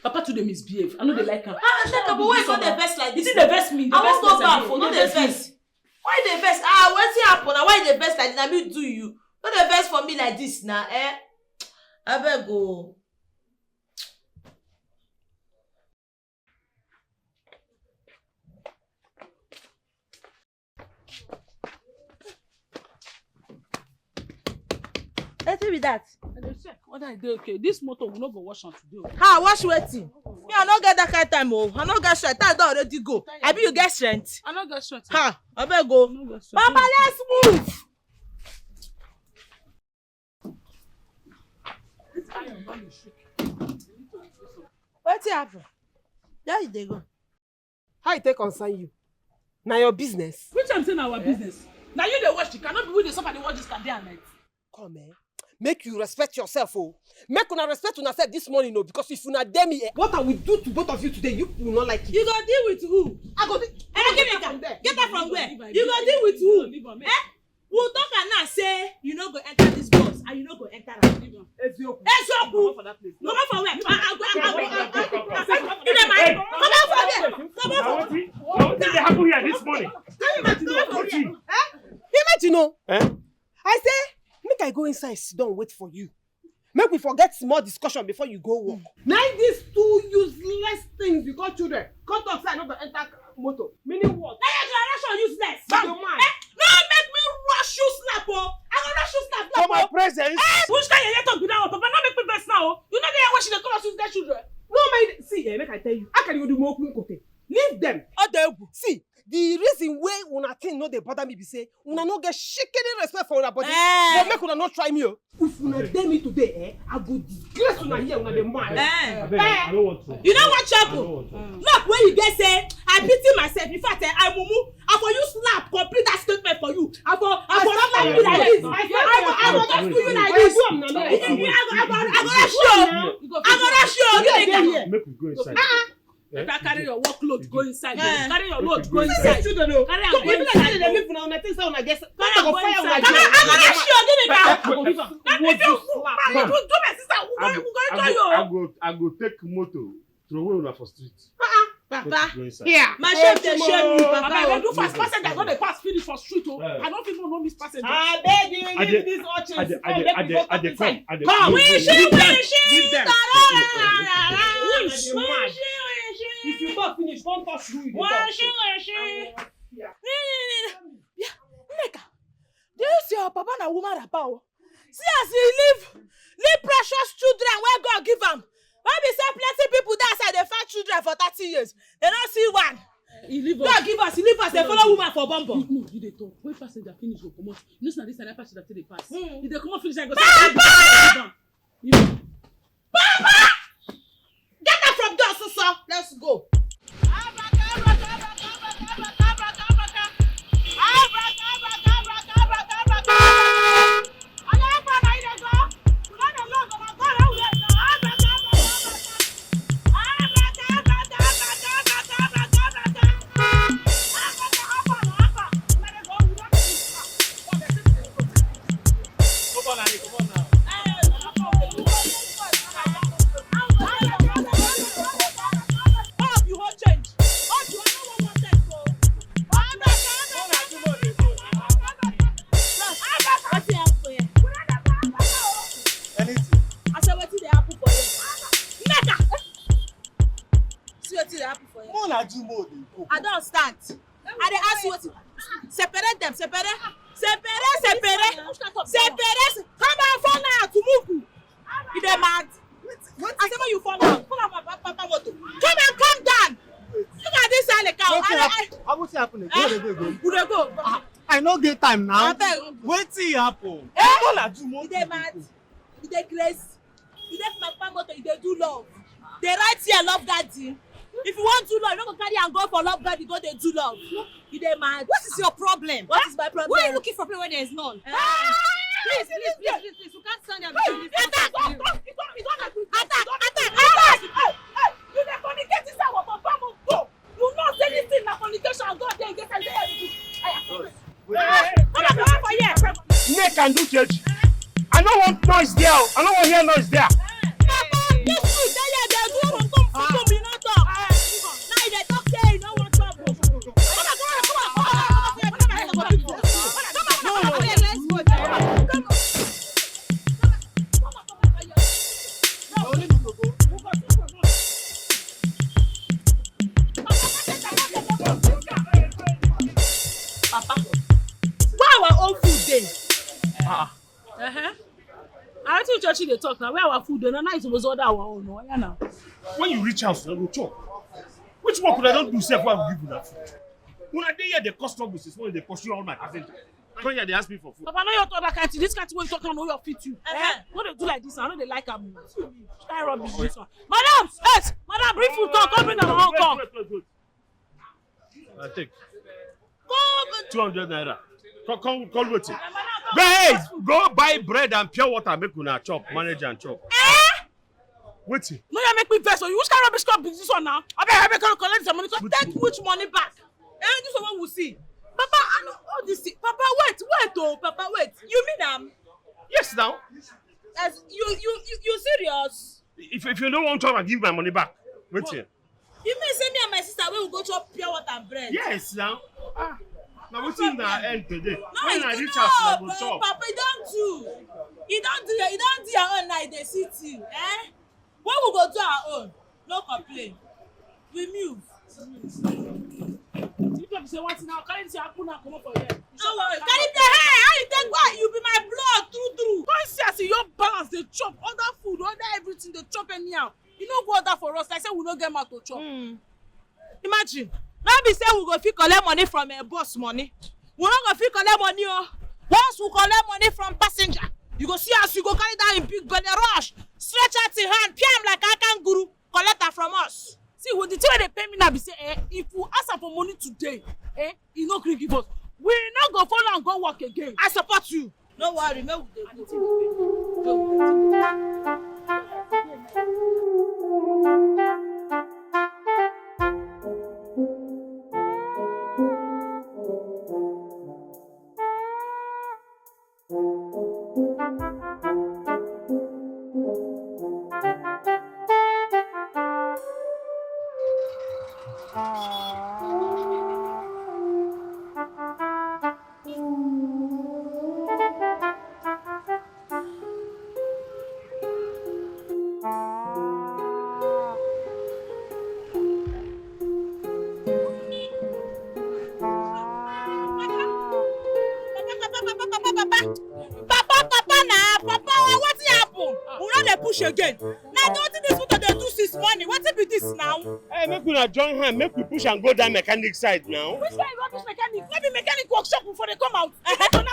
Papa today misbehave. I know they like him. But why you not the best like this? You see the vex me. I won't go back for no the best. Why the best? What's happen? Why the best like this? I mean do you? Not the best for me like this now, I better go. Let's do that. I dey check whether I dey okay. This motor will not go wash on today. How wash waiting? Me, I don't get that kind of time. I don't get strength. I don't already go. I be you get strength. I don't get strength. Ha! I better go. Papa, let's move. What's happening? There you go. How it take concern you? Now your business. Which I'm saying our business. Now you dey watch. You cannot be with somebody watch this day and night. Come make you respect yourself, oh. Make una respect una self this morning, oh, because if una dare me, what I will do to both of you today, you will not like it. You go deal with who? I go give me from there. Get that from where? You go deal with who? We'll talk and now say you no go enter this bus and you no go enter that. Ezioku. Come on for where? What did happen here this morning? Imagine, I say, make I go inside, sit down, wait for you. Make we forget small discussion before you go work. Now these two useless things you got children. Come outside, not to enter motor. Meaning what? Now your generation useless. No, make me rush you slap, oh. I go rush you slap. For my presence. Which kind of talk be that? Papa, not make me best now. You know they are watching the colors with their children. No, man. See, make I tell you. How can you do more kote? Leave them. See, the reason why una thing no dey bother me be say una no get shikini respect for una body. But make una not try me. If una dare me today, I go disgrace una here una dey mind. I don't want to. You know what, Chapo? Look, when you get say, I pity myself. In fact, I mumu. I for you slap, complete that statement for you. I for slap you like this. I for just do you like this. I go rush you. Make we go inside. Better carry your workload, go inside. Carry your load, go inside. Carry am go inside. They live now. Una think say una get. Carry am go inside. I'm gonna show you. Give me back. Do my sister. I go take motor throw away una for street. Papa, yeah. My chef dey shame me, Papa. I do fast passenger. Go dey pass finish for street. I don't even know miss passenger. I beg you, leave these urchins. Come, if you not finish, don't touch you. Neka, do you see your papa na woman rapa? See as he leave precious children where God give am. When we say plenty people that side they find children for 30 years, they don't see one. God give us, he leave us, they follow woman for bumper. No, you dey talk. When passenger finish go comot. You know this and passenger till they pass. If they come out finish, I go say, Papa! Papa! Get her from there, sister. Let's go. I don't stand. I dey ask you what. Separate them. Separate. Come on, fall now to move. You dey mad? I say when you fall now, pull out my papa motor. Come and calm down. Look at this like cow. How what's happening? Where they go? Who dey go? I no get time now. Wetin happen? You dey mad? You dey crazy? You dey my papa motor? You dey do love? They right here love daddy. If you want to love, you don't go carry and go for love God, you go there do love. You dey mad. What is your problem? What is my problem? Why are you looking for people when there is none? Please, you can't stand there. Attack! You dey fornicate this our papa mo go. You know say this thing na fornication God dey get everything. Come on for here. Neck and do church. I don't want noise there. I don't want to hear noise there. Papa, this food dey here, dey do come food me not talk. Now you dey talk say you no want trouble. Come on. Let's go. Papa, where our own food dey? I think church dey talk now. Where our food dey? Now you suppose order our own. No, yeah now. When you reach house, you go chop. Which work could I don't do self while we give you that food? When I dey here, the customers is when they pursue all my passengers. Come here, they ask me for food. Papa, no your talk that kind thing. This kind of thing wey you talk now, no your fit you. No dey do like this. I know they like am. Try rubbish this one. Madam, yes, madam, bring food. Come bring am on come. Wait. I take Come. 200 naira. Come with it. Guys, go buy bread and pure water. Make una chop, manage and chop. Wait. No, you make me vex. So you which kind of rubbish cup is this one now? I beg collect some money. Take which money back? This one we will see. Papa, I know all this thing. Papa, wait, Papa, wait. You mean Yes, now. as you serious? If you don't want to, I'll give my money back. Wait here. You mean say me and my sister we will go chop pure water and bread? Yes, now. Now what's in the end today? No, When I reach house, I will chop. Papa, you don't do your own night. They sit you. When we go do our own, no complain. We move. You say one thing now, carry this your apple now, come up for here. No worry, carry the hair. How you take what? You be my blood, true. Come see as your balance, they chop other food, other everything, they chop anyhow. You know go order for us, like say we no get mouth to chop. Imagine. Now be say we go fit collect money from a boss money. We no go fit collect money Once we collect money from passenger, you go see us, you go carry that in big belly rush, stretch out your hand, piam like a kangaroo, collect her from us. See, what the thing they pay me now be say, if we ask her for money today, he no gree give us. We not go follow and go work again. I support you. No worry, me we dey again. Now don't this what they do this morning. What be this now? Hey, make una join hand, make we push and go that mechanic side now. Which way rubbish mechanic? Maybe mechanic workshop before they come out.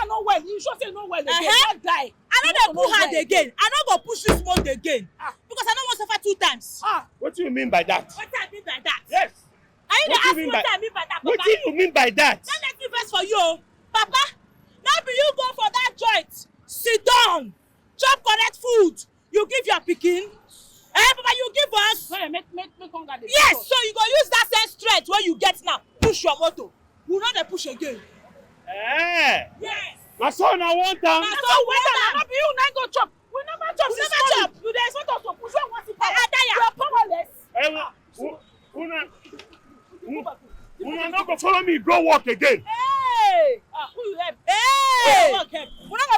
No well. You sure say no well again. Don't die. I know they pull hard again. I no go push this month again. Because I don't want to suffer 2 times. What do you mean by that? What do I mean by that? Yes. Are you ask me what I mean by that, Papa? What do you mean by that? Don't let me first for you, Papa. Now be you go for that joint. Sit down. Chop correct food. You give your pikin. Papa, you give us. Make hunger. Yes, so you go use that same strength where you get now. Push your motor. We not dey push again. Yes. My son, I want them. My son, want them. Not be you, now go chop. We never chop. We never chop. You dey expect us to push one once in power. You are powerless. Una not go follow me go work again. Hey! Who you help? Hey! We not go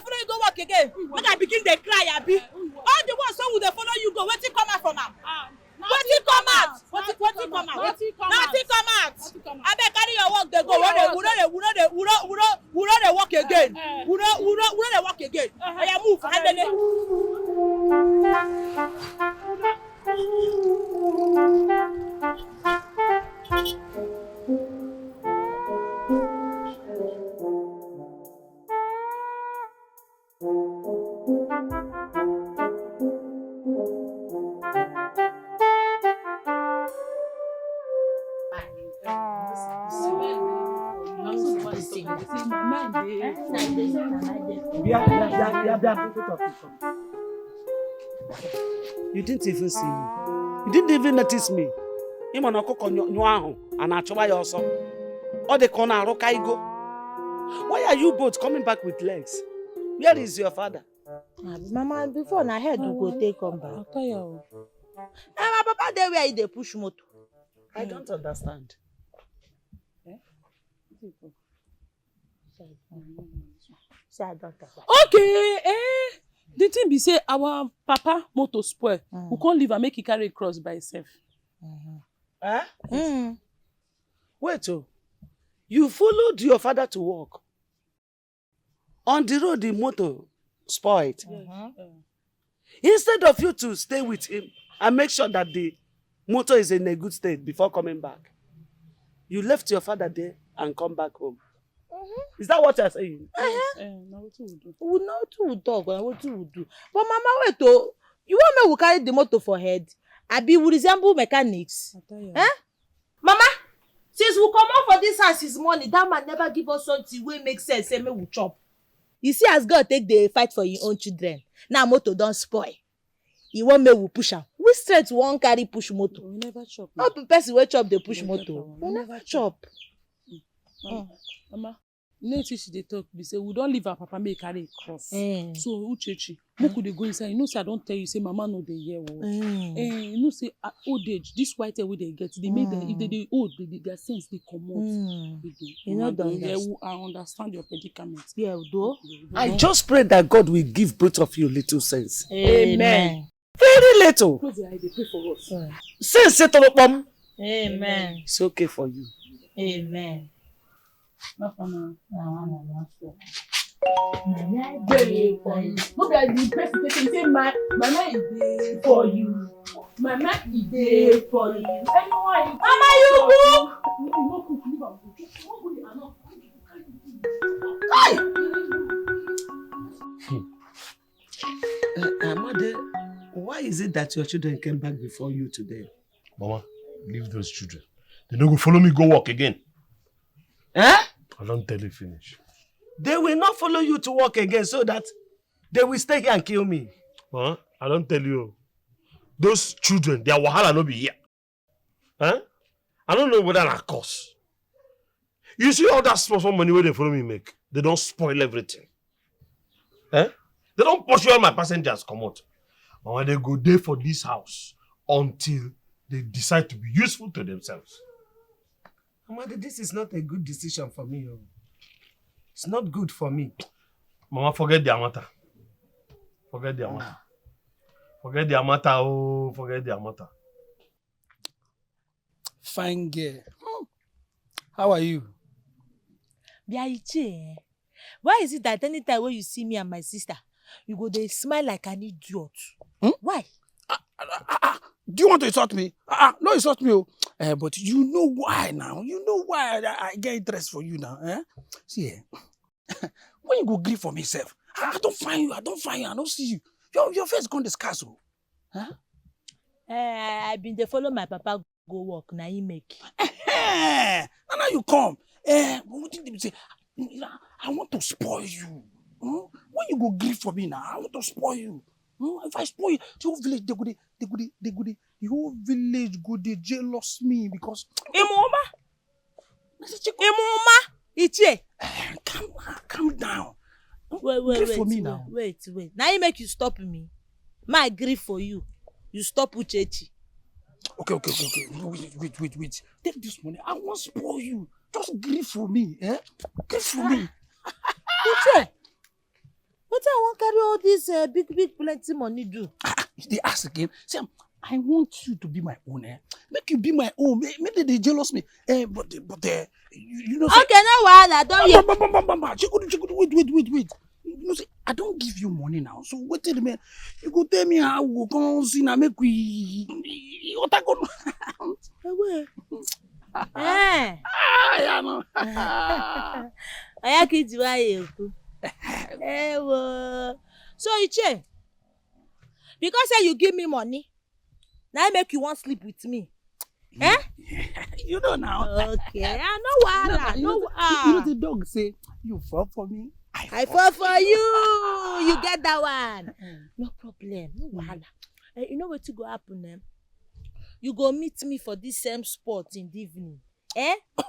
follow you go work again. Make I begin dey cry, abi. All the ones wey we dey follow you go, wetin come out from am? Wetin come out? Wetin come out? Nothing come out. Abeg carry your work dey go. We no dey work again. We no dey work again. Oya move, Mama dey. You didn't even see me. You didn't even notice me. Ịma na ọkụkọ nyụọ ahụ a na-achụwa ya ọsọ. Ọ dị ka ọ na-arụka igo. Why are you both coming back with legs? Where is your father? Mama, before na head we go take come back. My papa dey where he dey push motor. I don't understand. Okay, the thing be say our papa motor spoil. We can't leave and make he carry cross by himself. Wait, you followed your father to work. On the road, the motor spoiled. Instead of you to stay with him and make sure that the motor is in a good state before coming back, you left your father there and come back home. Is that what you're saying? We know what we talk and what we do. But Mama, wait, oh, you want me to carry the motor for head? Abi we resemble mechanics. Mama, since we come out for this house this morning, that man never give us something wey make sense. Say me we chop. You see, as God take the fight for your own children. Now motor don't spoil. He want me we push am. We straight one carry push motor. We never chop. Not the person wey chop the push motor. We never chop. Mama, you know she dey talk be say we don't leave our papa make carry cross. So Uchechi, who could they go inside? You know say I don't tell you say mama no dey hear o. You know say at old age this white hair wey they get, they make them if they dey old, their sense they comot. You know that. I understand your predicament. Yeah, though. I just pray that God will give both of you little sense. Amen. Very little. Close your eye, they pray for us. Sense settle up. Amen. It's okay for you. Amen. No be the person say mama is there for you. Mama is there for you. Anyone. Mama, you go. Amade, why is it that your children came back before you today? Mama, leave those children. They don't go follow me go work again. I don't tell you finish. They will not follow you to work again so that they will stay here and kill me. I don't tell you. Those children, their wahala no be here. I don't know whether na cause. You see all that small money where they follow me make. They don't spoil everything. They don't pursue all my passengers come out. And when they go there for this house until they decide to be useful to themselves. Amade, this is not a good decision for me. It's not good for me. Mama, forget their matter. Forget their matter. Forget their matter. Oh, forget their matter. Fine girl. How are you? Biaiche, why is it that anytime when you see me and my sister, you go they smile like an idiot? Why? Do you want to insult me? No, insult me. But you know why now. You know why I get interest for you now. See, when you go grieve for myself, I don't find you. I don't see you. Your face gone discuss. I've been to follow my papa go work. Now he make. And now you come. What did they say? I want to spoil you. When you go grieve for me now, I want to spoil you. If I spoil you, the whole village, the whole village go they jealous me because. Imoma, Iche. Calm down. Wait, for me now. Wait. Now you make you stop me. My grief for you. You stop Uchechi. Okay. Wait. Take this money. I won't spoil you. Just grieve for me, Grieve for me. Uche. What I want carry all this big plenty money do? They ask again. Say, I want you to be my own, Make you be my own. Maybe they jealous me. But you know. Okay, now what? I don't hear. Wait. You know, say, I don't give you money now. So wait till the man. You go tell me how we come see now. Make we. Yeah, no. I can't do it. So Iche, because say you give me money, now I make you want sleep with me. Eh? You know now. Okay, I know why. You know the dog say, you fall for me. I fall for you. You get that one. No problem. No wahala. You know what to go happen then? You go meet me for this same spot in the evening.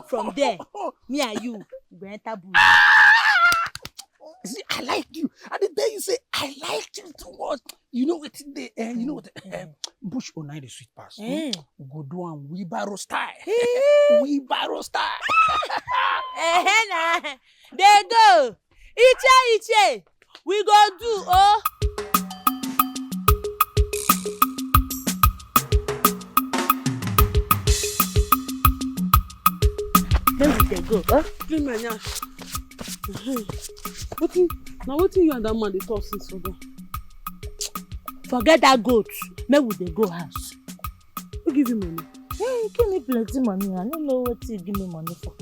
From there, me and you go enter bush. See, I like you. And the day you say, I like you too much. You know what they, you know what bush or night the sweet pass. We go do one wheelbarrow style. Wheelbarrow style. They go. Iche. We go do, oh. Then we can go, huh? Clean my nyash. What you and that man dey talk since for them? Forget that goat. Make we dey go house. Who give you money? Hey, give me plenty money. I don't know what you give me money for.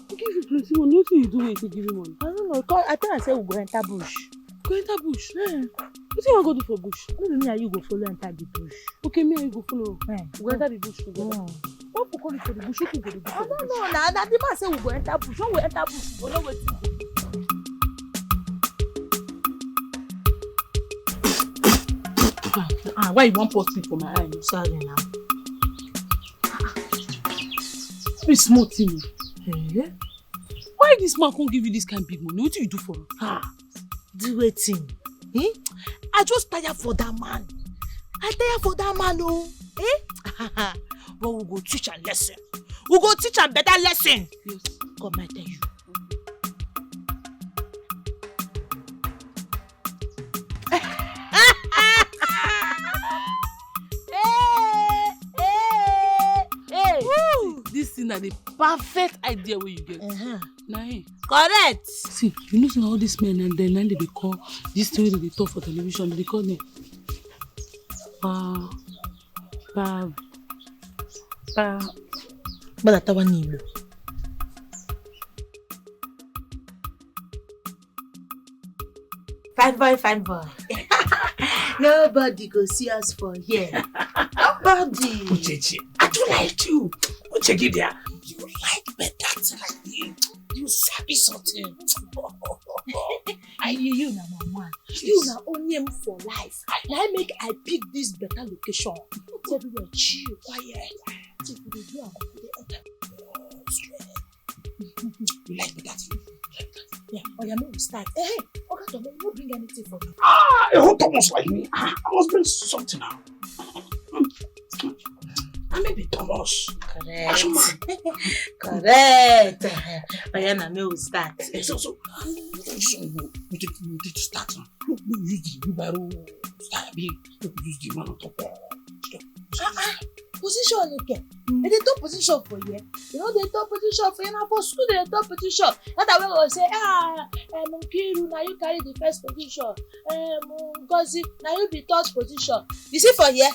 Who give you plenty money? What you do when you give you money? I don't know. I thought I said we go enter bush. Go enter bush? What you want to go do for bush? Maybe me and you go follow enter the bush. Okay, me and you go follow. We go enter the bush together. What we call it for the bush? What we go do for the bush? I don't know. Now the man say we go enter bush. When we enter bush, we go know what to do. Why you want to post me for my eye? Sorry now. Be small thing. Why this man can't give you this kind of big money? What do you do for him? Do waiting. I just tired for that man. Oh. But we go teach a lesson. We go teach a better lesson. Yes. Come, I tell you. This thing is the perfect idea where you get. Nah, correct. See, you know all these men and then they call this story they talk for television. They call them Fine boy. Nobody go see us for here. Nobody. Uchechi, I do like you. Uchechi, there. You like better like me. You sabi something. You na mama. You na onion for life. Now make I pick this better location. Everywhere chill, quiet. You like better thing. Yeah, may we start. Hey, okay, Tom, you don't bring anything for me. A whole Thomas like me. I must bring something now. I may be Thomas. Correct. Correct. May we start. So, we did start now. We use the wheelbarrow style. We use the man on top. Position again. They top position for you. You know they top position for you now for school. They top position. That way we will say, Munkiru, now you carry the first position. Ngozi, now you be third position. You see for here,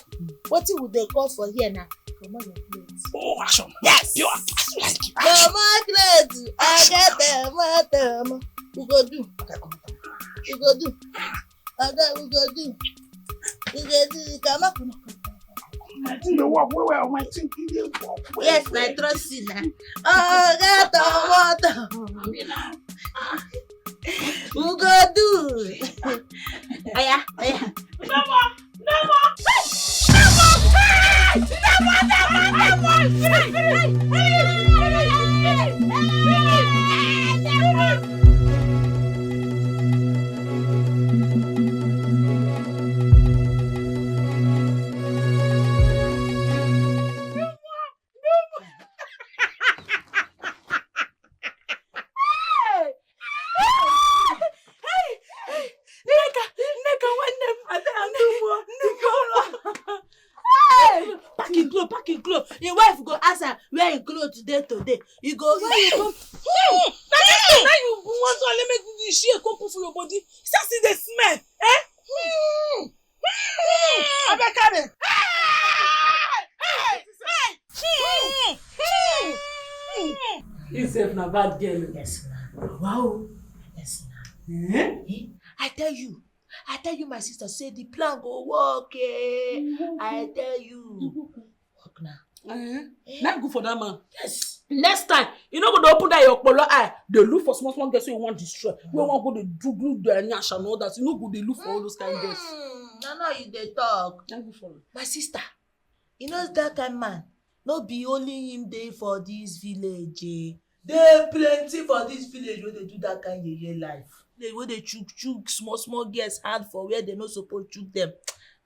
what would they call for here now? Come on, your plates. Oh, action. Yes. You are like you. Come on, plates. I get them. We go do. We go do. We go do. Come on. Yes, I trust you now. Oh, get the water. We go do. Aya. No more. Packing clothes. Your wife go ask her where you clothes today. You go where you come. Now you want to let me share come put for your body. Just see the smell. I beg Karen. Yourself na bad girl. Yes, wow. Yes, I tell you, my sister, say the plan go work. I tell you. Work now. Not good for that man. Yes. Next time, you know, go to open that your polo eye. They look for small girls so you want to destroy. You want to go to do the nyash and all that. You know, go they look for all those kind of girls. No, you dey talk. Not good for them. My sister, you know that kind man. No be only him dey for this village. There plenty for this village where they do that kind of life. Where they chook small girls hard for where they not supposed to chook them.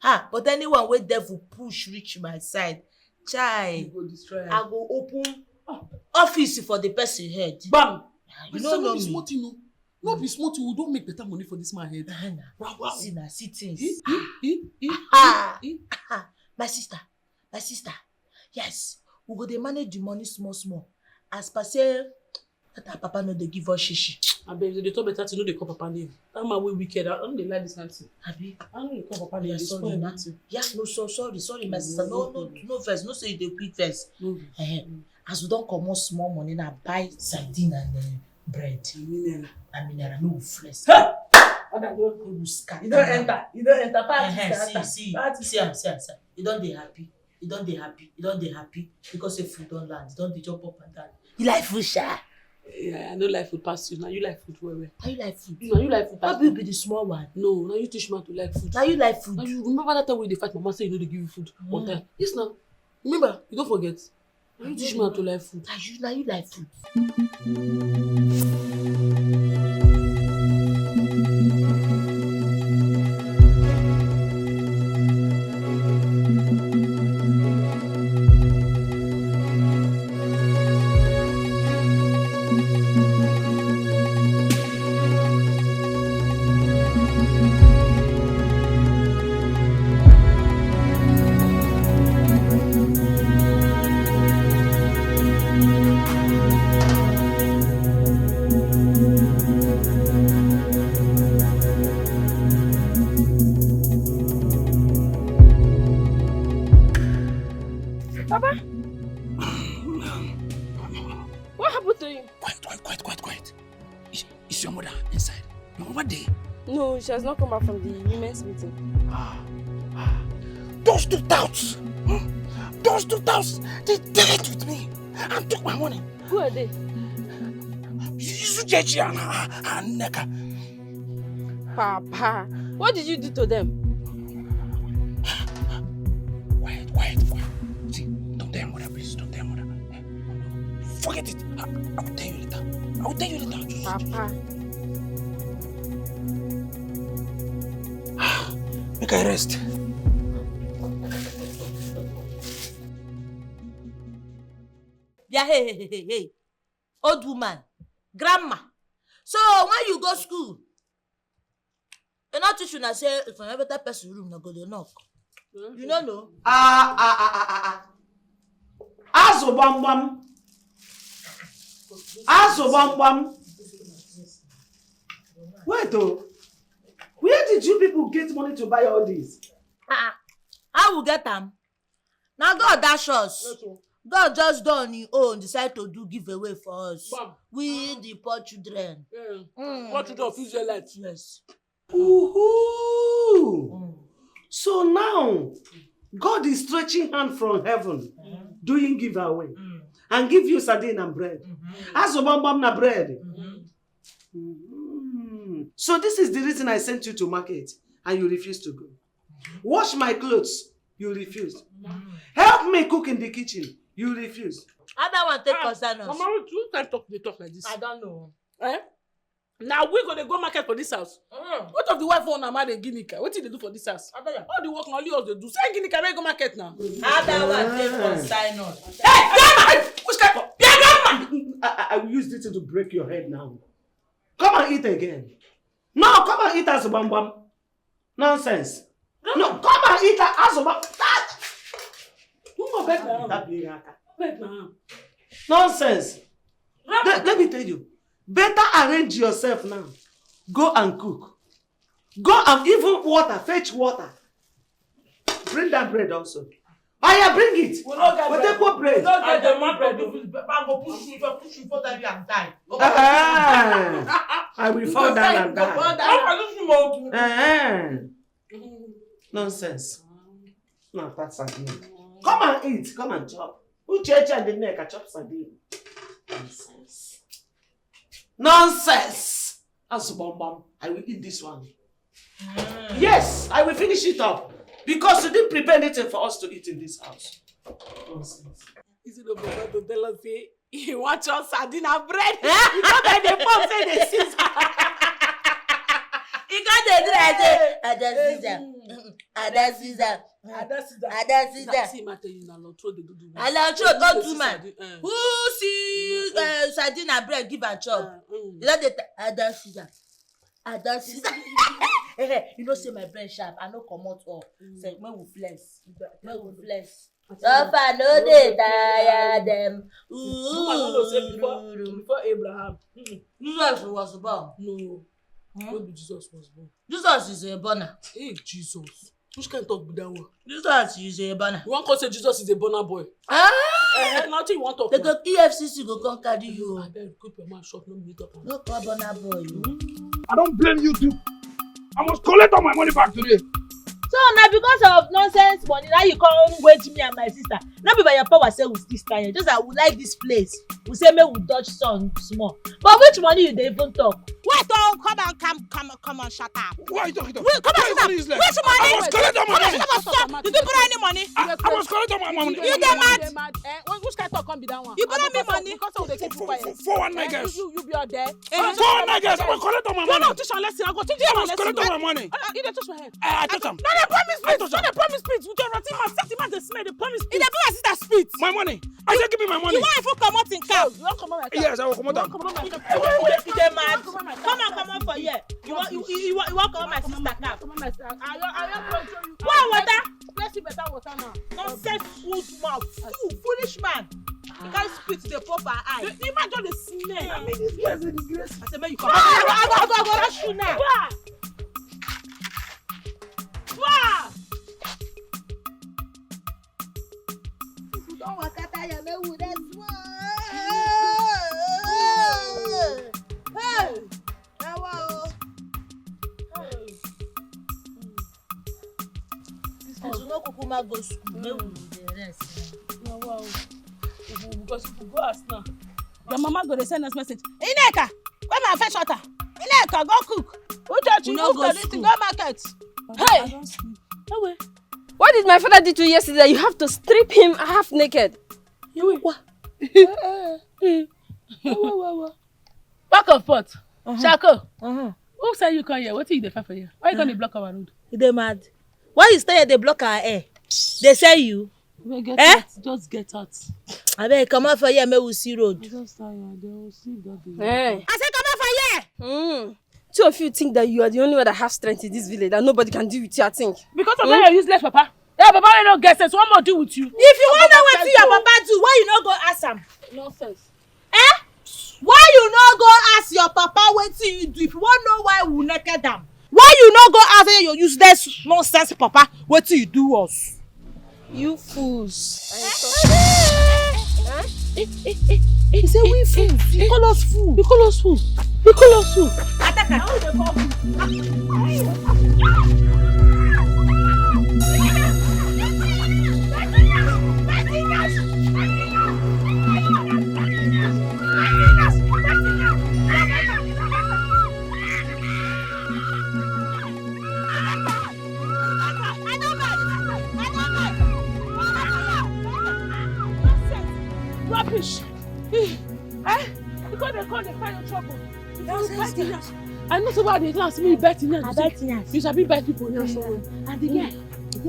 But anyone where devil push reach my side, chai, I go open office for the person head. Bam! You don't know me. Smart, you know. No be smart, you don't make better money for this man head. Wow. See things. My sister. Yes, we go dey manage the money small. As per say, that our papa no dey give us shishi. I beg they talk better to know they call papa name. That man way wicked. I don't like this kind of thing. Abi, I don't dey call papa name. sorry, sorry, my sister. No verse. No say you dey quick verse. As we don comot small money now, buy sardine and bread. And mineral. No flex. You don't enter. See. You don't dey happy. You don't dey happy because the food don't land. You don't dey jump up and down. You like food, sha? Yeah, I know life food pass you. Now you like food well. Now you like food. Now you like food pass. How be the small one? No, now you teach man to like food. Now you like food. Now you remember that time when they fight mama say you know they give you food one time. Yes now. Remember, you don't forget. Now you teach man to like food. Now you like food. Papa? What happened to you? Quiet. Is your mother inside? Your mother there? No, she has not come back from the women's meeting. Those two touts, they dealt with me and took my money. Who are they? Sujeji and Neka. Papa, what did you do to them? Quiet. See, don't tell mother, please. Don't tell mother. Forget it. I will tell you later. Papa. Make I rest. Yeah, hey. Old woman, grandma. So when you go school, you not teach you na say if you ever that person room, na go dey knock. You don't know? Azo bam bam. Wait where did you people get money to buy all this? How we get them? Now God dash us. God just done his own, decide to do giveaway for us. Bam. We the poor children. What children of Israelites? Yes. So now God is stretching hand from heaven, doing giveaway, and give you sardine and bread. Azo bam bam na bread. So this is the reason I sent you to market and you refused to go. Wash my clothes, you refused. Help me cook in the kitchen, you refused. How that one take concern us? Mama, you can't talk like this. I don't know. Now we gonna go market for this house. What of the wife on Nama they guinea? What did they do for this house? All the work only us they do. Say guinea can go market now. How that one take concern us? Hey, grandma! Which kind of grandma? I will use this to break your head now. Come and eat again. No, come and eat as bam bam. Nonsense. No, come and eat as bam. Nonsense. Let me tell you. Better arrange yourself now. Go and cook. Go and even fetch water. Bring that bread also. Aya, bring it. We take what bread? I will fall down and die. Nonsense. No, that's something. Come and eat. Come and chop. Uchechi and the neck, I chop sardine. Nonsense. Nonsense! Asubambam, I will eat this one. Yes, I will finish it up. Because you didn't prepare anything for us to eat in this house. Nonsense. Is it not better to tell us, say, you want your sardine and bread? You know that they pop say they seize. You got the Ada Caesar. See, matter you now, throw the do. Don't do man. Who see sardine and bread give and chop? You know the Ada Caesar. You know say my brain sharp. I no comot all. Say me will flex. Papa no dey tire them. Before Abraham. Jesus was born. No. Maybe Jesus was born. Jesus is a borner. Hey, Jesus. Which kind of talk be that one? Jesus is a borner. You want to say Jesus is a borner boy? Nothing you want to talk about. The EFCC go come carry you. I beg, keep your mouth shut, no meet up. No call borner boy. I don't blame you too. I must collect all my money back today. So now because of nonsense money, now you come wait me and my sister. Not be by your power say we still stand. Just that we like this place. We say may we dodge sun small. But which money you dey even talk? Wait, don't come on, shut up. Why are you talking to? Wait, come on, shut up. Which money? I must collect all my money. Did you borrow any money? I must collect all my money. You get mad? Which kind of talk can be that one? You borrow me money? Because of the keep you quiet. 419 guys. You be out there. 419 guys. I must collect all my money. No, teach and lesson. I go teach you. I must collect all my money. You dey touch my head. I touch them. No, they promise me. No, they promise me. With your rotten man, set man, they smell. They promise me. If they go and see that spit. My money. I said give me my money. You want if you come out in car? You want come out my car? Yes, I will come out. Come on, my car. Come on for here. You want come on my sister car? Come on, my sister. I want to show you. What water? Let's see better water now. Nonsense food mouth. Foolish man. You can't spit the pop her eye. The man just smell. I mean, this girl is a disgrace. I said, man, you come. I go rush you now. Don't walk out of your way with that one. Hey! Hello! This is no kukuma go school. No, the rest. Wow. Because if you go ask now, your mama go to send us message. Ineka, come and fetch water. Ineka, go cook. Who taught you cook the to go market? Hey! What did my father do to you yesterday? You have to strip him half naked. Back and forth. Shako. Who said you come here? What are you there for here? Why you going to block our road? They mad. Why you stay here? They block our air. They say you. Get out. Just get out. I beg, come out for here. May we see road. Just tired. They will see that. Hey. I said come out for here. Two of you think that you are the only one that has strength in this village, that nobody can deal with you, I think. Because of that, you're useless, Papa. Yeah, Papa, I don't get sense. One more do with you. If you want to know what your Papa do, why you not go ask him? Nonsense. Why you not go ask your Papa what you do? If you want to know why we naked them, why you not go ask your useless nonsense Papa what you do us? You fools. He said we fools. You call us fools. You call us fools. You call us fools. Rubbish. Because they call the fire trouble. I know somebody asked me betting. You shall be bad people now. And the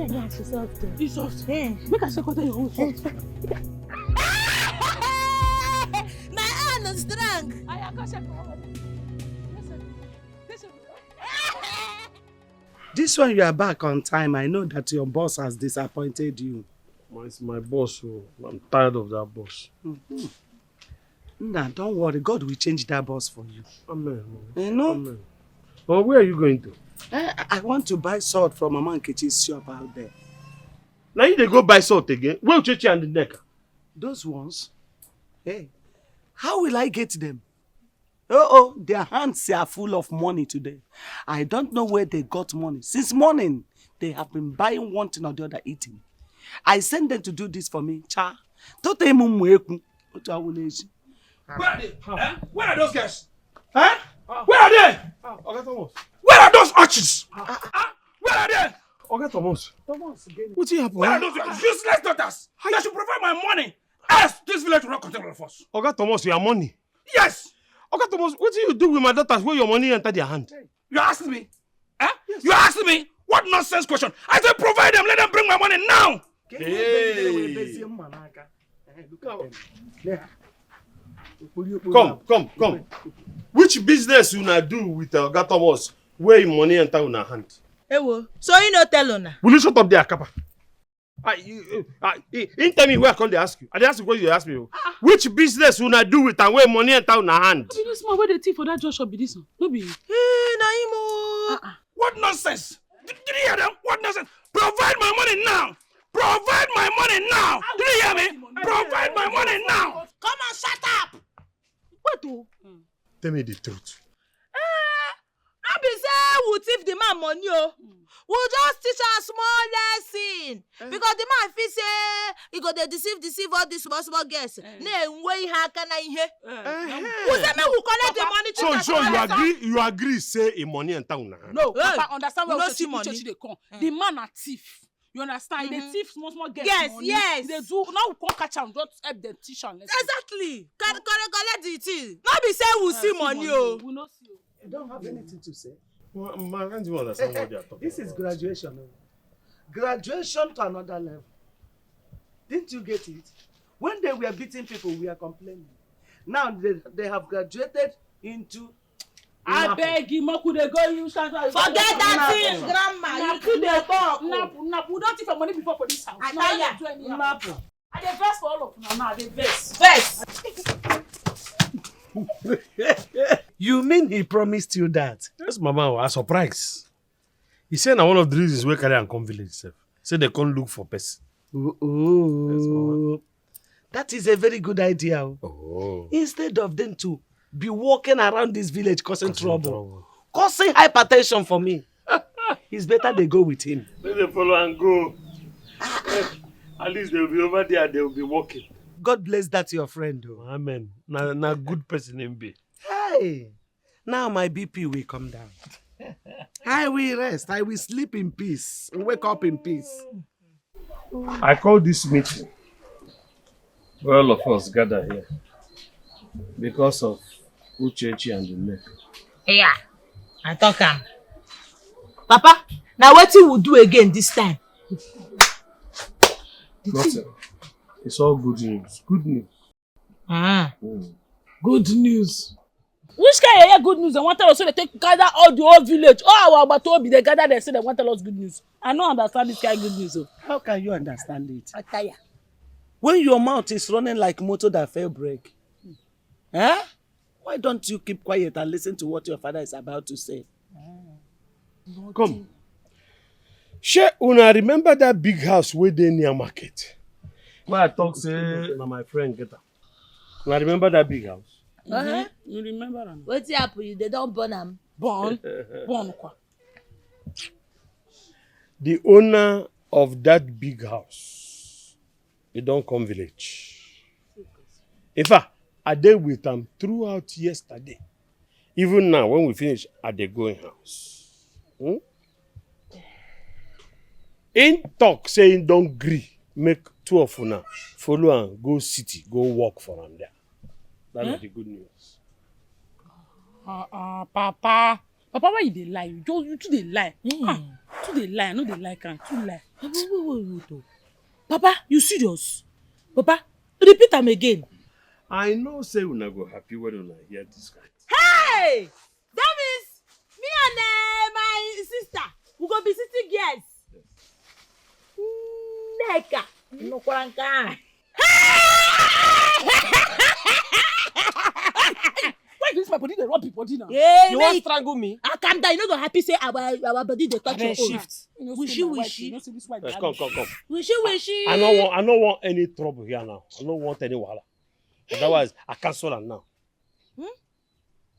girl, she's soft. You soft. Make a second your own soft. My hand is strong. I can't check. This one you are back on time. I know that your boss has disappointed you. It's my boss, so I'm tired of that boss. Nah, don't worry. God will change that boss for you. Amen. You know? Amen. Well, where are you going to? I want to buy salt from Mama Nkechi's shop out there. Now you dey go buy salt again? Where will Chechi and the neck? Those ones? Hey, how will I get them? Oh, their hands are full of money today. I don't know where they got money. Since morning, they have been buying one thing or the other eating. I sent them to do this for me, cha. Toto emu mweku. Otu awuneji. Where are they? Huh? Where are those guys? Huh? Where are they? Okay, Thomas. Where are those urchins? Where are they? Okay, Thomas. What happened? Where are those useless daughters? They should provide my money. Else, this village will not contain all of us. Okay, Thomas, your money. Yes. Okay, Thomas, what do you do with my daughters where your money enter their hand? You asking me? Huh? Yes. You asking me? What nonsense question? I said provide them. Let them bring my money now. Hey. Come. Which business you do with Oga Thomas where your money enter in her hand? Ewo, so you no tell una. Will you shut up there, Kappa? In tell me where I come they ask you. I dey ask you what you ask me. Which business you do with and where money enter in her hand? Be this man where the thief for that Joshua be this one? No be. Hey, Naimo. What nonsense? Did you hear them? What nonsense? Provide my money now. Provide my money now. Did you hear me? Provide my money now. Come on, shut up. What do? Tell me the truth. No be say we thief the man money o. We just teach am small lesson. Because the man feel say he go dey deceive all these small girls. Na wey ha kana ihe. Who say make we collect the money? So you agree say a money enter una hand? No, Papa, understand where see money. they come. The man a thief. You understand? They thief small girls. Yes, money. yes. They do now we can't catch them. Just help them teach them. Exactly. Collect the thing. No be say we see money o. We no see. You don't have anything to say. Well, I can't even understand what they are talking This is about. graduation. Graduation to another level. Didn't you get it? When they were beating people, we are complaining. Now they have graduated into. I beg you, Moku, they go you stand. Forget that thing, grandma. You could dey talk. Nap. We don't thief for money before for this house. I tell you. Napo. I dey vex for all of you now. I dey vex. You mean he promised you that? Yes, Mama, I surprised. He said na one of the reasons we carry and come village itself. Say they can't look for person. Oh, that is a very good idea. Oh. Instead of them to be walking around this village causing trouble, causing hypertension for me, it's better they go with him. Let them follow and go. At least they will be over there. They will be walking. God bless that your friend. Amen. Na good person him be. Hey, now my BP will come down. I will rest. I will sleep in peace. Wake up in peace. I call this meeting where all of us gather here because of Uchechi and the neck. Yeah, I talk am. Papa, now what you will do again this time? Nothing. It's all good news. Good news. Good news. Which kind of good news? They want to tell us so they take gather all the whole village. Oh, our Batobi, they gather there say they want to tell us good news. I don't understand this kind of good news. How can you understand it? I tire. When your mouth is running like motor that fail brake, why don't you keep quiet and listen to what your father is about to say? Come. She una remember that big house way dey near market? Where I talk say na my friend get am. Una remember that big house? You remember am? What's happen? They don't burn am. Born kwa. The owner of that big house, he don't come village. In fact, I dey with him throughout yesterday. Even now, when we finish at the going house. In talk saying don't agree, make two of una follow and go city, go work for him there. That's the good news. Papa, why you dey lie? You too dey lie. Too dey lie. No dey lie, can too lie. Wait. Papa, you serious? Papa, repeat am again. I know say una go happy when una hear this guy. Hey! That means me and my sister, we go be city girls. Neka. No kwaranka. Why this my body dey rub your body now? Hey, You want strangle me? I calm down. You no go happy say our body dey touch your own. Shift. Wishy. Yes, come. Wishy. I don't want any trouble here now. I don't want any wahala. Otherwise, I cancel am now.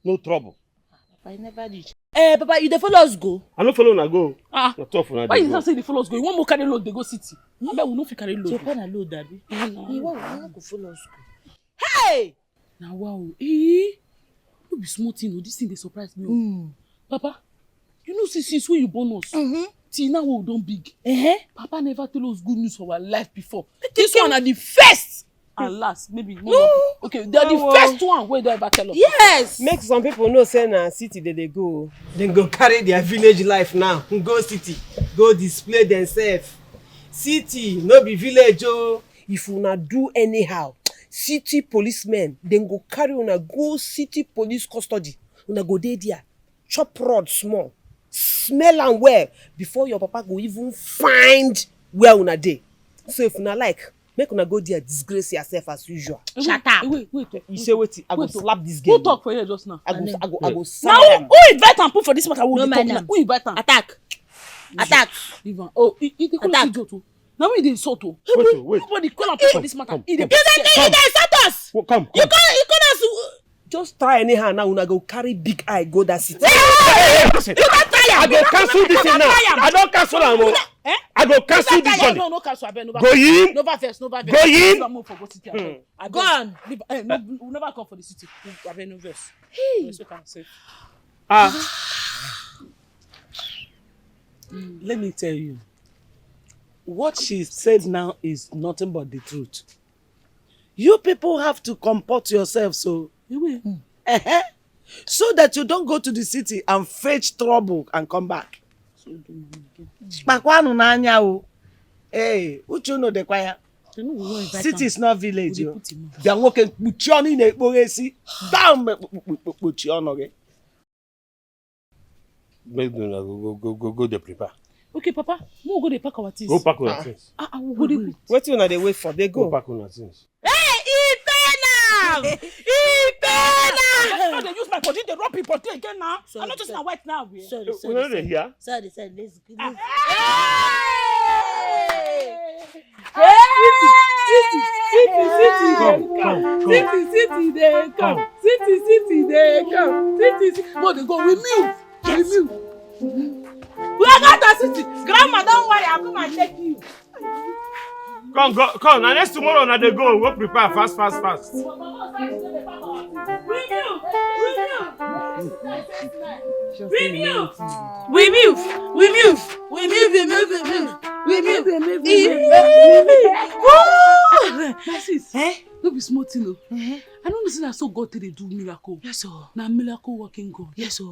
No trouble. I never reach. Papa, you dey follow us go? I no follow una go. Ah. Na tough una Why dey you go. say the follow us go? You want more carry load, they go city. I bet we no fit carry load. So papa na load abi? You want go follow us go? Hey! Now wow. No be small thing. This thing they surprise me. Papa, you know since when you born us, till now we don big. Papa never tell us good news for our life before. This one are the first and last. Maybe no. Okay, they are the first one where they ever tell us. Yes. Make some people know say na city they go. Then go carry their village life now. Go city. Go display themselves. City, no be village oh. If una do anyhow, city policemen then go carry una go city police custody. Una go dey there, chop rod small, smell am well before your papa go even find where una dey. So if una like, make una go there disgrace yourself as usual. Shut up. Wait. You say wetin? I go slap this girl. Who talk for you just now? I go slap Now am. who invite and put for this matter? Who No dey talk man now? am. Who invite am? Attack. Oh, he call us idiot too. Now we dey insult oh. Wait. Nobody call am put for this matter. He dey insult us. Come. You call us. Just try anyhow now. Una go carry big eye go that city. I go cancel this thing now. I don't cancel am. I go cancel this journey. No cancel abeg. Go in. No vex. Go in. Leave am move for go city abeg. Go on. No, we never come for the city. Abeg no vex. Respect am safe. Let me tell you, what she said now is nothing but the truth. You people have to comport yourself so that you don't go to the city and fetch trouble and come back. Kpakwanu n'anya o. Hey, uche unu dịkwa ya. City is not village o. Bịa nwoke kpuchie ọnụ ị na-ekpoghe esi. Down kpuchie ọnụ gị. Make una go dey prepare. Okay, Papa, we'll go dey pack our things. Go pack una things. We'll go dey. What you una dey wait for? They Go go. pack una things. No, they use my body, they rub people again now. I'm not just na white now. Sorry. We no dey hear. Sorry. Let's go. City, they come. No, they go. We move. We are not the city. Grandma, don't worry. I'll come and take you. Come. Now next tomorrow, now they go. Go prepare fast. We move. My sis, no be small thing o. I don't listen that so God they do miracle. Yes, sir. Now miracle working God. Yes, sir.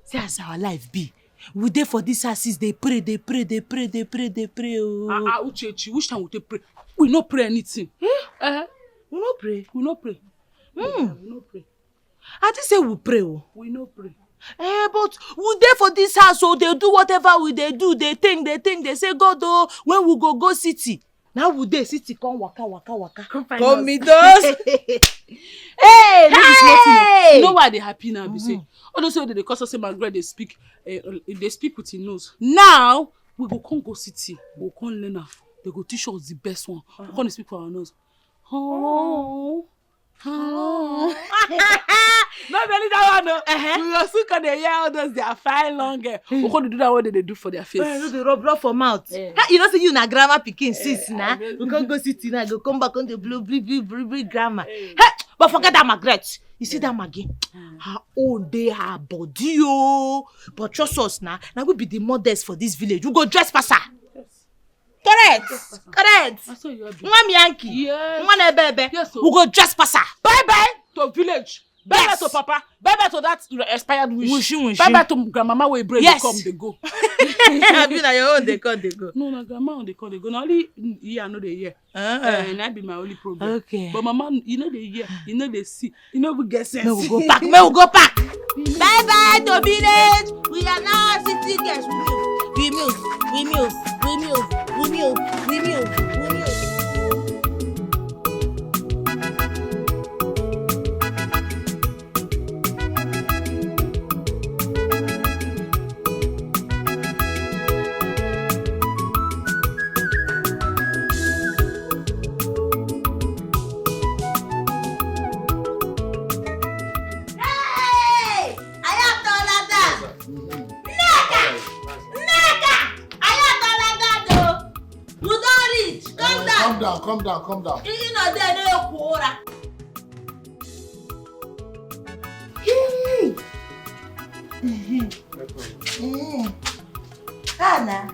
See as our life be. We dey for this houses, they pray. Oh. Uchechi, which time we take pray? We no pray anything. We no pray. We no pray. I just say we pray. Oh. We no pray. But we dey for this house, so they do whatever we they do. They think. They say God, oh, when we go city. Now we dey city come waka. Come meet us. Hey, no be small thing. You know why they happy now? Be say, all those they cause us say my girl they speak with his nose. Now we go city. We go come learn. They go teach us the best one. We come speak for our nose. Oh. No, really that one. No. We also can hear all those their fine long hair. We going to do that what they do for their face. They rub for mouth. You know, say you na grammar picking sis na. We can't go city now. Go come back on the blue grammar. Hey, but forget that Margaret. You see that Maggie? Her own day, her body, oh. But trust us now. Now we be the models for this village. We go dress for her. Correct. I saw you. Mwami Yankee. Yes. Mwana bebe. Yes, so. We go dress for her. Bye to village. Bye to Papa. Bye to that expired wish. Bye to grandmama where brain they come, they go. I mean, na your own they come, they go. No, grandma they come, they go. Now only year, I know the year. And that be my only problem. Okay. But mama, you know the year, you know they see, you know we get sense. May we go back. Bye to village. We are now city girls. We move. down, calm down, calm down. You know there no quarter. Anna.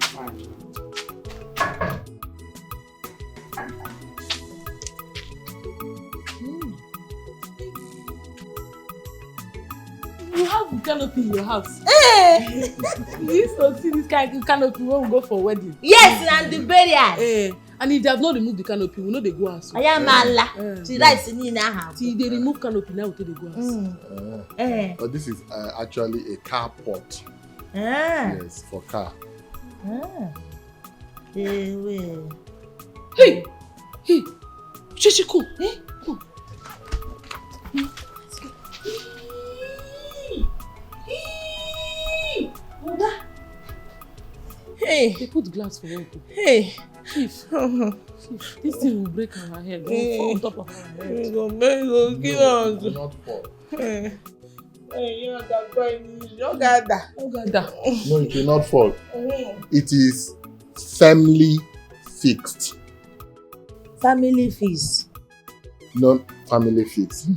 You have canopy in your house. Eh. You used to see this kind of canopy when we go for wedding. Yes, and the burial. And if they have not removed the canopy, we know they go house. I am Allah. She writes in her house. See, they remove canopy now until they go house. But this is actually a car port. Yes, for car. Hey, Chichiku. Come. Hey, they put glass for one. Hey, Chief, this thing will break our head. It will fall on top of our head. It's gonna kill us. Not fall. Hey, you're not going. You're gada. No, it will not fall. It is family fixed. Family fees. Not family fixed.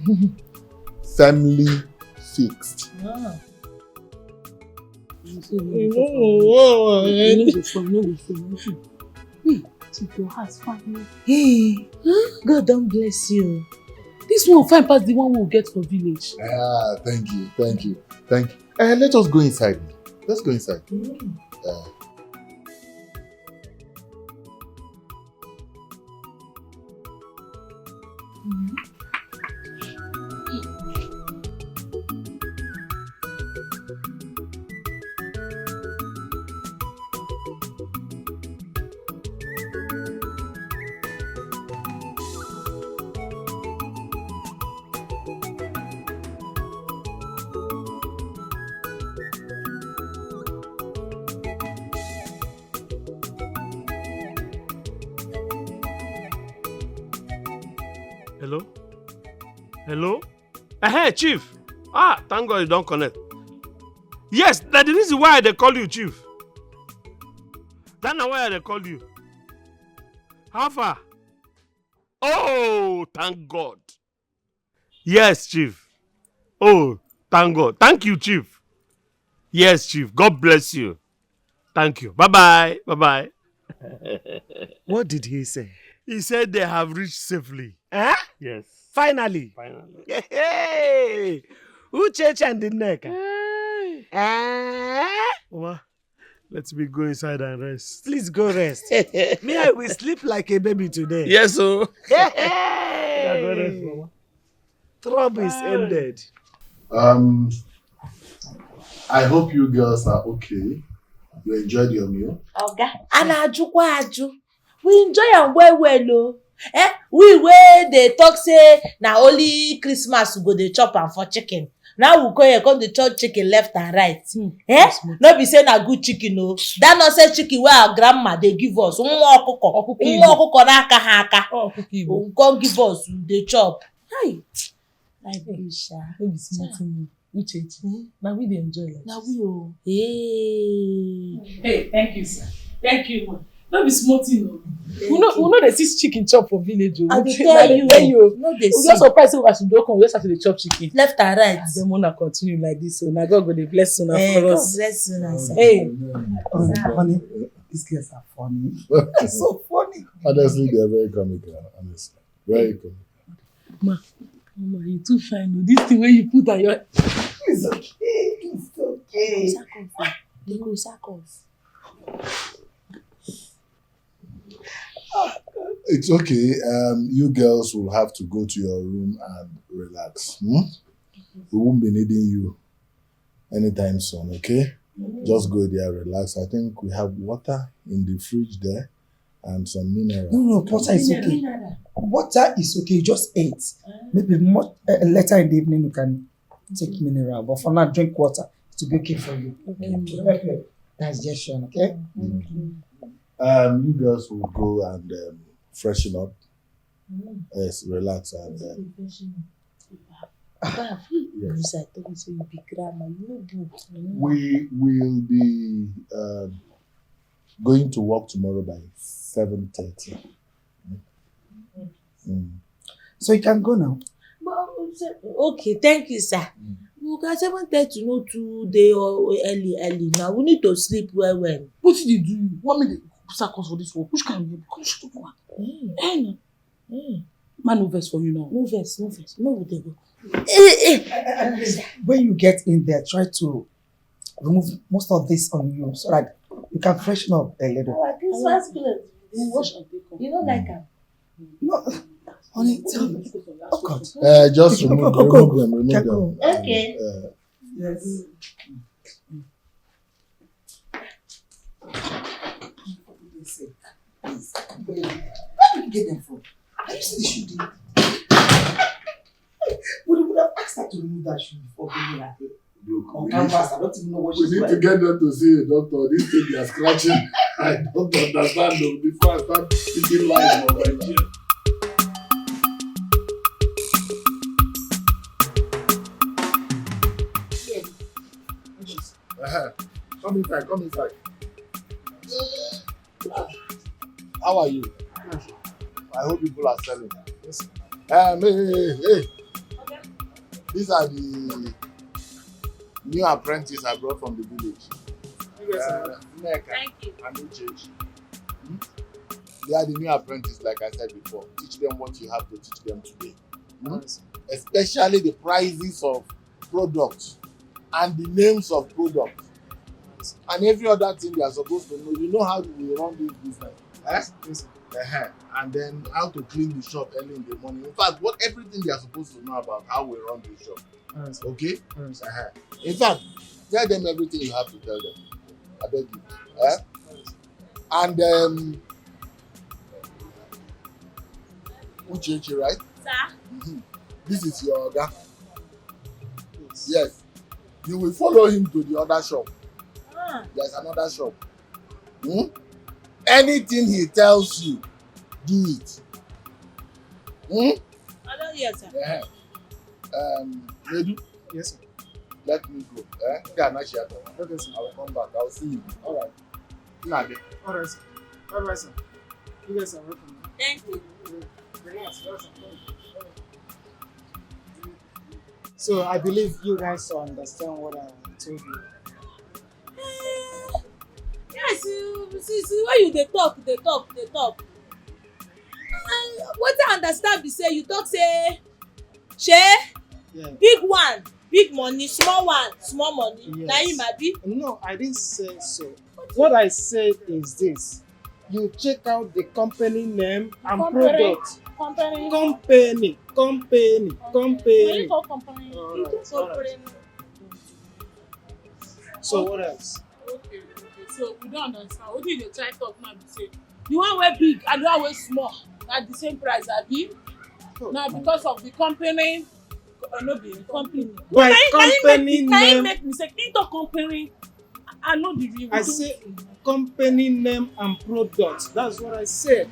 Family fixed. Your house fine. Hey, God don't bless you. This one fine past the one we'll get for village. Thank you. Let us go inside. Let's go inside. Hello? Hello? Hey, Chief. Thank God you don't connect. Yes, that's the reason why they call you, Chief. That's not why they call you. How far? Oh, thank God. Yes, Chief. Oh, thank God. Thank you, Chief. Yes, Chief. God bless you. Thank you. Bye-bye. Bye-bye. What did he say? He said they have reached safely. Huh? Yes. Finally. Hey! Uchechi and the neck. Mama, let me go inside and rest. Please go rest. Me, I will sleep like a baby today. Yes, sir. Hey! Go rest, Mama. Trouble is ended. I hope you girls are okay. You enjoyed your meal? Okay. And aju. We enjoy am well, oh. We where they talk say na only Christmas we go dey chop am for chicken. Now we go here come dey chop chicken left and right. No be say na good chicken o. That no say chicken wey our grandma dey give us. Nwa ọkụkọ n'aka ha aka. We come give us we dey chop. Hi. Like this, no be small thing. Uchechi. Now we dey enjoy life. Na we o. Hey, thank you, sir. Thank you, man. No be small thing o. We know dey see chicken chop for village o. I dey tell you. No dey see. We just surprise say as we don come, we just have to dey chop chicken. Left and right. And then una continue like this o. Na God go dey bless una for us. God bless una, sir. Hey. Honey, these girls are funny. It's so funny. Honestly, they are very comical. Honestly, very comical. Mama, you too fine o. This thing wey you put on your. It's okay. They go sack off. It's okay. You girls will have to go to your room and relax. We won't be needing you anytime soon, okay? Just go there, relax. I think we have water in the fridge there and some mineral. No, water is okay. Water is okay. You just ate. Maybe more, later in the evening you can take mineral. But for now, drink water. It will be okay for you. Okay. That's just Sean, okay? You girls will go and freshen up. Yes, relax and Yes. We will be going to work tomorrow by 7:30. So you can go now. Okay, thank you, sir. You guys haven't tried to know today or early now. We need to sleep well. What did you do? Want me to sack us for this work? Which kind of work? Come shut up. Man, no verse for you now. No verse. No, we dey go. When you get in there, try to remove most of this on you so that you can freshen up a little. Our Christmas clothes. Wash and take off. You don't like them? No, honey, tell me. Oh God. Just remove them. Okay. Yes. Where did you get them from? Are you see the shoe did? We would have asked her to remove that shoe before bringing her here. On canvas, I don't even know what she's We need to get them to see a doctor. This thing they are scratching. I don't understand them before I start speaking lies for my ear. Come inside. How are you? I hope people are selling. Hey. These are the new apprentices I brought from the village. Thank you. And Uchechi. They are the new apprentices, like I said before. Teach them what you have to teach them today. Especially the prices of products and the names of products. And every other thing they are supposed to know. You know how we run this business. And then how to clean the shop early in the morning. In fact, everything they are supposed to know about how we run the shop. Okay? In fact, tell them everything you have to tell them. I beg you. And Uchechi, right? Sir? This is your Oga. Yes. You will follow him to the other shop. There's another shop. Anything he tells you, do it. I don't hear, sir. Ready? Yes, sir. Let me go. Okay, sir. I will come back. I will see you. All right. Alright, sir. Alright, sir. You guys are welcome. Thank you. Relax. So I believe you guys understand what I told you. Yes, see, when you dey talk. What I understand be say you talk say, big one, big money, small one, small money. Yes. Na him abi? No, I didn't say so. What I said is this. You check out the company name and product. Company. When you call company, you Alright, just go alright. So what else? Okay. So we don't understand. What did you try talk now? Be say the one wey big and the one wey small na the same price, abi? Na because of the company. No be company. By company Can you name. make mistake? Think of company. I know the real. I say company name and product. That's what I said.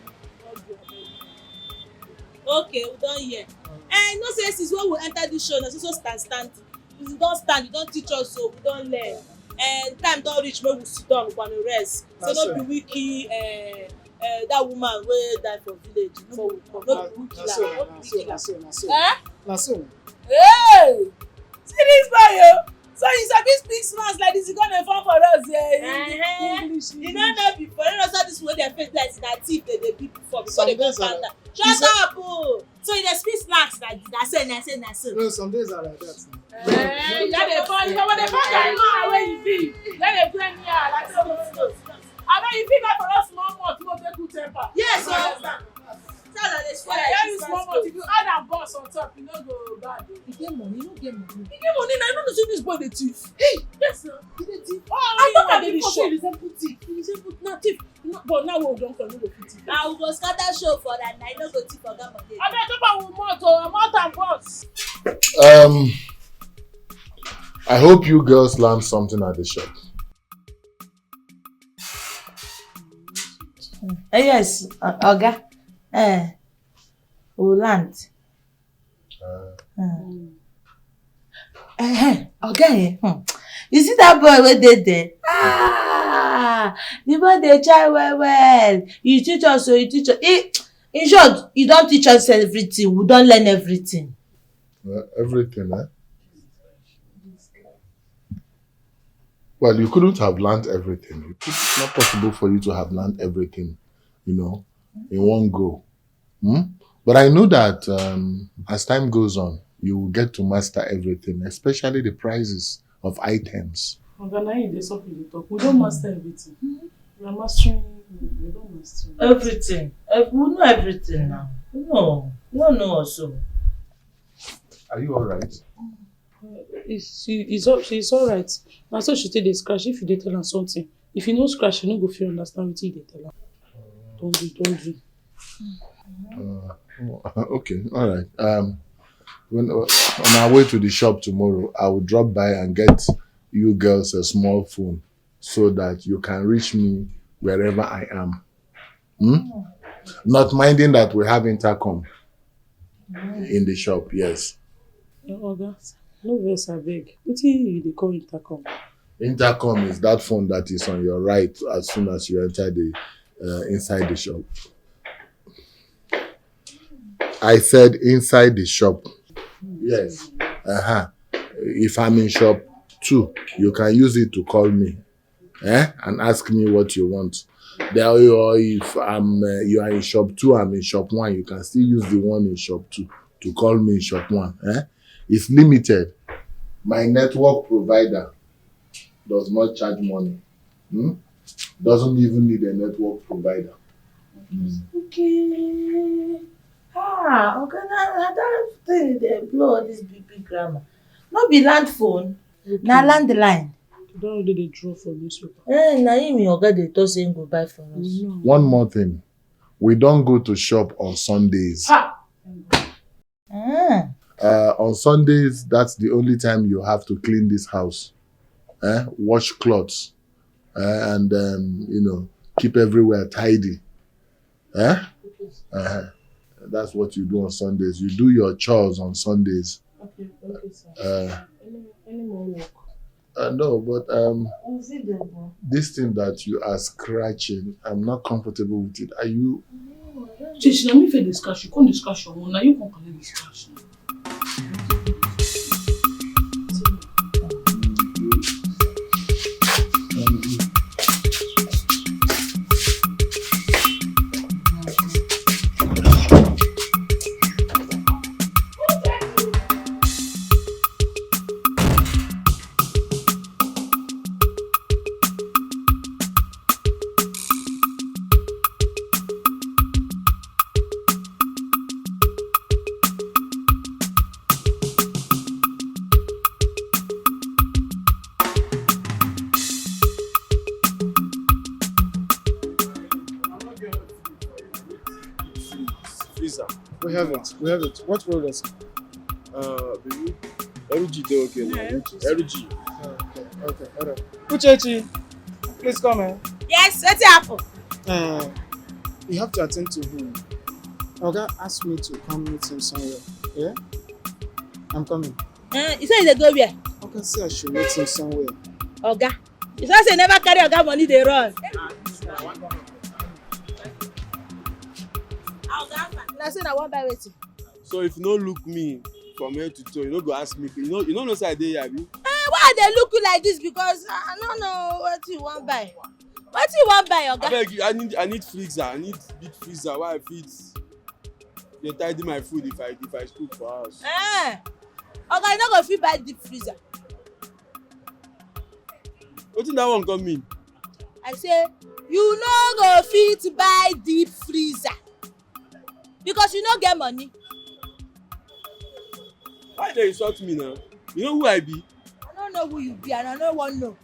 Okay, we don hear. No say since when we enter this show na so stand. If you don stand, you don teach us so we don learn. Time don reach make we sit down we go rest. So no be wiki that woman wey die for village before we come. No be wiki la. Na so. Hey! See this boy, yo. So you sabi speak smart like this, you gonna fall for us English. You no know before. You know this way their face like na thief they be before they go stand down. Shut up, oh! So you dey speak snacks like na so. No, some days are like that. You dey find that man where you be. Let dey do anyhow like so. I know you feel like for us small month wey dey good temper. Yes, sir. You small month, if you add am boss on top, you no go bad. You get money, You get money now. You no know say this boy dey thief. Hey, yes sir. He dey thief. I thought thought I I dey dey show. He resemble thief. He resemble na thief. But now we don come, no go fit thief. Na we go scatter show for that night. No go thief for that money. Abeg top am with mouth and boss. I hope you girls learned something at the shop. Yes, Oga. We land. Oga, you see that boy wey dey there? The boy dey try well. You teach us, so you teach us. He In short, you don't teach us everything. We don't learn everything. Everything, eh? Well, you couldn't have learned everything. It's not possible for you to have learned everything, in one go. But I know that as time goes on, you will get to master everything, especially the prices of items. We don't master everything. We are mastering. We don't master everything. We know everything now. No also. Are you alright? She's all right. Now so she take the scratch. If you dey tell her something, if you no scratch, you no go feel understand what you dey tell her. Don't do. Okay, all right. When on our way to the shop tomorrow, I will drop by and get you girls a small phone so that you can reach me wherever I am. Not minding that we have intercom in the shop, yes. Oga, no verse abeg. Wetin you dey call intercom? Intercom is that phone that is on your right as soon as you enter the inside the shop. I said inside the shop. Yes. If I'm in shop 2, you can use it to call me, and ask me what you want. Or if you are in shop 2, I'm in shop 1, you can still use the one in shop 2 to call me in shop 1. It's limited. My network provider does not charge money. Doesn't even need a network provider. Okay. Okay, now that thing they blow all this big grammar. No be land phone, na landline. You don't already dey draw for newspaper. Na him your oga dey talk say him go buy for us. One more thing. We don't go to shop on Sundays. On Sundays, that's the only time you have to clean this house. Wash clothes. And, keep everywhere tidy. That's what you do on Sundays. You do your chores on Sundays. Okay, sir. Any more work? No, but this thing that you are scratching, I'm not comfortable with it. Are you? Chichi, let me feel the scratch. You can't scratch your own. Now you can't collect the scratch. We have it. What road is it? Baby. LG, they okay now. LG. Okay, alright. Uchechi, please come in. Yes, what's happen? You have to attend to him. Oga asked me to come meet him somewhere. Yeah? I'm coming. You say they go where? Oga say I should meet him somewhere. Oga? You say never carry Oga money, they run. I say I want buy wetin. So if you no look me from head to toe, you no go ask me. You know say I dey here, abi? Why they look you like this? Because I don't know what you want buy. What you want buy, Oga? Abeg, I need freezer. I need big freezer where I fit dey tidy my food if I cook for house. Oga, you no go fit buy deep freezer. Wetin that one come mean? I say you no go fit buy deep freezer. Because you no get money. Why they insult me now? You know who I be? I don't know who you be and I no wan know.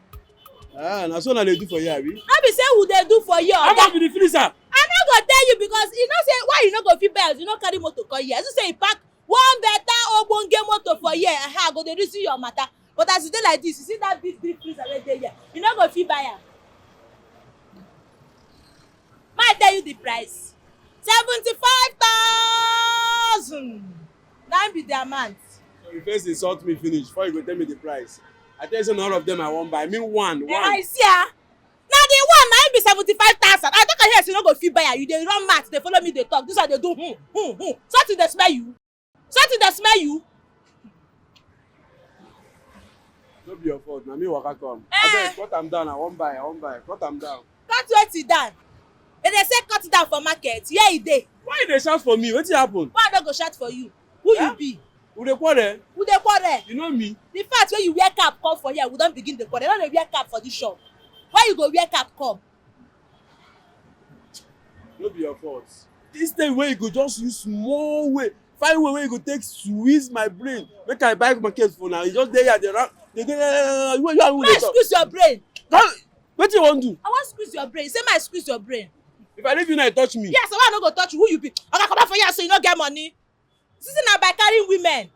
Na so na dey do for you, abi? No be say who dey do for you, Oga. How much be the freezer? I no go tell you because you know say why you no go fit buy as you no carry motor come here. As you say you pack one better ogbonge motor for here, I go dey reason your matter. But as you dey like this, you see that big freezer wey dey here, you no go fit buy am. May I tell you the price? 75,000. That be the amount. So you first insult me finish before you go tell me the price. I tell you say all of them I wan buy. I mean one. I see ah. Na the one na be 75,000. I talk here say you no go fit fit buy am. You dey run mouth, dey follow me dey talk. This one dey do Something dey smell you. Something dey smell you. No be your fault. Na me waka come. Abeg, cut am down. I wan buy. Cut am down. Cut wetin down? They dey say cut down for market. Here e dey. Why you dey shout for me? Wetin happen? Why I no go shout for you? Who you be? We dey quarrel. Who dey quarrel? You know me. The fact wey you wear cap come for here, we don begin dey quarrel. No dey wear cap for this shop. Why you go wear cap come? No be your fault. This time wey you go just use small way, find way wey you go take squeeze my brain. Make I buy market for now. You just dey here dey run. Dey Squeeze your brain. Wetin you wan do? I wan squeeze your brain. Say my squeeze your brain. If I leave you now, you touch me. Yes, why I no go touch you? Who you be? Oga come out for here so you no get money. This na by carrying women.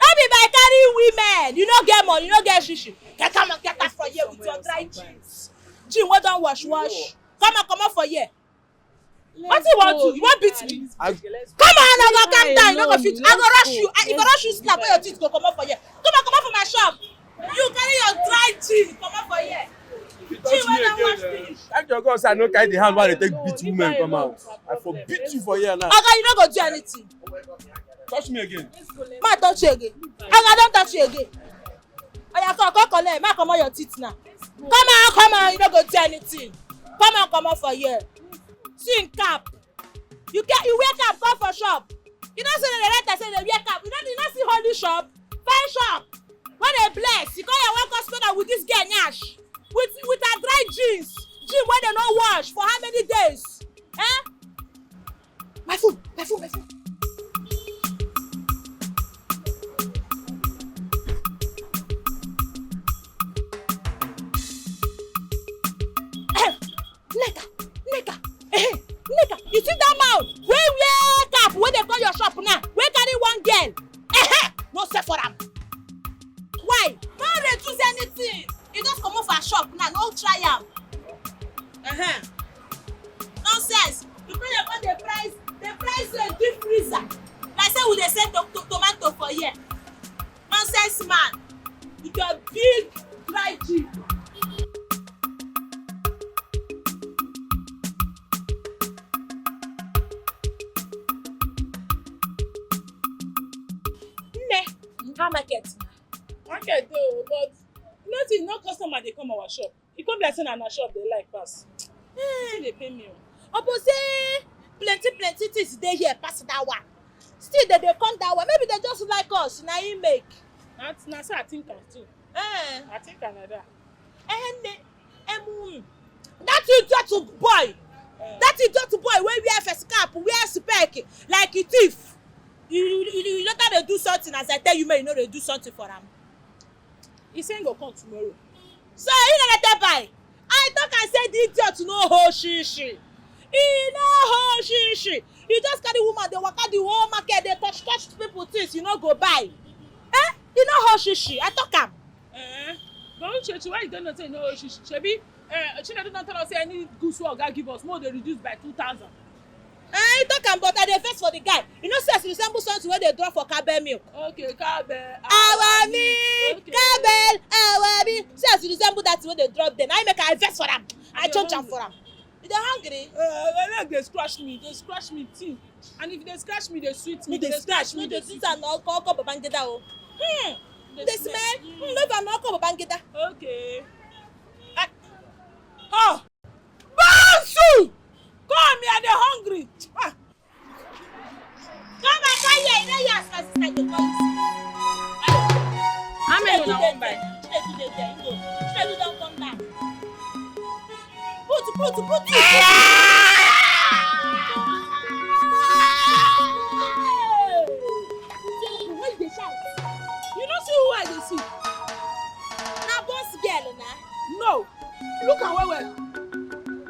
No be by carrying women. You no get money, you no get shishi. Get out for here with your dry jeans. Jean wey don wash. Come out for here. What you want to? You wan beat me? Come on, I go calm down. You no go fit. I go rush you. If I rush you, slap where your teeth go come out for here. Come out for my shop. You carry your dry jeans. Come out for here. Touch me again. Thank your God say I no carry the hand while they take beat women come out. I for beat you for here now. Oga, you no go do anything. Touch me again. Ma touch you again. Oga, don't touch you again. Oya, come collect. Ma come on your teeth now. Come on. You no go do anything. Come on for here. See in cap. You wear cap, come for shop. You know say the writer say they wear cap. You know see holy shop, fine shop. When they bless, you call your one customer with this girl Nyash. With her dry jeans wey they no wash for how many days? My phone. Nigga, you see that mouth? Wey wear cap, wey dey call your shop now, wey carry one girl. No sell for am. Why? No reduce anything. You just come off our shop now, no try am. Nonsense. You bring about the price a deep freezer. Like say we dey sell tomato for here. Nonsense man. With your big dry jeep. How market? Market though, but nothing, no customer dey come our shop. E come like say na shop dey like pass. Still dey pay me o. Obo say plenty things dey here pass that one. Still dey come that one. Maybe they just like us. Na him make. Na so I think am too. I think another. That idiot boy. That idiot boy wey wear face cap, wear spec like a thief. You later dey do something as I tell you, you know they do something for am. He say he go come tomorrow. So he no let buy. I talk and say the idiot no hold shishi. He no hold shishi. He just carry woman dey waka the whole market dey touch people things. You no go buy. He no hold shishi. I talk am. But Uchechi, why you don't know say no hold shishi? Shebi, Chinedu don tell us say any goods wey oga give us, more dey reduce by 2,000. I talk am, but I dey vex for the guy. You know say e resemble something wey dey drop for cowbell milk. Okay, cowbell. Our milk, cowbell, our milk. See as e resemble that wey dey drop there. Na I make I vex for am. I change am for am. You dey hungry? My leg dey scratch me too. And if they scratch me, they sweet me. They scratch me, they sweet me. No dey Babangida o. Dey smell. No be no call Babangida. Okay. Oh, Bansu! Come here, they're hungry. Come and come here. You know you ask my sister to call you. How many you want buy? Chinedu don't come back. Put. Why they shout? You don't see who I dey see? Na boss girl na. No. Look at well.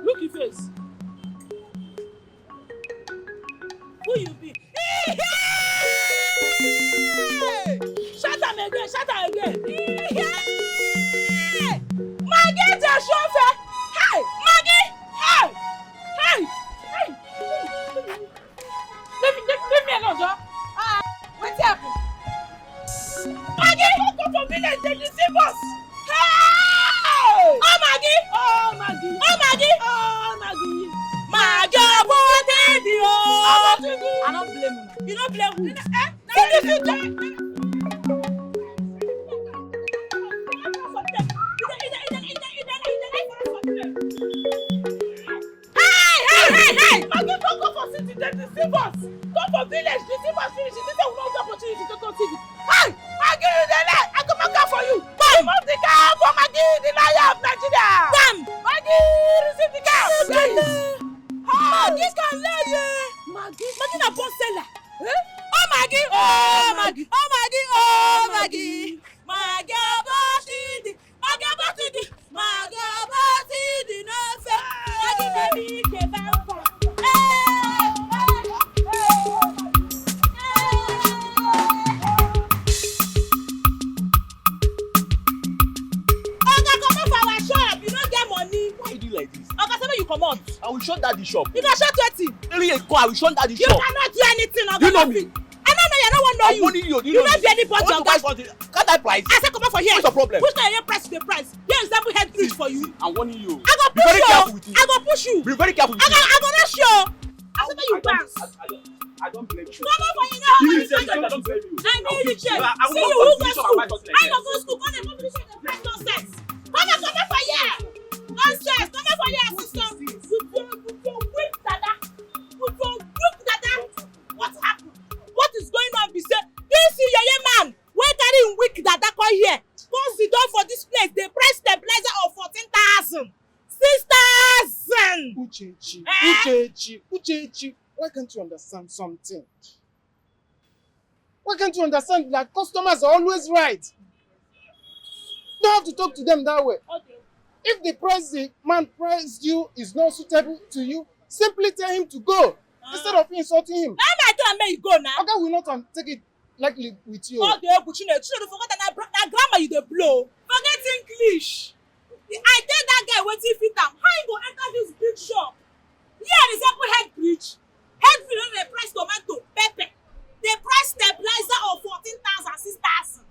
Look your face. Who you be? Shout am again. Maggie, the chauffeur. Hey, Maggie. Hey. Leave me alone, John. What's happened? Maggie, don't come for me like they deceive us. Hey! Oh, Maggie. Oh, Maggie. Maggie. Maggie. You don't play who? Hey! Maggie, don't go for city, they deceive us. Go for village, deceive us, finish it. This is not the opportunity to come TV. Hey! Maggie, you the lie. I come and come for you. Come! Remove the car for Maggie, the liar of Nigeria. Come! Maggie, receive the car. Maggie can lie. Maggie na boss seller. Oh Maggie, oh Maggie, oh Maggie, oh Maggie. Maggie Abosidi, Maggie Abosidi, Maggie Abosidi, no fair. Maggie baby, give out for. Oga, come for our shop. You don't get money. Why you do like this? Oga, say you come out. I will shut down the shop. If I shut 20, I will shut down the you shop. cannot do anything. Oga, You know me. I don't know. I don't want to know you. Money you. You don't be anybody. I want to buy something. Can't I price? I said come out for here. What's your problem? Which kind of price is the price? Here is double head bridge for you. I'm warning you. I go Be push very you. careful with it. I go push you. Be very careful with it. I go rush you. I said you bounce. I don't blame you. Come on for you now. You say I don't blame you. I need you, Chef. I will See not you who go competition school. about it. I don't go school. Come on, come finish the price nonsense. Come on for here. Nonsense. Come on for here, sister. With your whip dada. With your whip dada. What happened? What is going on? Be say this is your man. Where carry weak dada come here? Close the door for this place. They price stabilizer of 14,000. 6,000. Uchechi, why can't you understand something? Why can't you understand that customers are always right? You don't have to talk to them that way. Okay. If the price the man priced you is not suitable to you, simply tell him to go instead of insulting him. Now I tell him you go now. Okay, will not take it lightly with you. Okay, but you forgot that grammar you dey blow. Forget English. I tell that guy wetin fit am. How you go enter this big shop? Here is apple head bridge. Head bridge no dey price tomato, pepper. They price stabilizer of 14,000, 6,000.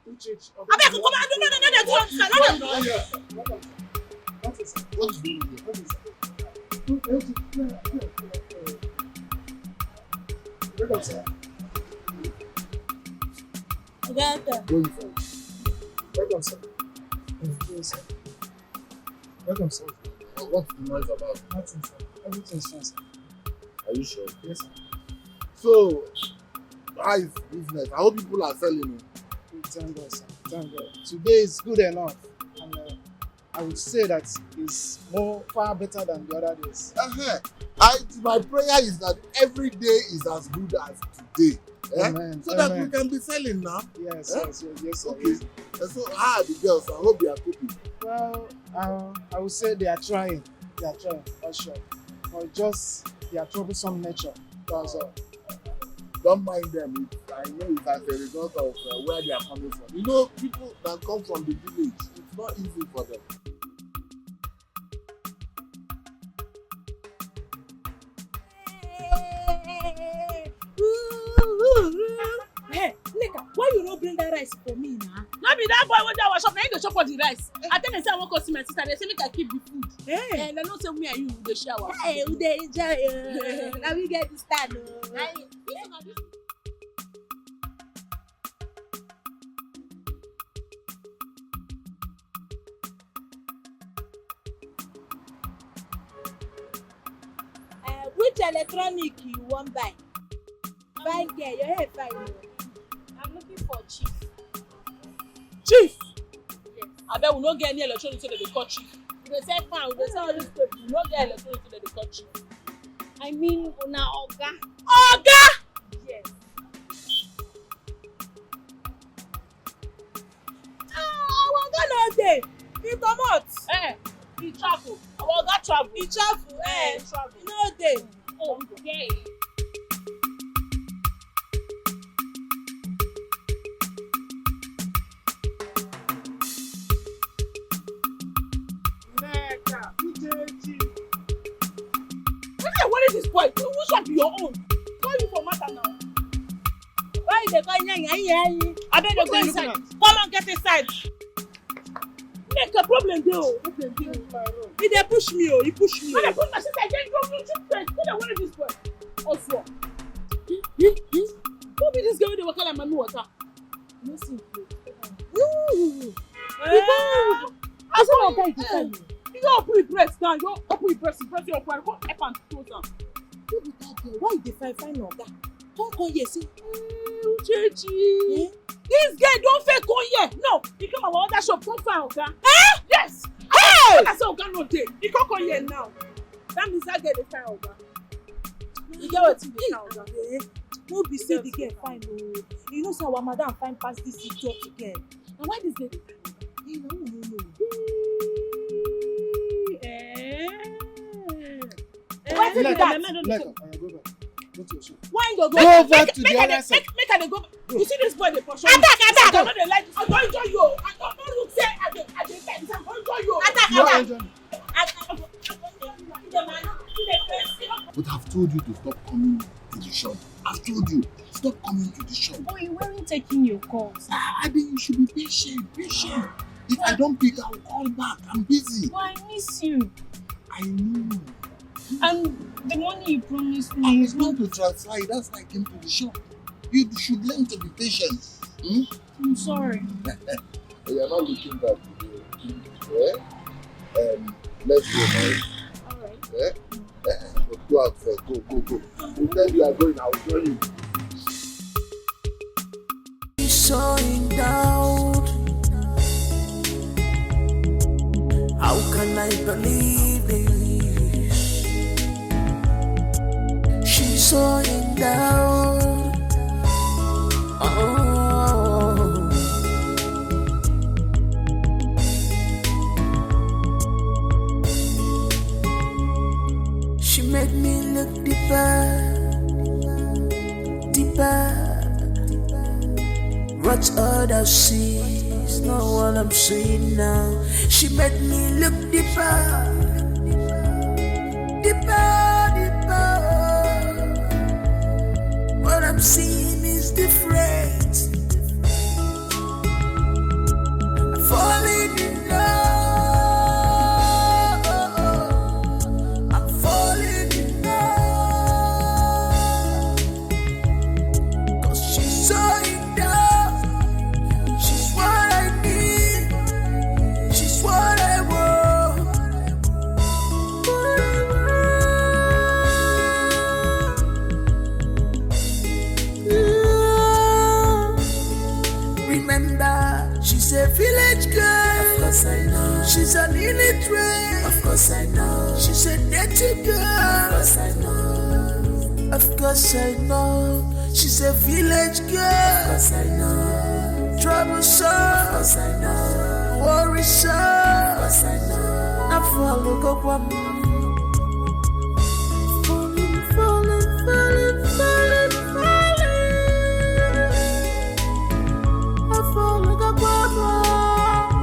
Abeg, come on, no. What is doing here? Welcome, sir. Welcome, sir. Welcome, sir. What's the noise about? Nothing, sir. Everything's fine, sir. Are you sure? Yes, sir. So, how is business? I hope people are selling. Thank God, sir. Thank God. Today is good enough. And I would say that it's far better than the other days. My prayer is that every day is as good as today. Amen. So that we can be selling now. Yes, yes, sir. Okay. And so, how are the girls? I hope they are cooking. Well, I would say they are trying. They are trying, for sure. But just their troublesome nature. That's all. Don't mind them. I know it's as a result of where they are coming from. You know, people that come from the village, it's not easy for them. Hey, Nneka, why you no bring that rice for me now? No be that boy wey dey our shop, na him dey chop all the rice. I tell them say I wan come see my sister, they say make I keep the food. Hey, they no say me and you dey share our food. Hey, we dey enjoy. Now we get this stand. Which electronic you wan buy? Fine girl, your hair fine. I'm looking for chief. Chief? Yes. Abeg, we no get any electronic so they dey call chief. We dey sell fan, we dey sell all this paper. We no get electronic so they dey call chief. I mean, una oga. Oga? Yes. Our oga no dey. He comot. He travel. Our oga travel. He travel. He no dey. Okay. What is this boy? Which one be your own? Call you for matter now. Why you dey call yanyan? Abeg dey go inside. Come on, get inside. Make a problem dey o. He dey push me He push me. When I put my sister again, go you choose first. What is this boy? Also. I go help am close am. Who be that girl? Why you dey find oga? Come here, see. Uchechi. This guy don't fake come here. No, he come our other shop, come find oga. Eh? Yes. Hey! I say oga no dey. He come here now. That means that girl dey find oga. You get what you dey find oga? No be say the girl fine o. You know say our madam fine pass this job again. Na why this girl dey find oga? Hey, no. Why take that? Go to your shop. Why you go Go over to the other side. Make I dey go. You see this boy dey pursue me. Attack! I no dey like this. I don't enjoy you. I don't look say I dey like this. I don't enjoy you. Attack! But I've told you to stop coming to the shop. I've told you, stop coming to the shop. Oh, you weren't taking your calls. I mean, you should be patient. If I don't pick, I'll call back. I'm busy. But I miss you. I know. And the money you promised I me. was going to transfer it. That's why I came to the shop. You should learn to be patient. I'm sorry. You're not looking back today. Yeah? Let's go now. Alright. Yeah? Go out first. Go. Pretend you are going. I will show you. Showing down. How can I believe this? She's showing down. Oh. She made me look deeper. What others see is not what I'm seeing now. She made me look deeper. What I'm seeing is different. I'm falling in love. I'm falling in love. 'Cause she's so in love. She's what I need. She's what I want. Remember, she's a village girl. Of course I know. She's an illiterate. Of course I know. She's a dirty girl. Of course I know. Of course I know. She's a village girl. Of course I know. Troublesome. Of course I know. Worrisome. Of course I know. I follow go